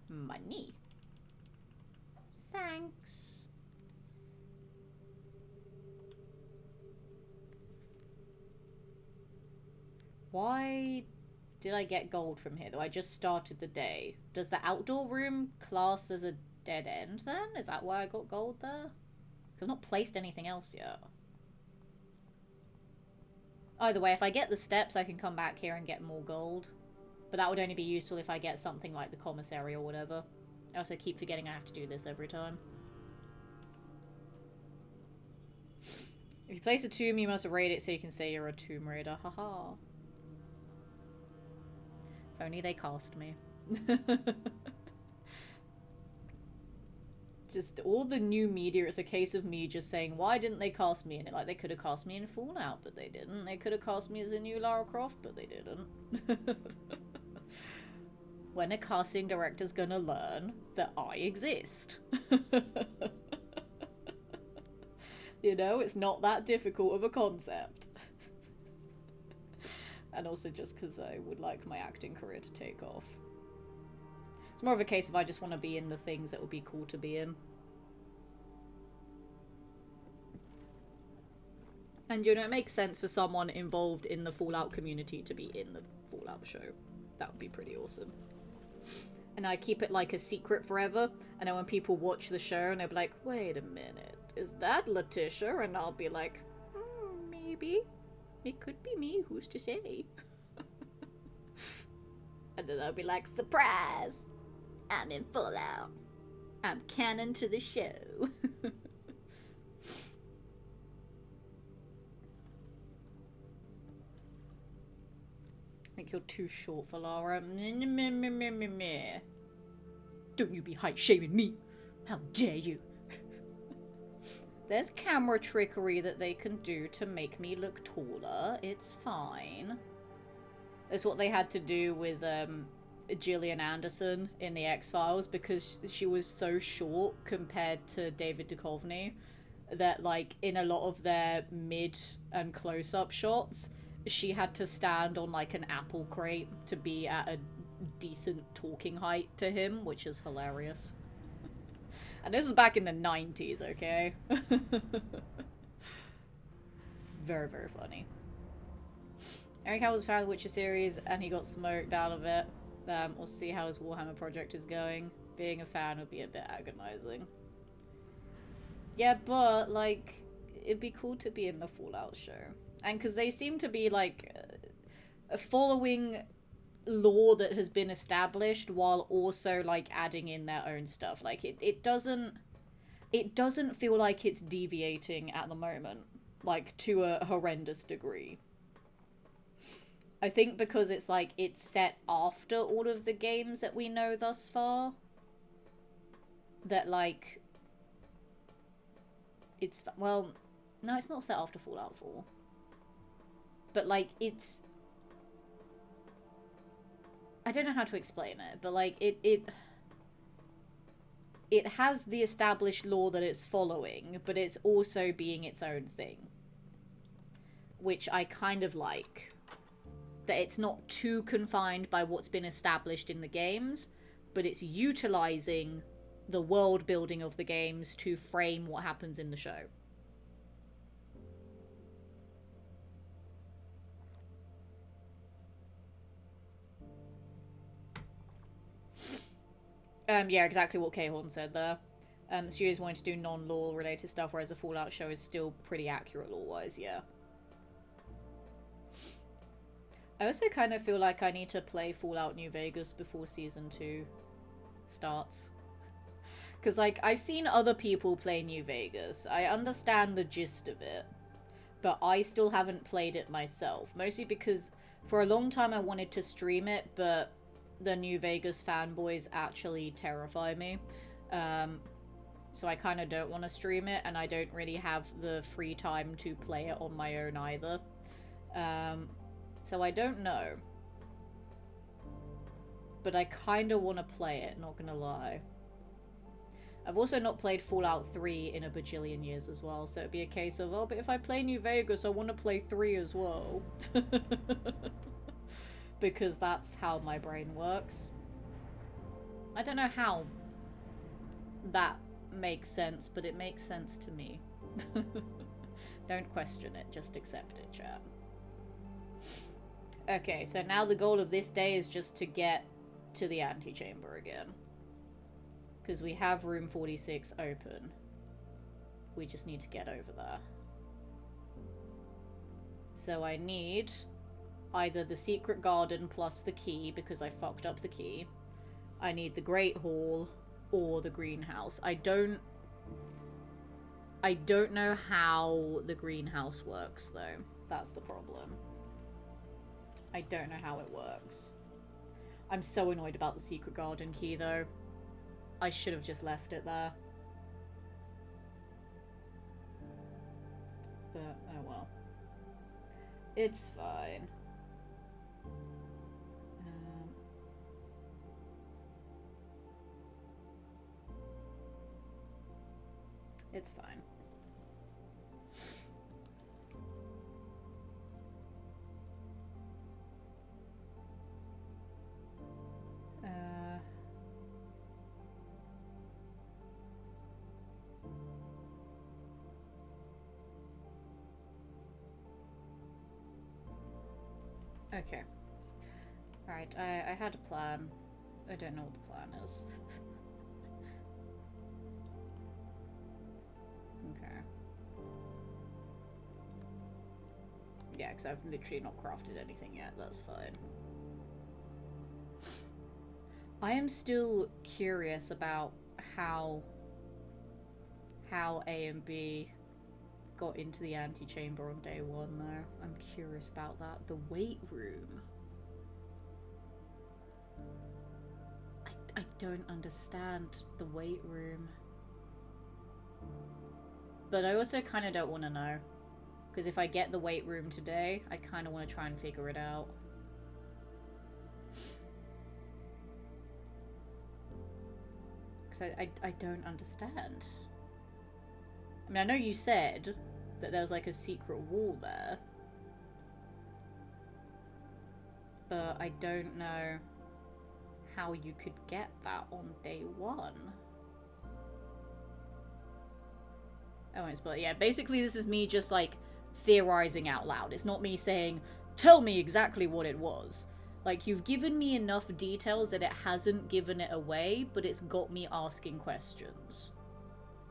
Money. Thanks. Why did I get gold from here, though? I just started the day. Does the outdoor room class as a dead end, then? Is that why I got gold there? Because I've not placed anything else yet. Either way, if I get the steps, I can come back here and get more gold. But that would only be useful if I get something like the commissary or whatever. I also keep forgetting I have to do this every time. If you place a tomb, you must raid it so you can say you're a tomb raider. Haha. If only they cast me. Just all the new media, it's a case of me just saying, why didn't they cast me in it? Like, they could have cast me in Fallout, but they didn't. They could have cast me as a new Lara Croft, but they didn't. When a casting director's gonna learn that I exist? You know, it's not that difficult of a concept. And also just because I would like my acting career to take off. It's more of a case of I just want to be in the things that would be cool to be in. And, you know, it makes sense for someone involved in the Fallout community to be in the Fallout show. That would be pretty awesome. And I keep it like a secret forever. And then when people watch the show and they'll be like, wait a minute, is that Letitia? And I'll be like, maybe. It could be me, who's to say? And then they'll be like, surprise! I'm in Fallout. I'm canon to the show. I think you're too short for Lara. Don't you be height shaming me. How dare you. There's camera trickery that they can do to make me look taller. It's fine. That's what they had to do with Gillian Anderson in the X-Files, because she was so short compared to David Duchovny that, like, in a lot of their mid and close-up shots, she had to stand on, like, an apple crate to be at a decent talking height to him, which is hilarious. And this was back in the 90s, okay? It's very, very funny. Eric Howell was a fan of the Witcher series, and he got smoked out of it. We'll see how his Warhammer project is going. Being a fan would be a bit agonizing. Yeah, but, like, it'd be cool to be in the Fallout show. And because they seem to be, like, following lore that has been established while also, like, adding in their own stuff. Like, it doesn't feel like it's deviating at the moment, like, to a horrendous degree. I think because it's, like, it's set after all of the games that we know thus far, that, like, it's, well, no, it's not set after Fallout 4. But, like, it's, I don't know how to explain it, but, like, it has the established lore that it's following, but it's also being its own thing. Which I kind of like. That it's not too confined by what's been established in the games, but it's utilizing the world building of the games to frame what happens in the show. Yeah, exactly what K-Horn said there. Studios wanting to do non-lore related stuff, whereas the Fallout show is still pretty accurate lore-wise, yeah. I also kind of feel like I need to play Fallout New Vegas before Season 2 starts. Because, like, I've seen other people play New Vegas. I understand the gist of it. But I still haven't played it myself. Mostly because for a long time I wanted to stream it, but the New Vegas fanboys actually terrify me. So I kind of don't want to stream it, and I don't really have the free time to play it on my own either. So I don't know. But I kind of want to play it, not gonna lie. I've also not played Fallout 3 in a bajillion years as well, so it'd be a case of, oh, but if I play New Vegas, I want to play 3 as well. Because that's how my brain works. I don't know how that makes sense, but it makes sense to me. Don't question it, just accept it, chat. Okay, so now the goal of this day is just to get to the antechamber again. Because we have room 46 open. We just need to get over there. So I need either the secret garden plus the key, because I fucked up the key. I need the Great Hall or the greenhouse. I don't know how the greenhouse works, though. That's the problem. I don't know how it works. I'm so annoyed about the secret garden key, though. I should have just left it there. But, oh well. It's fine. It's fine. Okay. Alright, I had a plan. I don't know what the plan is. Okay. Yeah, because I've literally not crafted anything yet. That's fine. I am still curious about how A and B got into the antechamber on day one, though. I'm curious about that. The weight room. I don't understand the weight room. But I also kind of don't want to know. Because if I get the weight room today, I kind of want to try and figure it out. Because I don't understand. I mean, I know you said that there was like a secret wall there. But I don't know how you could get that on day one. I won't spoil it. Yeah, basically this is me just like theorizing out loud. It's not me saying, tell me exactly what it was. Like, you've given me enough details that it hasn't given it away, but it's got me asking questions.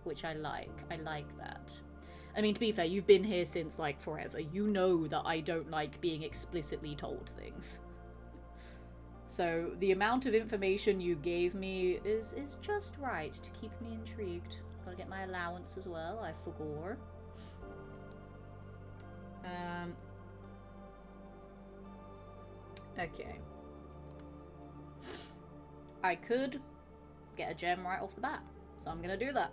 Which I like. I like that. I mean, to be fair, you've been here since, like, forever. You know that I don't like being explicitly told things. So, the amount of information you gave me is just right to keep me intrigued. Gotta get my allowance as well, I forgot. Okay. I could get a gem right off the bat, so I'm gonna do that.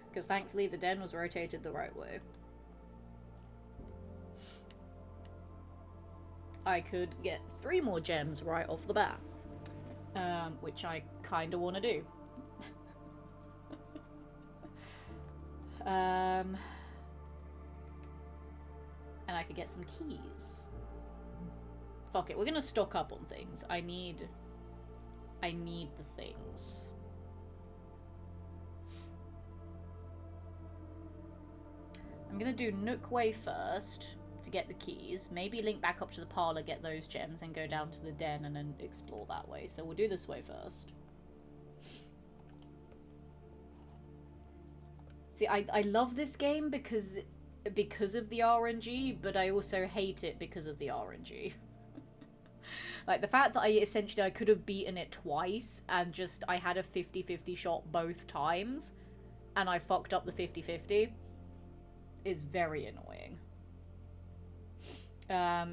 Because thankfully the den was rotated the right way. I could get 3 more gems right off the bat, which I kind of want to do. And I could get some keys. Fuck it, we're gonna stock up on things. I need the things. I'm gonna do Nookway first to get the keys. Maybe link back up to the parlor, get those gems, and go down to the den and then explore that way. So we'll do this way first. See, I love this game because of the RNG, but I also hate it because of the RNG. Like, the fact that I could have beaten it twice, and just, I had a 50-50 shot both times, and I fucked up the 50-50, is very annoying.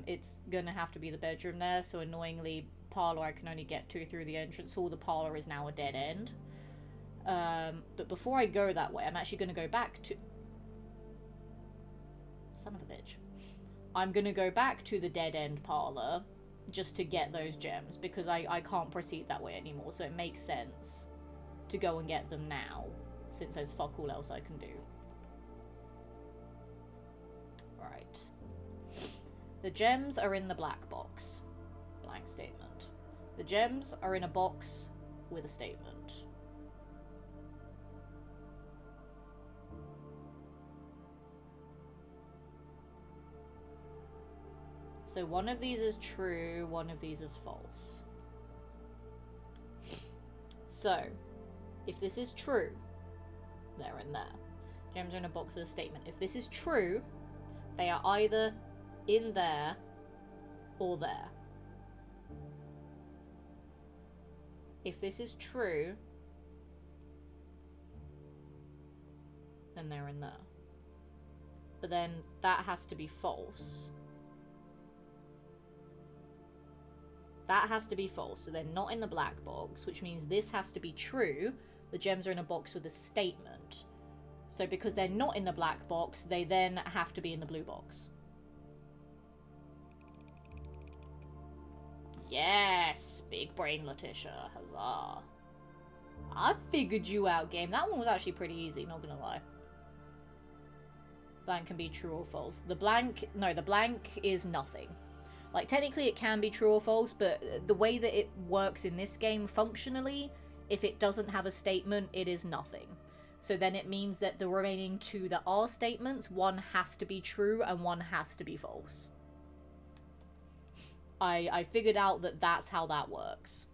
It's gonna have to be the bedroom there, so annoyingly, parlor I can only get to through the entrance hall. The parlor is now a dead end. But before I go that way, I'm actually gonna go back to... Son of a bitch. I'm gonna go back to the dead end parlor just to get those gems, because I can't proceed that way anymore, so it makes sense to go and get them now, since there's fuck all else I can do. Right. The gems are in the black box. Blank statement. The gems are in a box with a statement. So one of these is true, one of these is false. So, if this is true, they're in there. Gems are in a box with a statement. If this is true, they are either in there or there. If this is true, then they're in there. But then that has to be false. That has to be false, so they're not in the black box, which means this has to be true. The gems are in a box with a statement. So because they're not in the black box, they then have to be in the blue box. Yes! Big brain, Letitia. Huzzah. I figured you out, game. That one was actually pretty easy, not gonna lie. Blank can be true or false. The blank... No, the blank is nothing. Like, technically it can be true or false, but the way that it works in this game, functionally, if it doesn't have a statement, it is nothing. So then it means that the remaining 2 that are statements, one has to be true and one has to be false. I figured out that that's how that works.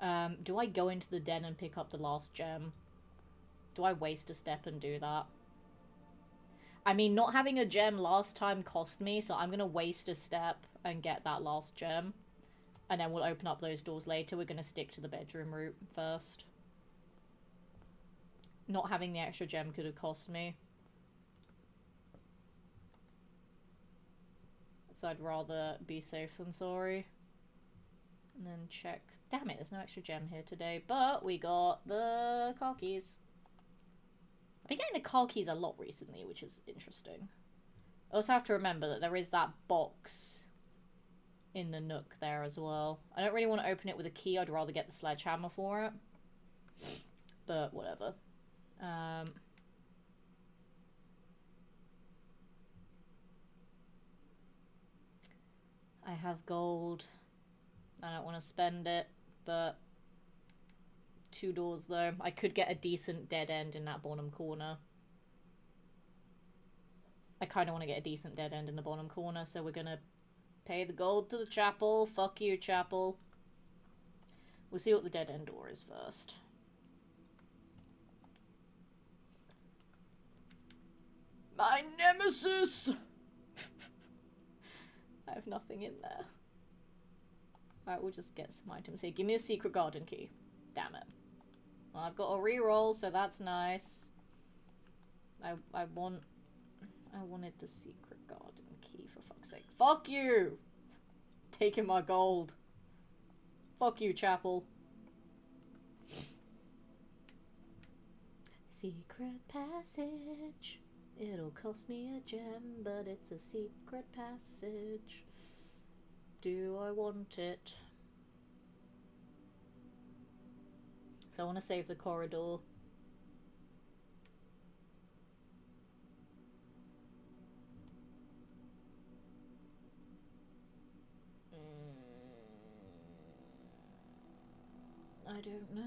Do I go into the den and pick up the last gem? Do I waste a step and do that? I mean, not having a gem last time cost me, so I'm gonna waste a step and get that last gem. And then we'll open up those doors later. We're going to stick to the bedroom route first. Not having the extra gem could have cost me. So I'd rather be safe than sorry. And then check. Damn it, there's no extra gem here today. But we got the car keys. I've been getting the car keys a lot recently, which is interesting. I also have to remember that there is that box in the nook there as well. I don't really want to open it with a key. I'd rather get the sledgehammer for it. But whatever. I have gold. I don't want to spend it, but 2 doors though. I could get a decent dead end in that bottom corner. I kind of want to get a decent dead end in the bottom corner, so we're gonna pay the gold to the chapel. Fuck you, chapel. We'll see what the dead end door is first. My nemesis! I have nothing in there. Alright, we'll just get some items here. Give me a secret garden key. Damn it. Well, I've got a reroll, so that's nice. I wanted the secret garden key, for fuck's sake. Fuck you! Taking my gold. Fuck you, chapel. Secret passage. It'll cost me a gem, but it's a secret passage. Do I want it? So I want to save the corridor. I don't know.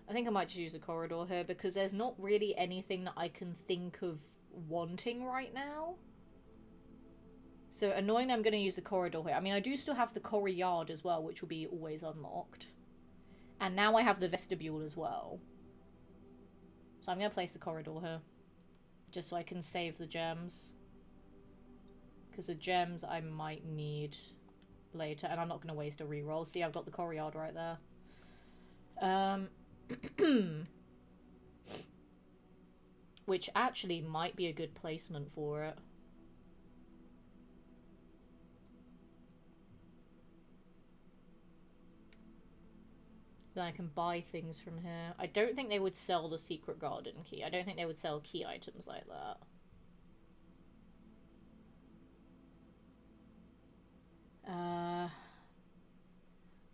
I think I might just use a corridor here because there's not really anything that I can think of wanting right now. So annoying, I'm going to use the corridor here. I mean, I do still have the courtyard as well, which will be always unlocked. And now I have the vestibule as well. So I'm going to place the corridor here. Just so I can save the gems. Because the gems I might need later. And I'm not going to waste a reroll. See, I've got the courtyard right there. Which actually might be a good placement for it. Then I can buy things from here. I don't think they would sell the secret garden key. I don't think they would sell key items like that.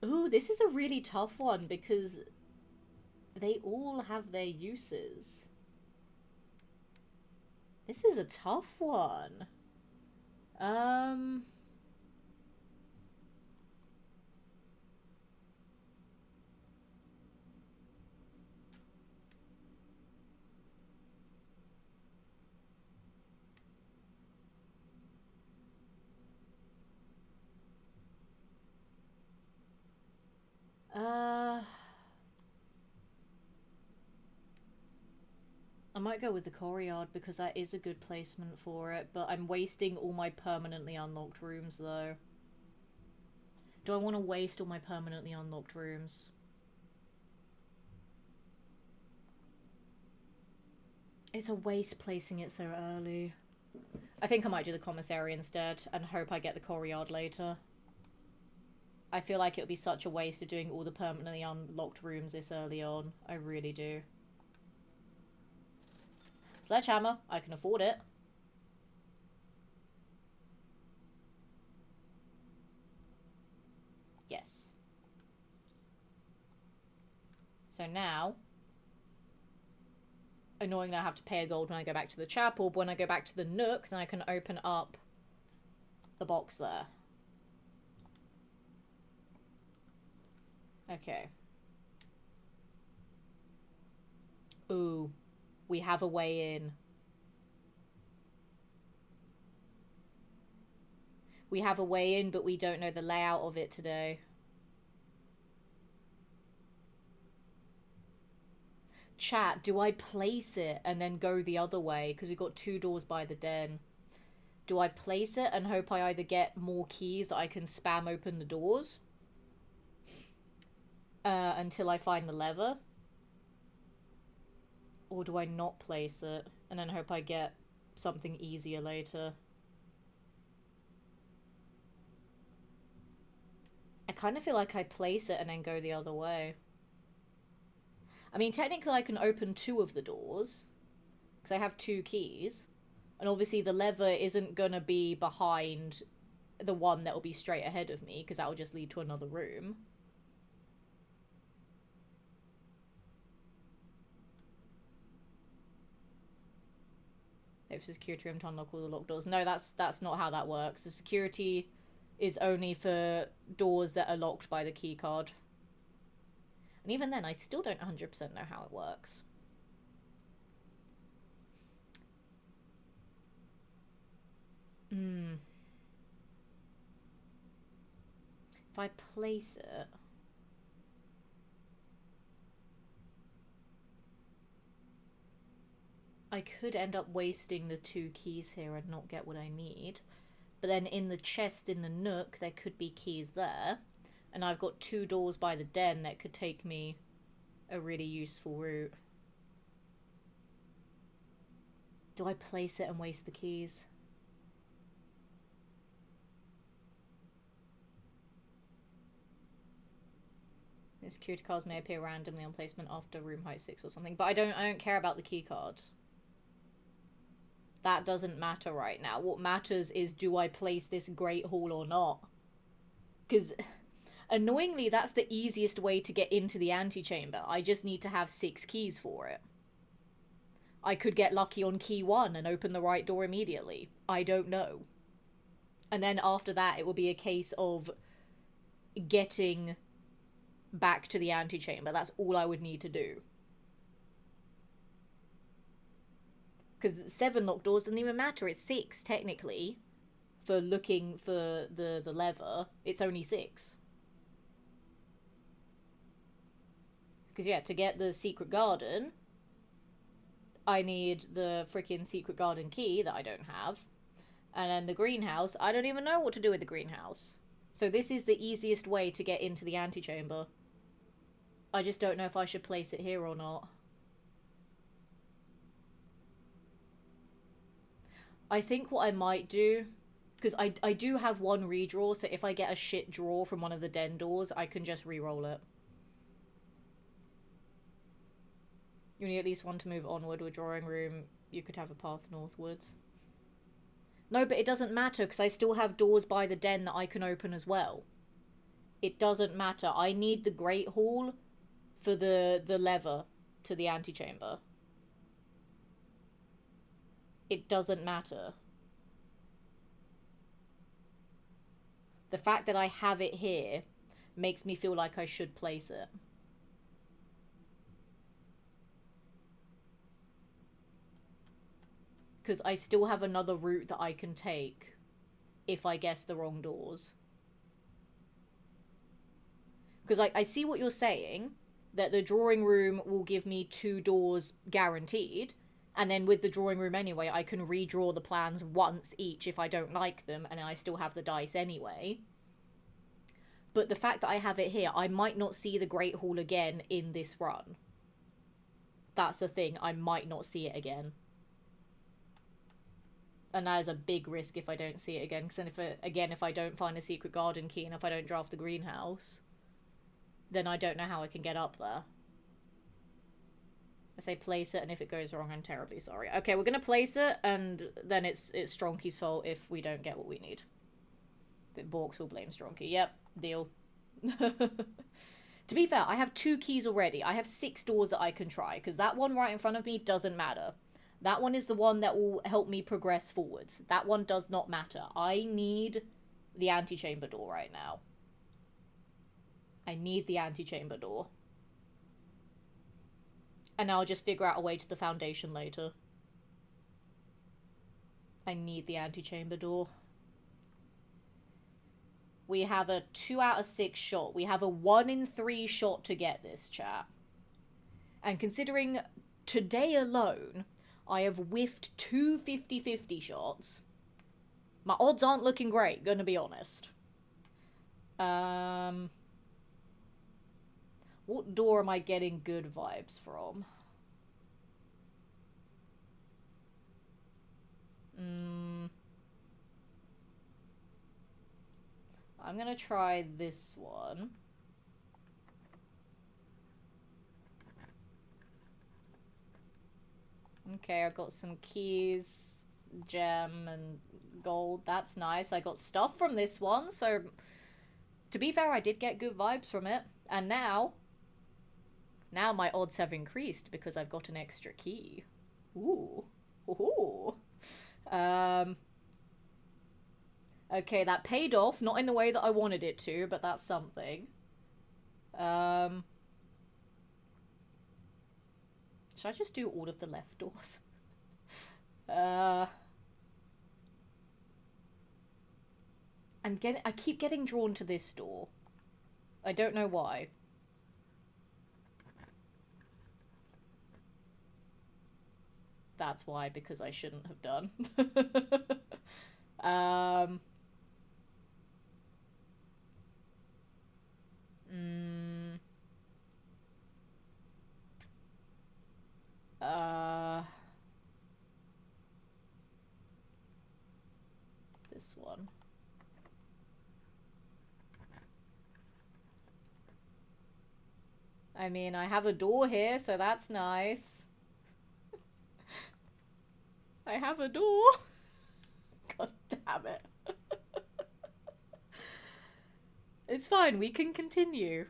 Ooh, this is a really tough one because they all have their uses. This is a tough one. I might go with the courtyard because that is a good placement for it, but I'm wasting all my permanently unlocked rooms though. Do I want to waste all my permanently unlocked rooms? It's a waste placing it so early. I think I might do the commissary instead and hope I get the courtyard later. I feel like it would be such a waste of doing all the permanently unlocked rooms this early on. I really do. Sledgehammer. I can afford it. Yes. So now... Annoying that I have to pay a gold when I go back to the chapel, but when I go back to the nook, then I can open up the box there. Okay. Ooh. We have a way in. We have a way in, but we don't know the layout of it today. chat, do I place it and then go the other way? Because we've got 2 doors by the den. Do I place it and hope I either get more keys that I can spam open the doors until I find the lever? Or do I not place it and then hope I get something easier later? I kind of feel like I place it and then go the other way. I mean, technically I can open 2 of the doors because I have 2 keys. And obviously the lever isn't going to be behind the one that will be straight ahead of me because that will just lead to another room. If the security room to unlock all the locked doors. No, that's not how that works. The security is only for doors that are locked by the key card. And even then, I still don't 100% know how it works. If I place it... I could end up wasting the 2 keys here and not get what I need. But then in the chest in the nook, there could be keys there. And I've got 2 doors by the den that could take me a really useful route. Do I place it and waste the keys? The security cards may appear randomly on placement after room height 6 or something. But I don't care about the key card. That doesn't matter right now. What matters is, do I place this Great Hall or not? Because, annoyingly, that's the easiest way to get into the antechamber. I just need to have 6 keys for it. I could get lucky on key 1 and open the right door immediately. I don't know. And then after that, it will be a case of getting back to the antechamber. That's all I would need to do. Because 7 locked doors doesn't even matter. It's 6, technically. For looking for the lever. It's only 6. Because, yeah, to get the secret garden, I need the freaking secret garden key that I don't have. And then the greenhouse, I don't even know what to do with the greenhouse. So this is the easiest way to get into the antechamber. I just don't know if I should place it here or not. I think what I might do, because I do have 1 redraw, so if I get a shit draw from one of the den doors, I can just re-roll it. You need at least 1 to move onward to a drawing room. You could have a path northwards. No, but it doesn't matter, because I still have doors by the den that I can open as well. It doesn't matter. I need the Great Hall for the lever to the antechamber. It doesn't matter. The fact that I have it here makes me feel like I should place it. Because I still have another route that I can take if I guess the wrong doors. Because I see what you're saying, that the drawing room will give me 2 doors guaranteed. And then with the drawing room anyway, I can redraw the plans once each if I don't like them, and I still have the dice anyway. But the fact that I have it here, I might not see the Great Hall again in this run. That's the thing, I might not see it again. And that is a big risk if I don't see it again, because then if I don't find a secret garden key and if I don't draft the greenhouse, then I don't know how I can get up there. I say place it, and if it goes wrong, I'm terribly sorry. Okay, we're going to place it, and then it's Stronky's fault if we don't get what we need. But Borks will blame Stronky. Yep, deal. To be fair, I have 2 keys already. I have 6 doors that I can try, because that one right in front of me doesn't matter. That one is the one that will help me progress forwards. That one does not matter. I need the antechamber door right now. I need the antechamber door. And I'll just figure out a way to the foundation later. I need the antechamber door. We have a 2 out of 6 shot. We have a 1 in 3 shot to get this, chat. And considering today alone, I have whiffed two 50-50 shots. My odds aren't looking great, gonna be honest. What door am I getting good vibes from? I'm gonna try this one. Okay, I got some keys, gem, and gold. That's nice. I got stuff from this one, so to be fair, I did get good vibes from it. And now my odds have increased because I've got an extra key. Ooh. Ooh. Okay, that paid off. Not in the way that I wanted it to, but that's something. Should I just do all of the left doors? I keep getting drawn to this door. I don't know why. That's why, because I shouldn't have done. This one. I mean, I have a door here, so that's nice. I have a door. God damn it. It's fine, we can continue.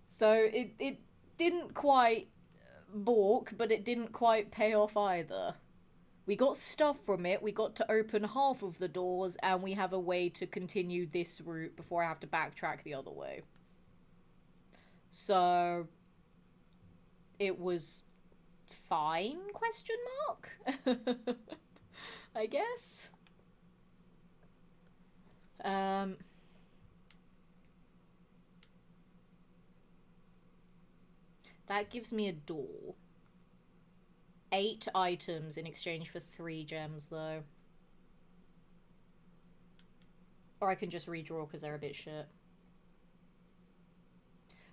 So it didn't quite balk, but it didn't quite pay off either. We got stuff from it, we got to open half of the doors, and we have a way to continue this route before I have to backtrack the other way. So it was fine, question mark? I guess. That gives me a door. 8 items in exchange for 3 gems, though. Or I can just redraw because they're a bit shit.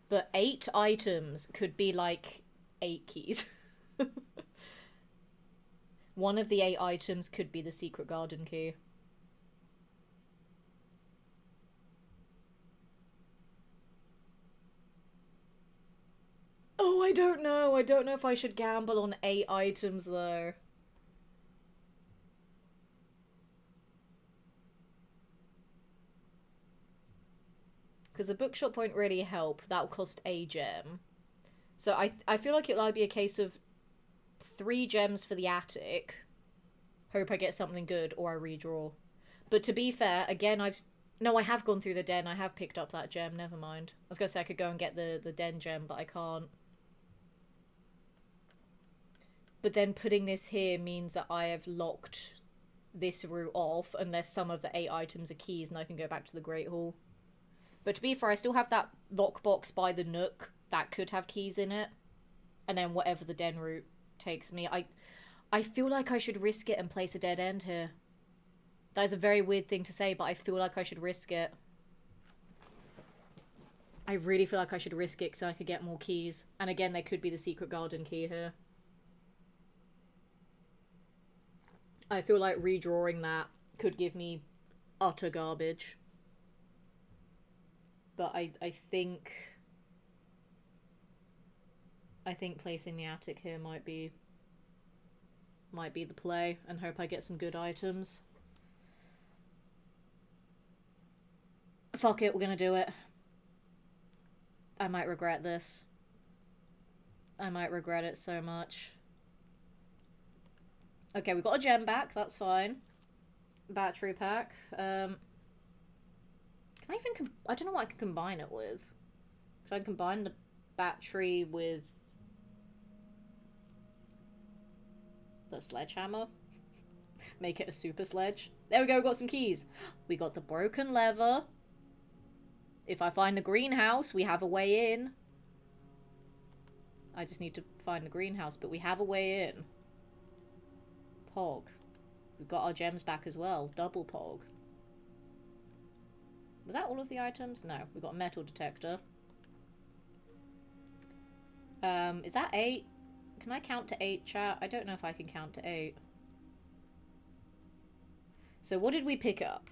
But 8 items could be like 8 keys. One of the 8 items could be the secret garden key. Oh, I don't know. I don't know if I should gamble on 8 items, though. Because the bookshop won't really help. That will cost a gem. So I feel like it'll either be a case of 3 gems for the attic. Hope I get something good, or I redraw. But to be fair, again, No, I have gone through the den. I have picked up that gem. Never mind. I was going to say I could go and get the den gem, but I can't. But then putting this here means that I have locked this route off unless some of the 8 items are keys and I can go back to the Great Hall. But to be fair, I still have that lockbox by the Nook that could have keys in it. And then whatever the den route takes me. I feel like I should risk it and place a dead end here. That is a very weird thing to say, but I feel like I should risk it. I really feel like I should risk it so I could get more keys. And again, there could be the secret garden key here. I feel like redrawing that could give me utter garbage. But I think placing the attic here might be the play, and hope I get some good items. Fuck it, we're gonna do it. I might regret this. I might regret it so much. Okay, we got a gem back, that's fine. Battery pack. Can I even I don't know what I can combine it with. Can I combine the battery with the sledgehammer? Make it a super sledge. There we go, we got some keys. We got the broken lever. If I find the greenhouse, we have a way in. I just need to find the greenhouse, but we have a way in. Pog. We've got our gems back as well. Double pog. Was that all of the items? No. We've got a metal detector. Is that 8? Can I count to 8, chat? I don't know if I can count to 8. So what did we pick up?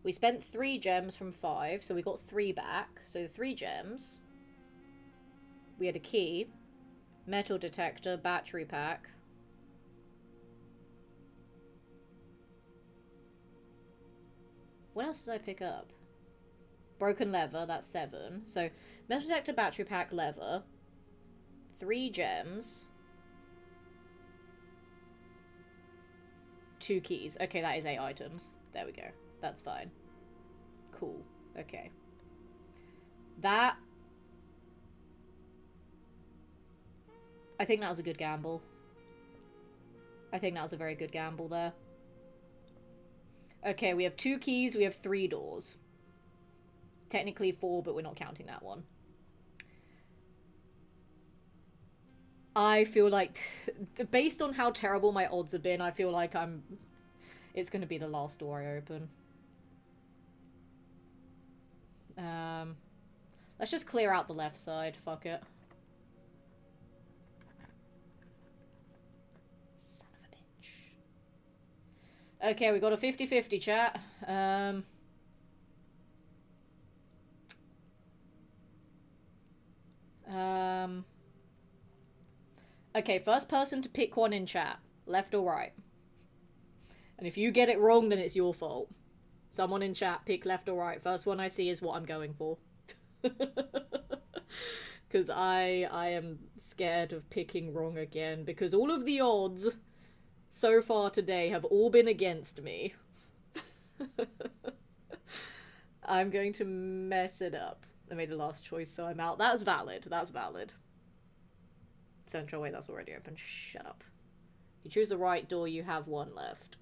We spent 3 gems from 5, so we got 3 back. So 3 gems. We had a key. Metal detector, battery pack. What else did I pick up? Broken lever, that's 7. So metal detector, battery pack, lever. 3 gems. 2 keys. Okay, that is 8 items. There we go. That's fine. Cool. Okay. That... I think that was a good gamble. I think that was a very good gamble there. Okay, we have 2 keys, we have 3 doors. Technically 4, but we're not counting that one. I feel like, based on how terrible my odds have been, I feel like it's going to be the last door I open. Let's just clear out the left side. Fuck it. Son of a bitch. Okay, we got a 50-50 chat. Okay, first person to pick one in chat. Left or right. And if you get it wrong, then it's your fault. Someone in chat, pick left or right. First one I see is what I'm going for. Because I am scared of picking wrong again. Because all of the odds so far today have all been against me. I'm going to mess it up. I made the last choice, so I'm out. That's valid. That's valid. Central, wait, that's already open. Shut up. You choose the right door, you have 1 left.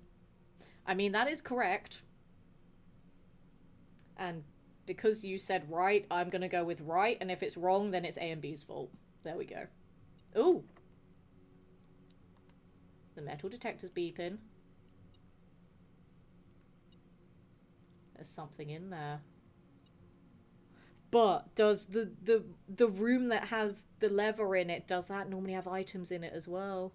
I mean, that is correct. And because you said right, I'm gonna go with right, and if it's wrong, then it's A and B's fault. There we go. Ooh! The metal detector's beeping. There's something in there. But does the room that has the lever in it, does that normally have items in it as well?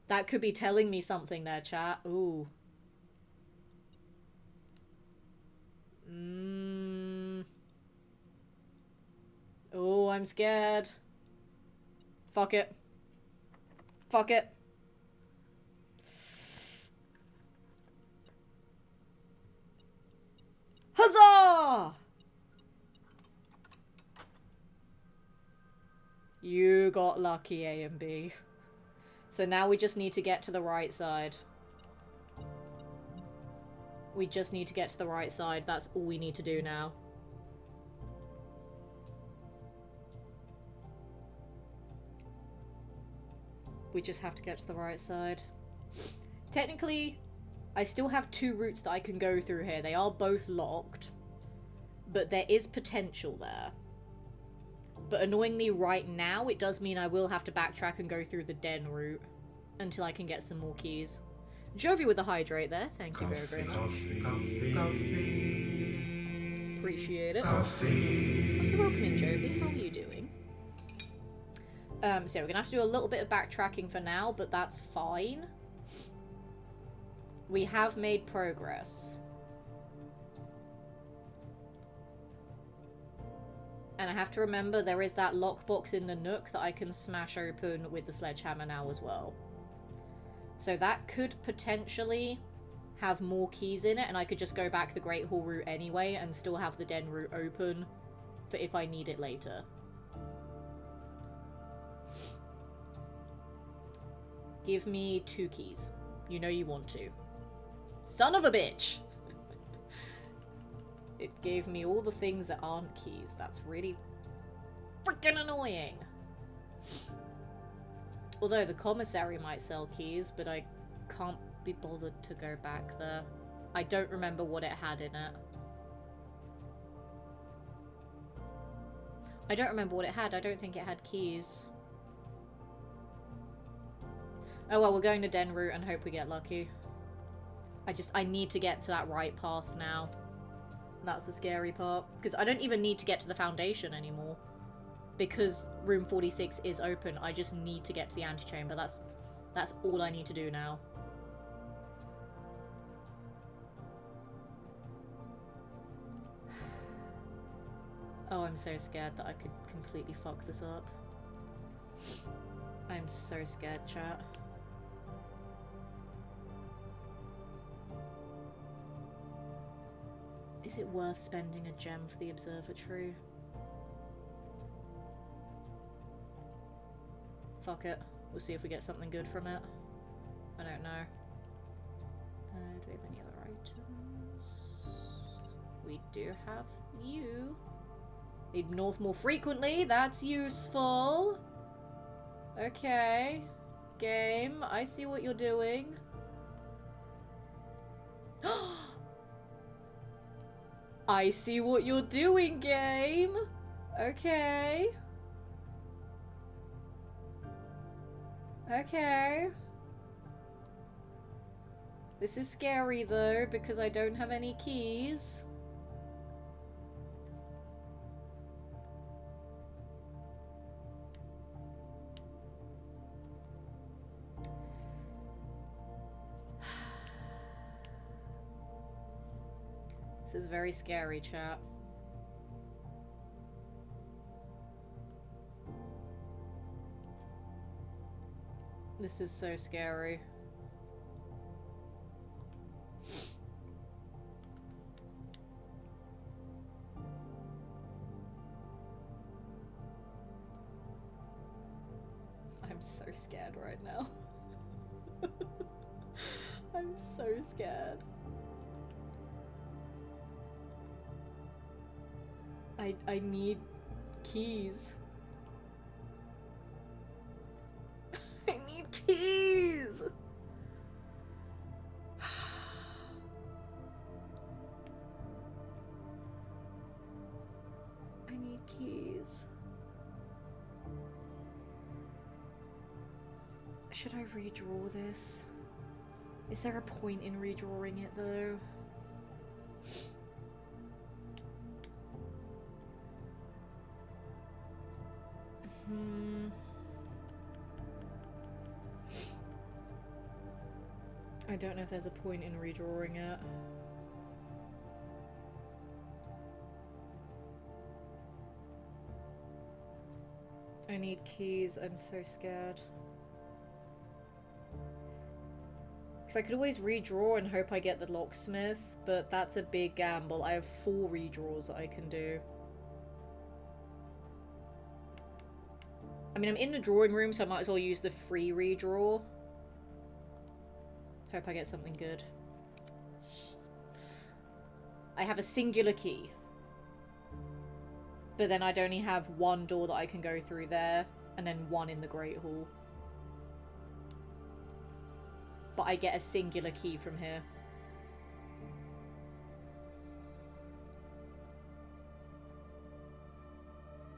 That could be telling me something there, chat. Ooh. Oh, I'm scared. Fuck it. Fuck it. Huzzah! You got lucky, A and B. So now we just need to get to the right side. We just need to get to the right side. That's all we need to do now. We just have to get to the right side. Technically, I still have 2 routes that I can go through here. They are both locked. But there is potential there. But annoyingly right now, it does mean I will have to backtrack and go through the den route until I can get some more keys. Jovi with the hydrate there. Thank you very much. Coffee. Appreciate it. Coffee. Also, welcome in, Jovi. How are you doing? So we're gonna have to do a little bit of backtracking for now, but that's fine. We have made progress. And I have to remember there is that lockbox in the nook that I can smash open with the sledgehammer now as well. So that could potentially have more keys in it, and I could just go back the Great Hall route anyway and still have the den route open for if I need it later. Give me 2 keys. You know you want to. Son of a bitch! It gave me all the things that aren't keys. That's really freaking annoying. Although the commissary might sell keys, but I can't be bothered to go back there. I don't remember what it had in it. I don't remember what it had. I don't think it had keys. Oh well, we're going to Den route and hope we get lucky. I need to get to that right path now. That's the scary part. Because I don't even need to get to the foundation anymore. Because room 46 is open. I just need to get to the antechamber. That's all I need to do now. Oh, I'm so scared that I could completely fuck this up. I'm so scared, chat. Is it worth spending a gem for the observatory? Fuck it. We'll see if we get something good from it. I don't know. Do we have any other items? We do have you. Need north more frequently. That's useful. Okay. Game, I see what you're doing. I see what you're doing, game. Okay. Okay. This is scary though, because I don't have any keys. This is very scary, chat. This is so scary. I'm so scared right now. I'm so scared. I need keys. I need keys! I need keys. Should I redraw this? Is there a point in redrawing it though? I don't know if there's a point in redrawing it. I need keys, I'm so scared. Because I could always redraw and hope I get the locksmith, but that's a big gamble. I have 4 redraws that I can do. I mean, I'm in the drawing room, so I might as well use the free redraw. Hope I get something good. I have a singular key. But then I'd only have 1 door that I can go through there, and then 1 in the Great Hall. But I get a singular key from here.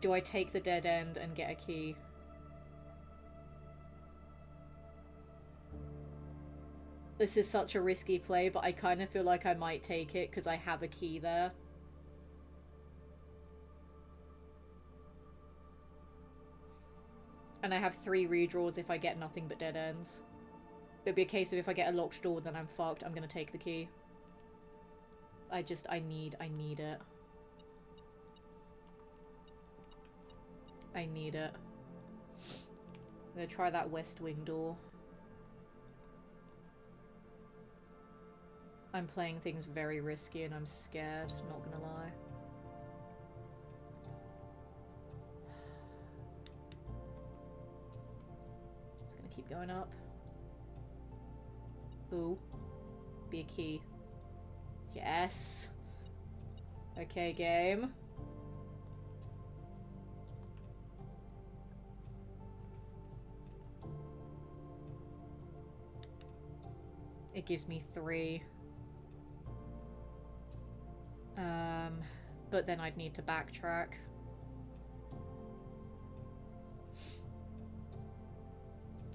Do I take the dead end and get a key? This is such a risky play, but I kind of feel like I might take it because I have a key there. And I have 3 redraws if I get nothing but dead ends. It'd be a case of if I get a locked door, then I'm fucked. I'm gonna take the key. I need it. I need it. I'm gonna try that west wing door. I'm playing things very risky and I'm scared, not gonna lie. Just gonna keep going up. Ooh. Be a key. Yes. Okay, game. It gives me 3. But then I'd need to backtrack.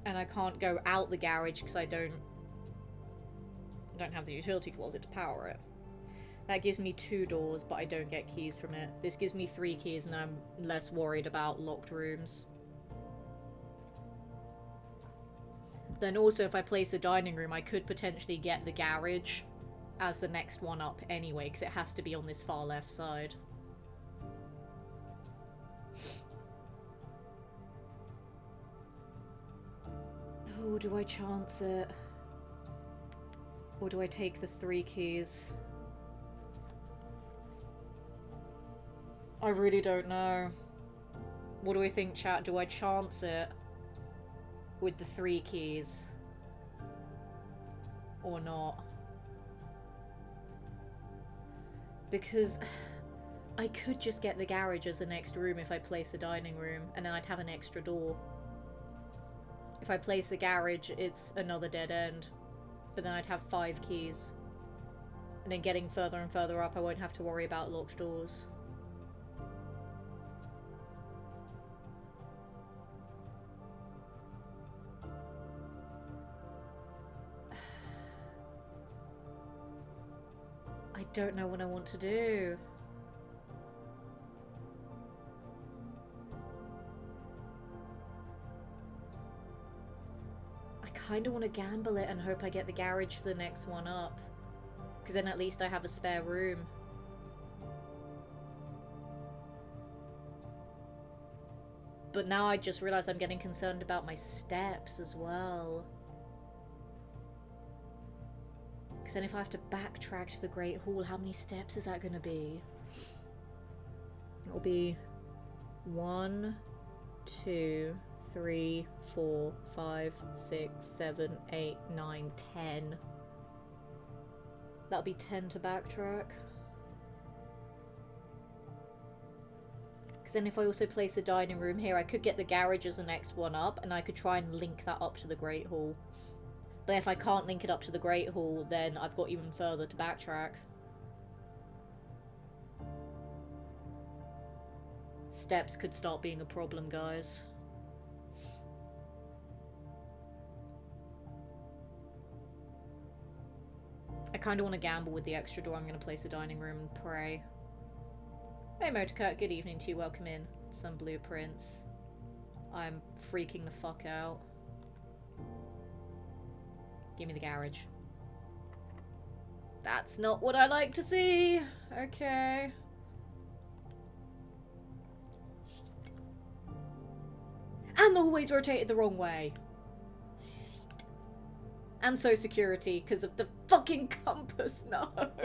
And I can't go out the garage because I don't have the utility closet to power it. That gives me 2 doors, but I don't get keys from it. This gives me 3 keys, and I'm less worried about locked rooms. Then also, if I place a dining room, I could potentially get the garage as the next one up anyway, because it has to be on this far left side. Oh, do I chance it? Or do I take the 3 keys? I really don't know. What do we think, chat? Do I chance it with the 3 keys? Or not? Because I could just get the garage as the next room if I place a dining room, and then I'd have an extra door. If I place the garage, it's another dead end. But then I'd have 5 keys. And then getting further and further up, I won't have to worry about locked doors. I don't know what I want to do. I kind of want to gamble it and hope I get the garage for the next one up. Because then at least I have a spare room. But now I just realised I'm getting concerned about my steps as well. Because then if I have to backtrack to the Great Hall, how many steps is that going to be? It'll be 1, 2, 3, 4, 5, 6, 7, 8, 9, 10. That'll be 10 to backtrack. Because then if I also place a dining room here, I could get the garage as the next one up, and I could try and link that up to the Great Hall. But if I can't link it up to the Great Hall, then I've got even further to backtrack. Steps could start being a problem, guys. I kind of want to gamble with the extra door. I'm going to place a dining room and pray. Hey Motorcut, good evening to you. Welcome in. Some blueprints. I'm freaking the fuck out. Give me the garage. That's not what I like to see. Okay. And always rotated the wrong way. And so security, because of the fucking compass. No. Fuck.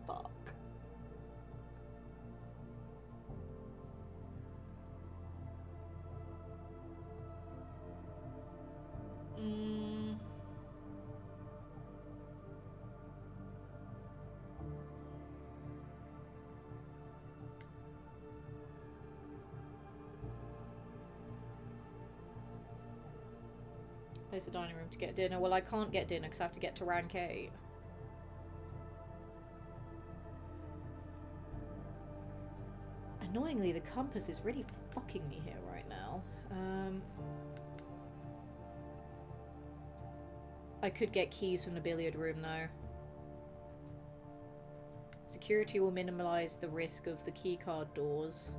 Fuck. There's a dining room to get dinner. Well, I can't get dinner because I have to get to rank 8. Annoyingly, the compass is really fucking me here right now. I could get keys from the billiard room though. Security will minimize the risk of the keycard doors.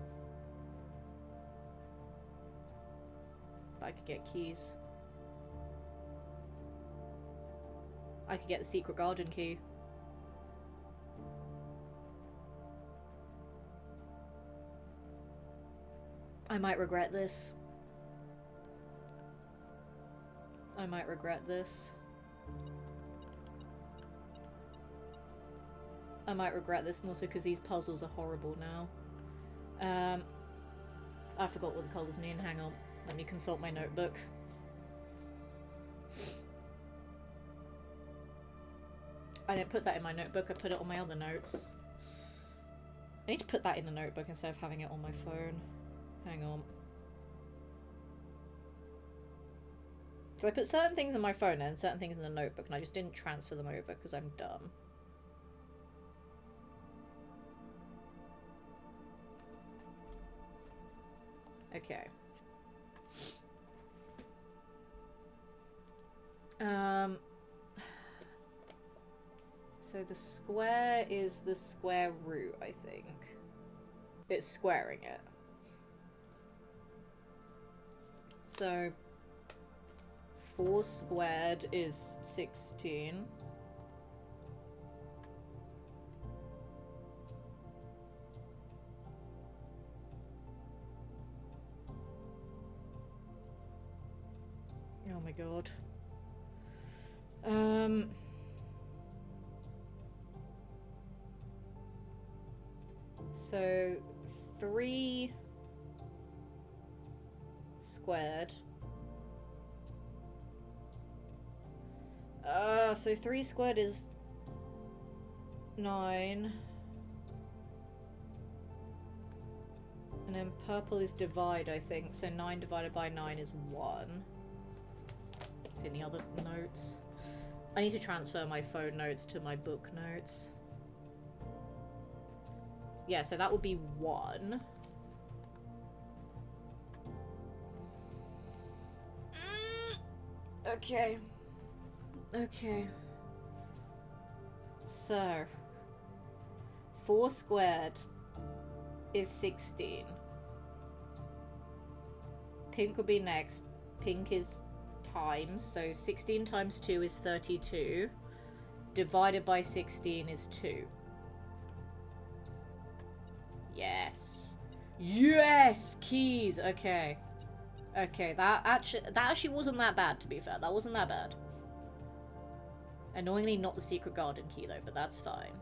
But I could get keys. I could get the secret garden key. I might regret this. I might regret this. I might regret this, and also because these puzzles are horrible now. I forgot what the colours mean. Hang on. Let me consult my notebook. I didn't put that in my notebook, I put it on my other notes. I need to put that in the notebook instead of having it on my phone. Hang on. So I put certain things on my phone and certain things in the notebook, and I just didn't transfer them over because I'm dumb. Okay. So the square is the square root, I think. It's squaring it. So 4 squared is 16. Oh my god. So 3 squared. So 3 squared is 9. And then purple is divide, I think. So 9 divided by 9 is 1. See any other notes? I need to transfer my phone notes to my book notes. Yeah, so that would be 1. Okay. Okay. So 4 squared is 16. Pink will be next. Pink is times, so 16 times 2 is 32. Divided by 16 is 2. Yes. Yes! Keys! Okay. Okay, that actually wasn't that bad, to be fair. That wasn't that bad. Annoyingly not the secret garden key, though, but that's fine.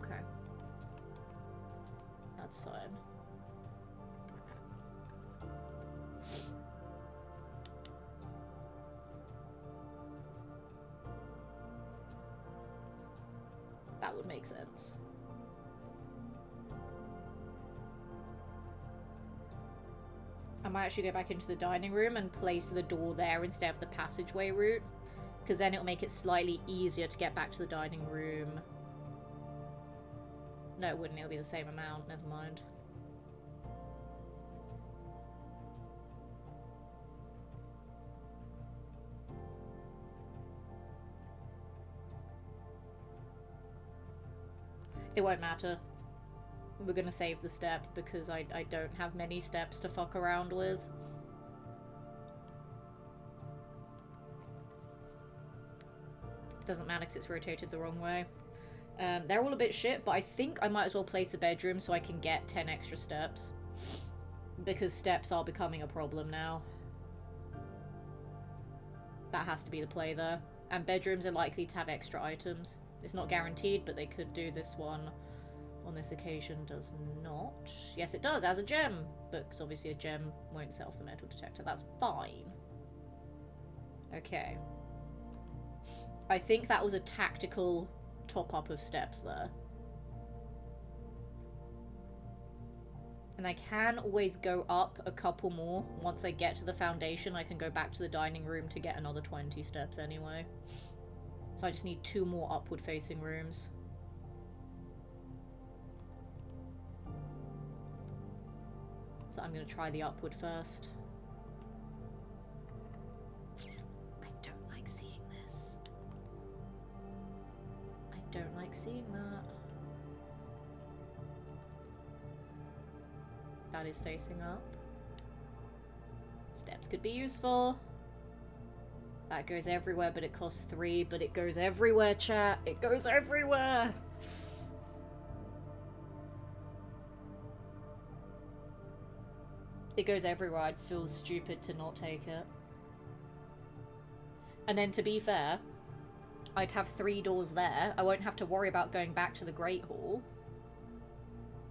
Okay. That's fine. That would make sense. I might actually go back into the dining room and place the door there instead of the passageway route, because then it'll make it slightly easier to get back to the dining room. No, it wouldn't. It'll be the same amount. Never mind. It won't matter. We're gonna save the step because I don't have many steps to fuck around with. Doesn't matter because it's rotated the wrong way. They're all a bit shit, but I think I might as well place the bedroom so I can get 10 extra steps. Because steps are becoming a problem now. That has to be the play there. And bedrooms are likely to have extra items. It's not guaranteed, but they could do. This one on this occasion does not. Yes, it does, as a gem. But obviously a gem won't set off the metal detector. That's fine. Okay. I think that was a tactical top-up of steps there. And I can always go up a couple more. Once I get to the foundation, I can go back to the dining room to get another 20 steps anyway. So I just need 2 more upward-facing rooms. So I'm going to try the upward first. I don't like seeing this. I don't like seeing that. That is facing up. Steps could be useful. That goes everywhere, but it costs 3. But it goes everywhere, chat. It goes everywhere. It goes everywhere. I'd feel stupid to not take it. And then, to be fair, I'd have 3 doors there. I won't have to worry about going back to the Great Hall.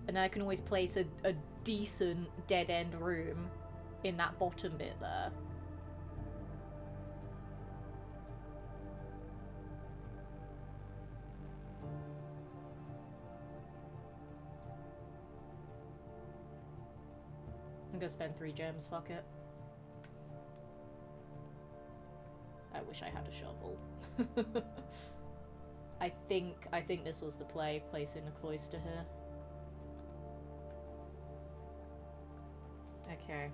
And then I can always place a decent dead-end room in that bottom bit there. I'm gonna spend 3 gems, fuck it. I wish I had a shovel. I think this was the play, placing a cloister here. Okay.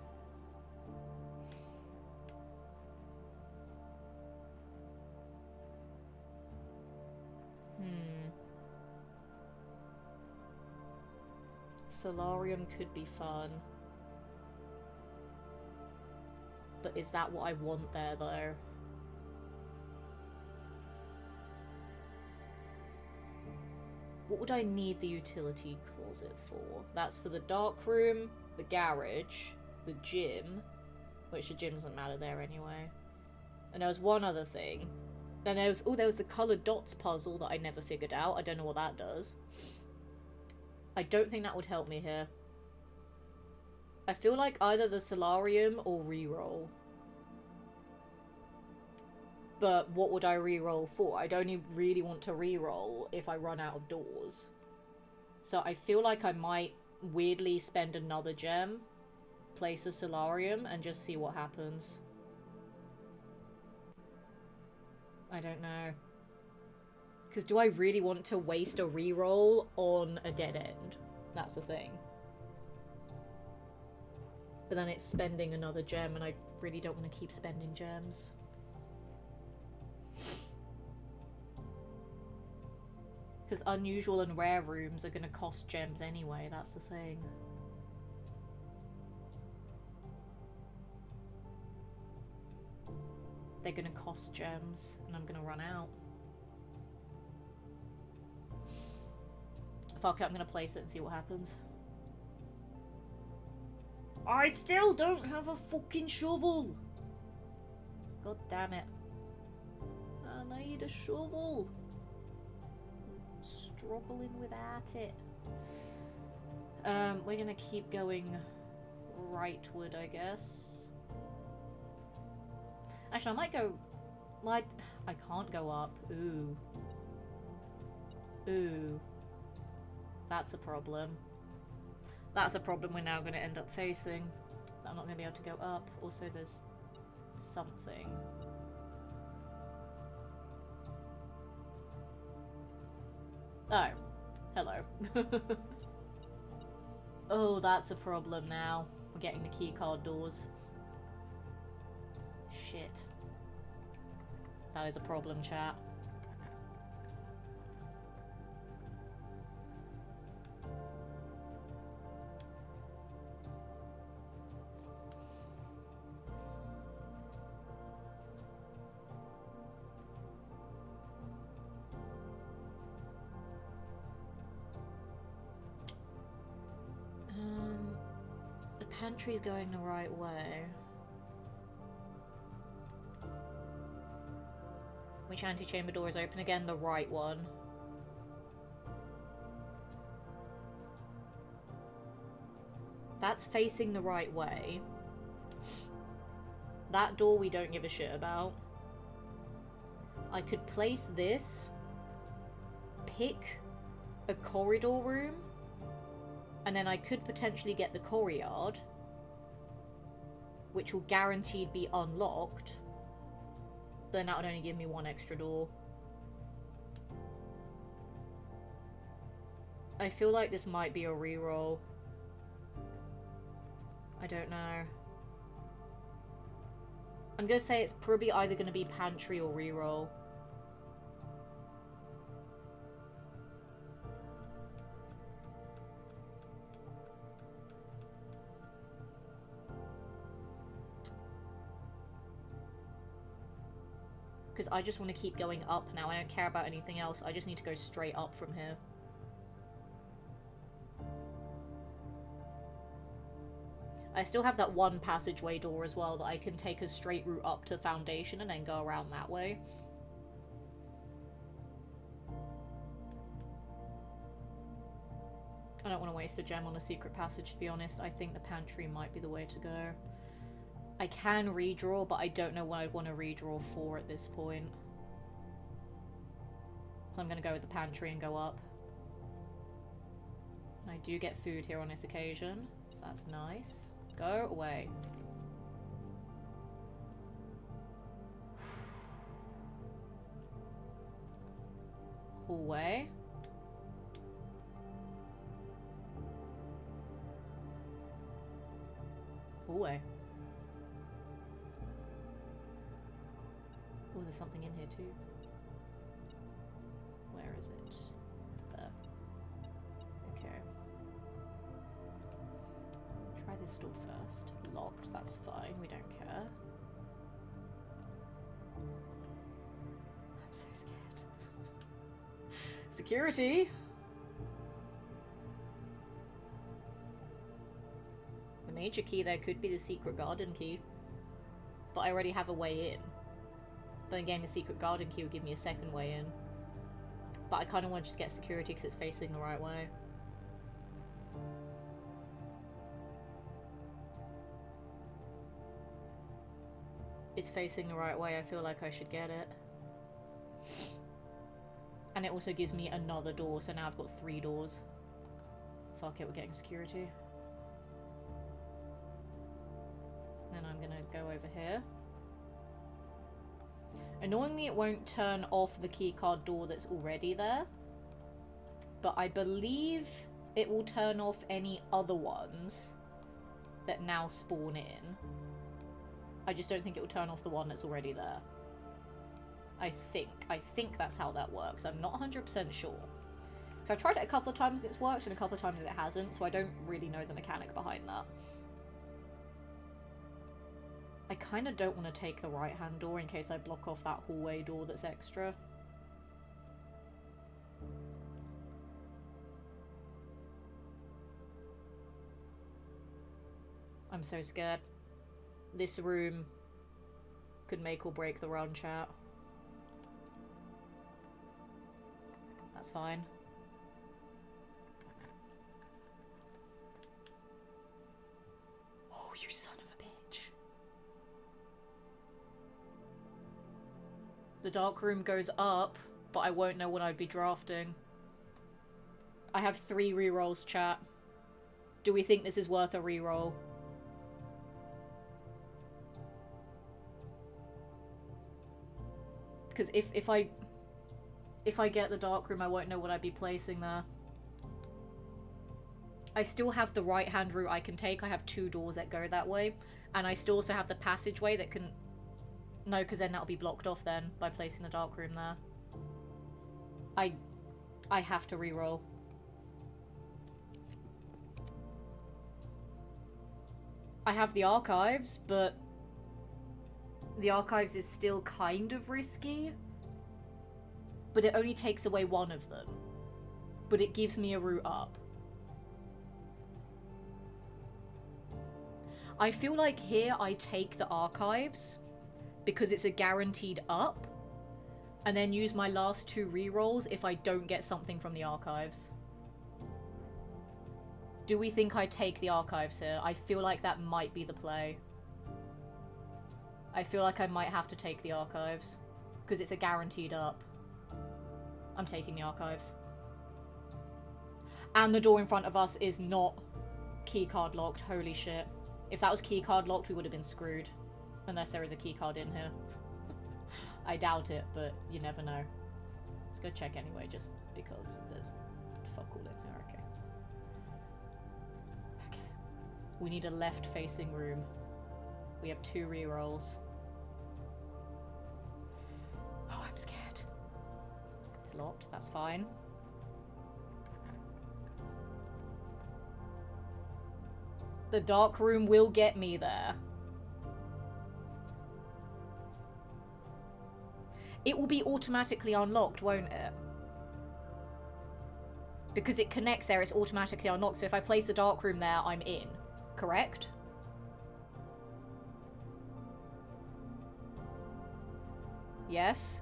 Solarium could be fun. But is that what I want there, though? What would I need the utility closet for? That's for the dark room, the garage, the gym, which the gym doesn't matter there anyway. And there was one other thing. Then there was the coloured dots puzzle that I never figured out. I don't know what that does. I don't think that would help me here. I feel like either the solarium or reroll. But what would I reroll for? I'd only really want to reroll if I run out of doors. So I feel like I might weirdly spend another gem, place a solarium, and just see what happens. I don't know. Because do I really want to waste a reroll on a dead end? That's the thing. But then it's spending another gem, and I really don't want to keep spending gems. Because unusual and rare rooms are going to cost gems anyway, that's the thing. They're going to cost gems, and I'm going to run out. Fuck it, I'm going to place it and see what happens. I still don't have a fucking shovel! God damn it. I need a shovel. I'm struggling without it. We're gonna keep going rightward, I guess. Actually, I might go... I can't go up. Ooh. Ooh. That's a problem. That's a problem we're now going to end up facing. I'm not going to be able to go up. Also, there's something. Oh. Hello. Oh, that's a problem now. We're getting the keycard doors. Shit. That is a problem, chat. The pantry's going the right way. Which antechamber door is open again? The right one. That's facing the right way. That door we don't give a shit about. I could place this, pick a corridor room, and then I could potentially get the courtyard, which will guaranteed be unlocked. But then that would only give me one extra door. I feel like this might be a reroll. I don't know. I'm gonna say it's probably either gonna be pantry or reroll. Because I just want to keep going up now. I don't care about anything else. I just need to go straight up from here. I still have that one passageway door as well that I can take a straight route up to Foundation and then go around that way. I don't want to waste a gem on a secret passage, to be honest. I think the pantry might be the way to go. I can redraw, but I don't know what I'd want to redraw for at this point. So I'm going to go with the pantry and go up. And I do get food here on this occasion, so that's nice. Go away. hallway. Hallway. Oh, there's something in here too. Where is it? There. Okay. Try this door first. Locked, that's fine, we don't care. I'm so scared. Security! The major key there could be the secret garden key. But I already have a way in. Then again, the secret garden key would give me a second way in. But I kind of want to just get security because it's facing the right way. It's facing the right way, I feel like I should get it. And it also gives me another door, so now I've got 3 doors. Fuck it, we're getting security. Then I'm gonna go over here. Annoyingly, it won't turn off the keycard door that's already there. But I believe it will turn off any other ones that now spawn in. I just don't think it will turn off the one that's already there. I think that's how that works. I'm not 100% sure. So I've tried it a couple of times and it's worked, and a couple of times it hasn't, so I don't really know the mechanic behind that. I kind of don't want to take the right-hand door in case I block off that hallway door that's extra. I'm so scared. This room could make or break the run, chat. That's fine. Oh, you son of a bitch. The dark room goes up, but I won't know what I'd be drafting. I have 3 rerolls, chat. Do we think this is worth a reroll? Because if I get the dark room, I won't know what I'd be placing there. I still have the right-hand route I can take. I have 2 doors that go that way. And I still also have the passageway that can... No, because then that'll be blocked off then by placing the dark room there. I have to reroll. I have the archives, but... The archives is still kind of risky. But it only takes away one of them. But it gives me a route up. I feel like here I take the archives because it's a guaranteed up, and then use my last 2 rerolls if I don't get something from the archives. Do we think I take the archives here? I feel like that might be the play. I feel like I might have to take the archives because it's a guaranteed up. I'm taking the archives. And the door in front of us is not keycard locked. Holy shit. If that was keycard locked, we would have been screwed. Unless there is a keycard in here. I doubt it, but you never know. Let's go check anyway, just because there's fuck all in here. Okay. Okay. We need a left-facing room. We have 2 rerolls. Oh, I'm scared. It's locked, that's fine. The dark room will get me there. It will be automatically unlocked, won't it? Because it connects there, it's automatically unlocked. So if I place the dark room there, I'm in. Correct? Yes?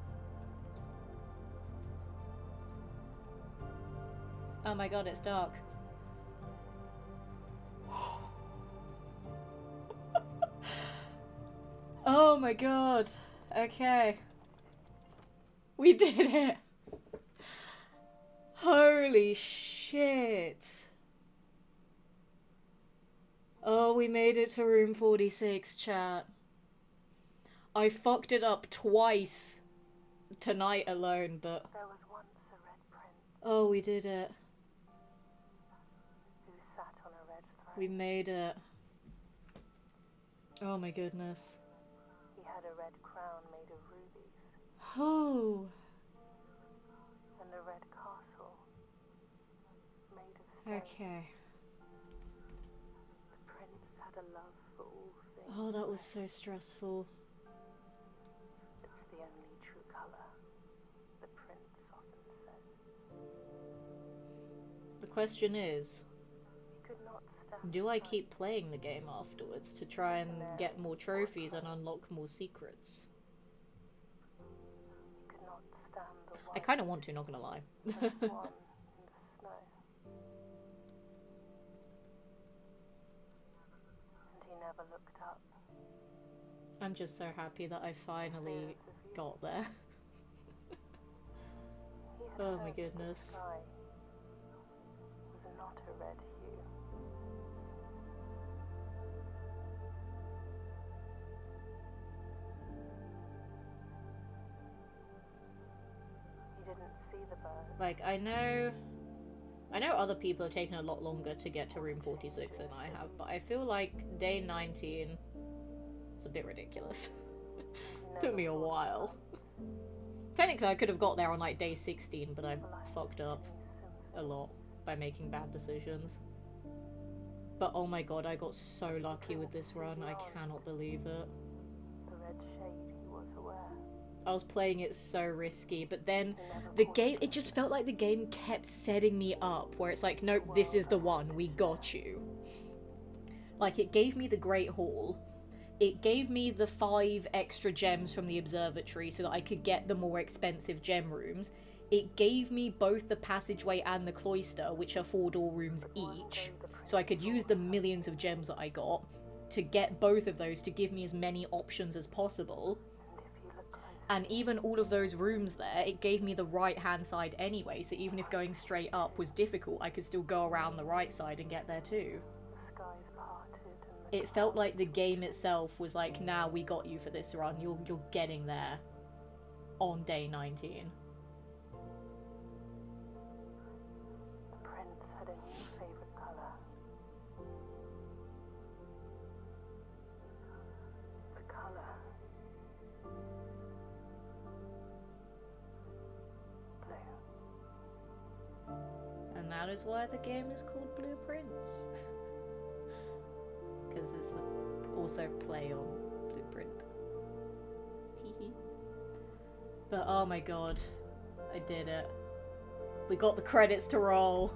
Oh my god, it's dark. Oh my god. Okay. We did it. Holy shit. Oh, we made it to room 46, chat. I fucked it up twice tonight alone, but... There was once a red Oh, we did it. Who sat on a red throne. We made it. Oh my goodness. He had a red crown made of rubies, Oh. and a red castle made of stone. Okay. The prince had a love for all things. Oh, that was so stressful. It's the only true colour, the prince often said. The question is, He could not stand do I the keep playing the game afterwards to try and get more trophies and unlock more secrets? He could not stand the I white kind of want to, not gonna lie. swan in the snow. And he never looked up. I'm just so happy that I finally got there. He had Oh heard my that the goodness. sky was not a red hue. He didn't see the birds. Like, I know other people have taken a lot longer to get to room 46 than I have, but I feel like day 19 is a bit ridiculous. Took me a while. Technically, I could have got there on like day 16, but I fucked up a lot by making bad decisions. But oh my god, I got so lucky with this run, I cannot believe it. The red shade, he was aware. I was playing it so risky, but then He never the caught game, it just felt like the game kept setting me up, where it's like, nope, this is the one, we got you. Like, it gave me the Great Hall, it gave me the 5 extra gems from the observatory so that I could get the more expensive gem rooms. It gave me both the passageway and the cloister, which are 4-door rooms each, so I could use the millions of gems that I got to get both of those to give me as many options as possible. And if you look closer, And even all of those rooms there, it gave me the right-hand side anyway, so even if going straight up was difficult, I could still go around the right side and get there too. the skies parted and the It felt like the game itself was like, nah, we got you for this run, you're getting there on day 19. The prince had a new favourite colour. The colour. Blue. And that is why the game is called Blueprints. Because it's also play on Blueprint. But oh my god, I did it. We got the credits to roll.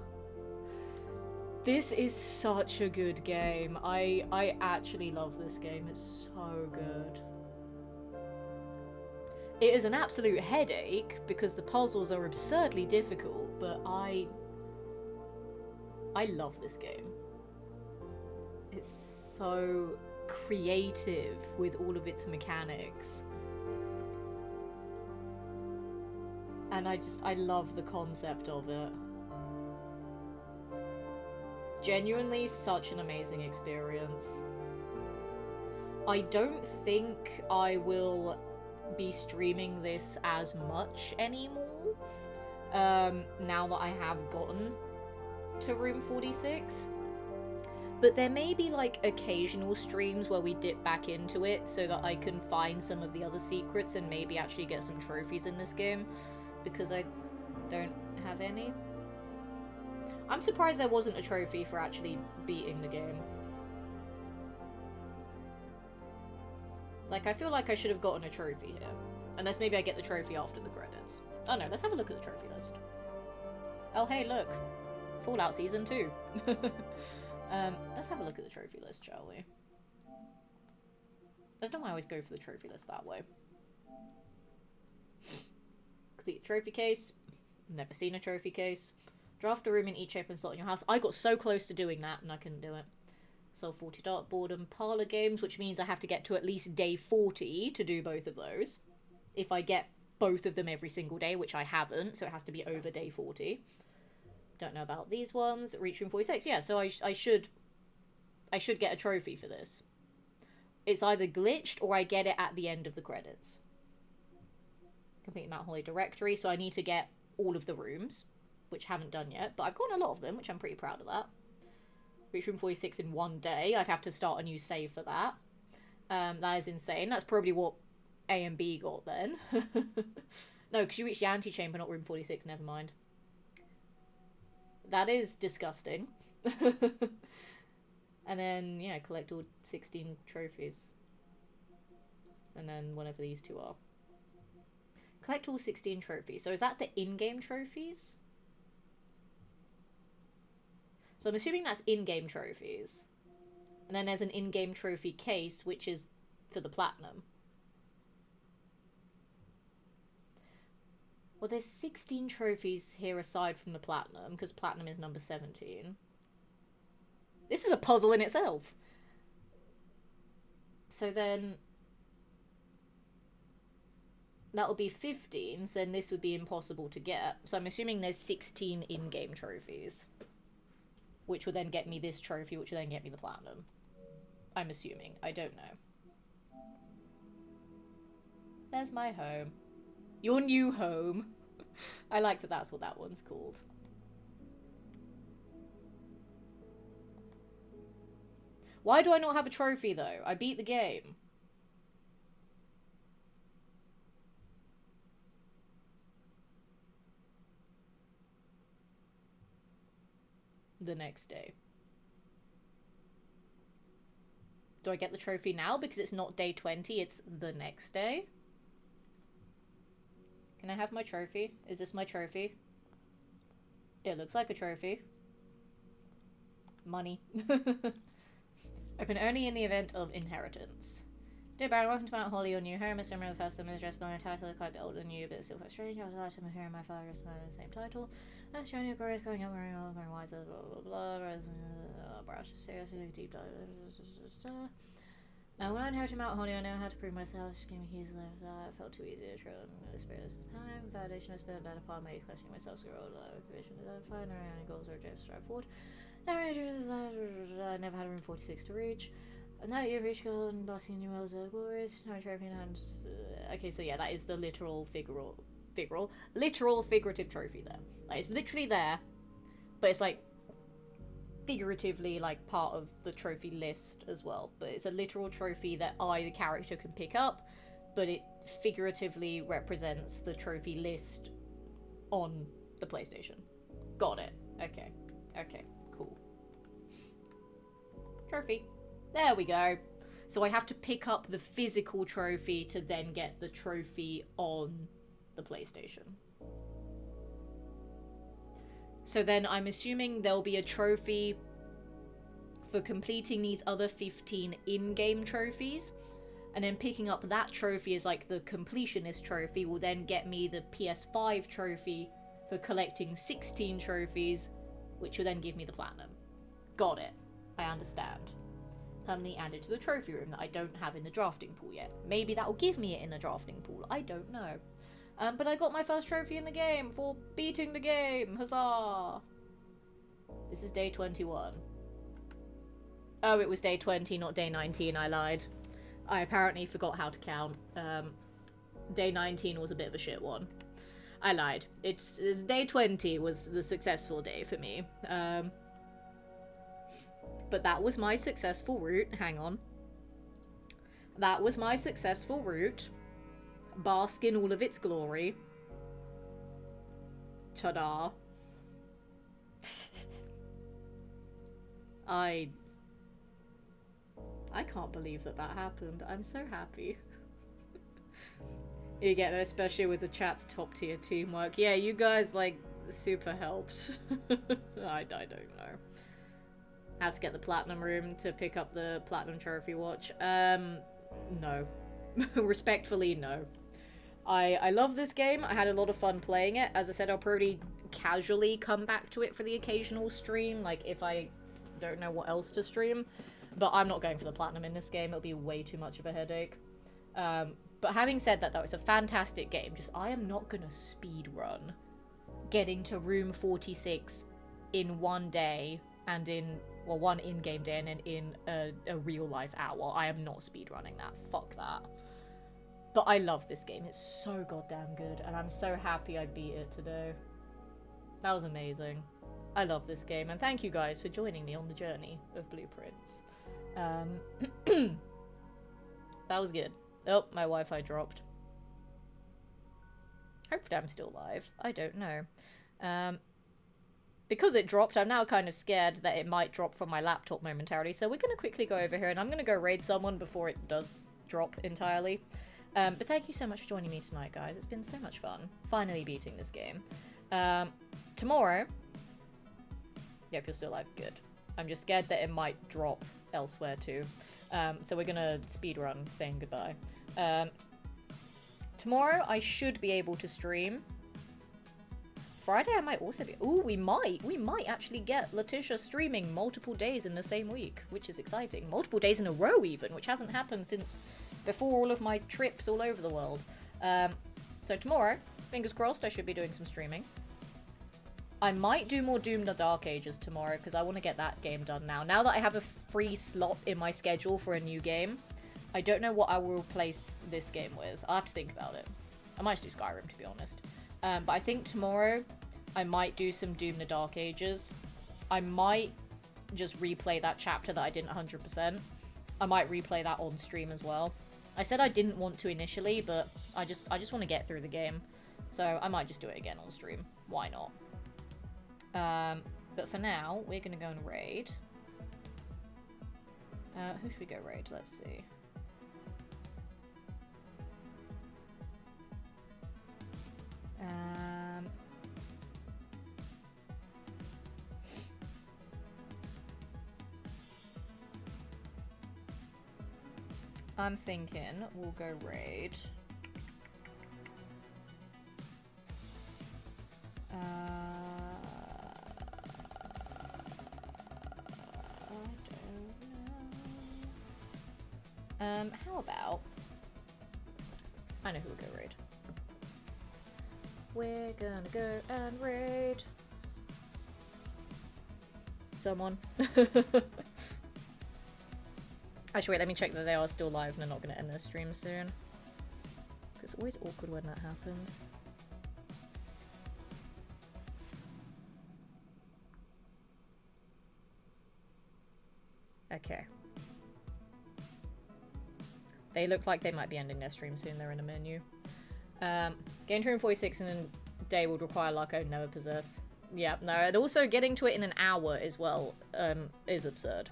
This is such a good game. I actually love this game. It's so good. It is an absolute headache because the puzzles are absurdly difficult, but I love this game. It's so creative with all of its mechanics. And I love the concept of it. Genuinely such an amazing experience. I don't think I will be streaming this as much anymore, now that I have gotten to room 46. But there may be like occasional streams where we dip back into it so that I can find some of the other secrets and maybe actually get some trophies in this game, because I don't have any. I'm surprised there wasn't a trophy for actually beating the game. Like, I feel like I should have gotten a trophy here. Unless maybe I get the trophy after the credits. Oh no, let's have a look at the trophy list. Oh hey, look. Fallout Season 2. Let's have a look at the trophy list, shall we? I don't know why I always go for the trophy list that way. Complete trophy case. Never seen a trophy case. Draft a room in each open slot in your house. I got so close to doing that and I couldn't do it. Sold 40 dartboard and parlor games, which means I have to get to at least day 40 to do both of those. If I get both of them every single day, which I haven't, so it has to be over day 40. Don't know about these ones. Reach room 46. Yeah, so I should get a trophy for this. It's either glitched or I get it at the end of the credits. Complete Mount Holly directory, so I need to get all of the rooms. which I haven't done yet, but I've gotten a lot of them, which I'm pretty proud of that. Reach room 46 in one day. I'd have to start a new save for that. That is insane. That's probably what A and B got then. No, because you reached the antechamber, not room 46. Never mind. That is disgusting. And then, yeah, collect all 16 trophies. And then whatever these two are. Collect all 16 trophies. So is that the in-game trophies? So I'm assuming that's in-game trophies. And then there's an in-game trophy case, which is for the platinum. Well, there's 16 trophies here aside from the platinum, because platinum is number 17. This is a puzzle in itself. So then... that would be 15, so then this would be impossible to get. So I'm assuming there's 16 in-game trophies. Which will then get me this trophy, which will then get me the platinum. I'm assuming. I don't know. There's my home. Your new home. I like that that's what that one's called. Why do I not have a trophy, though? I beat the game. The next day. Do I get the trophy now? Because it's not day 20, it's the next day. Can I have my trophy? Is this my trophy? It looks like a trophy. Money. Open only in the event of inheritance. Dear Baron, welcome to Mount Holly, your new home. Mr. Emerald, the first time is addressed by my title, quite older than you, but still quite strange. I was last time here, and my father is by the same title. That's your new growth, going up, growing old, growing wiser, blah blah blah. Brush, seriously, deep dive. Now, when I inherited Mount Holly, I know how to prove myself. Just give me keys left. It felt too easy to try the spirit this time. Validation has been a better part of me, questioning myself. So, vision is fine. Any goals or just strive forward. I never had a room 46 to reach. And now you've reached goal and blessing new worlds of glories. No trophy and okay, so yeah, that is the literal figurative trophy there. Like, it's literally there, but it's like figuratively like part of the trophy list as well. But it's a literal trophy that I, the character, can pick up, but it figuratively represents the trophy list on the PlayStation. Got it. Okay. Okay, cool. Trophy. There we go. So I have to pick up the physical trophy to then get the trophy on the PlayStation. So then I'm assuming there'll be a trophy for completing these other 15 in-game trophies. And then picking up that trophy as like the completionist trophy will then get me the PS5 trophy for collecting 16 trophies, which will then give me the platinum. Got it. I understand. Permanently added to the trophy room that I don't have in the drafting pool yet. Maybe that will give me it in the drafting pool. I don't know. But I got my first trophy in the game for beating the game. Huzzah! This is day 21. Oh, it was day 20, not day 19. I lied. I apparently forgot how to count. Day 19 was a bit of a shit one. I lied. It's day 20 was the successful day for me. But that was my successful route. Hang on. That was my successful route. Bask in all of its glory. Ta-da. I can't believe that happened. I'm so happy. You get it, especially with the chat's top tier teamwork. Yeah, you guys, like, super helped. I don't know. I have to get the platinum room to pick up the platinum trophy watch. No. Respectfully, no. I love this game. I had a lot of fun playing it. As I said, I'll probably casually come back to it for the occasional stream, like if I don't know what else to stream. But I'm not going for the platinum in this game. It'll be way too much of a headache. But having said that, though, it's a fantastic game. Just, I am not going to speed run getting to room 46 in one day and in, well, one in-game day and then in a real-life hour. I am not speed running that. Fuck that. But I love this game. It's so goddamn good, and I'm so happy I beat it today. That was amazing. I love this game, and thank you guys for joining me on the journey of Blueprints. That was good. Oh, my Wi-Fi dropped. Hopefully I'm still live. I don't know. Because it dropped, I'm now kind of scared that it might drop from my laptop momentarily. So we're going to quickly go over here, and I'm going to go raid someone before it does drop entirely. But thank you so much for joining me tonight, guys. It's been so much fun. Finally beating this game. Tomorrow... Yep, you're still alive. Good. I'm just scared that it might drop elsewhere too. So we're going to speedrun saying goodbye. Tomorrow I should be able to stream. Friday I might also be... Ooh, we might. We might actually get Letitia streaming multiple days in the same week, which is exciting. Multiple days in a row even, which hasn't happened since before all of my trips all over the world. So tomorrow, fingers crossed, I should be doing some streaming. I might do more Doom the Dark Ages tomorrow, because I want to get that game done now. Now that I have a free slot in my schedule for a new game, I don't know what I will replace this game with. I'll have to think about it. I might just do Skyrim, to be honest. But I think tomorrow, I might do some Doom the Dark Ages. I might just replay that chapter that I didn't 100%. I might replay that on stream as well. I said I didn't want to initially, but I just want to get through the game. So I might just do it again on stream. Why not? But for now, we're going to go and raid. Who should we go raid? Let's see. I'm thinking we'll go raid. I don't know. How about... I know who will go raid. We're gonna go and raid someone. Actually, wait, let me check that they are still live and they're not gonna end their stream soon. It's always awkward when that happens. Okay. They look like they might be ending their stream soon. They're in a menu. Getting to room 46 in a day would require luck I would never possess. Yeah, no, and also getting to it in an hour as well is absurd.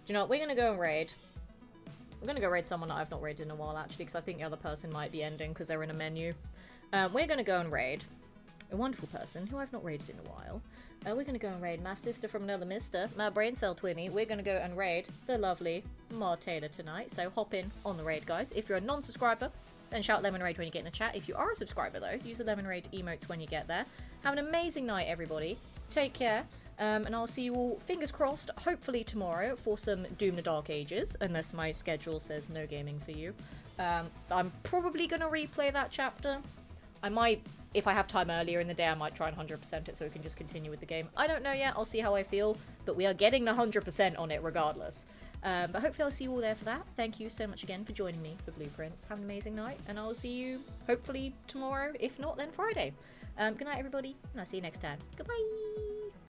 Do you know what? We're going to go and raid. We're going to go raid someone that I've not raided in a while, actually, because I think the other person might be ending because they're in a menu. We're going to go and raid a wonderful person who I've not raided in a while. We're going to go and raid my sister from another mister, my brain cell twinny. We're going to go and raid the lovely Ma Taylor tonight. So hop in on the raid, guys. If you're a non-subscriber, then shout Lemon Raid when you get in the chat. If you are a subscriber, though, use the Lemon Raid emotes when you get there. Have an amazing night, everybody. Take care. And I'll see you all, fingers crossed, hopefully tomorrow for some Doom the Dark Ages, unless my schedule says no gaming for you. I'm probably going to replay that chapter. I might, if I have time earlier in the day, I might try and 100% it so we can just continue with the game. I don't know yet. I'll see how I feel, but we are getting the 100% on it regardless. But hopefully I'll see you all there for that. Thank you so much again for joining me for Blueprints. Have an amazing night, and I'll see you hopefully tomorrow. If not, then Friday. Good night, everybody, and I'll see you next time. Goodbye!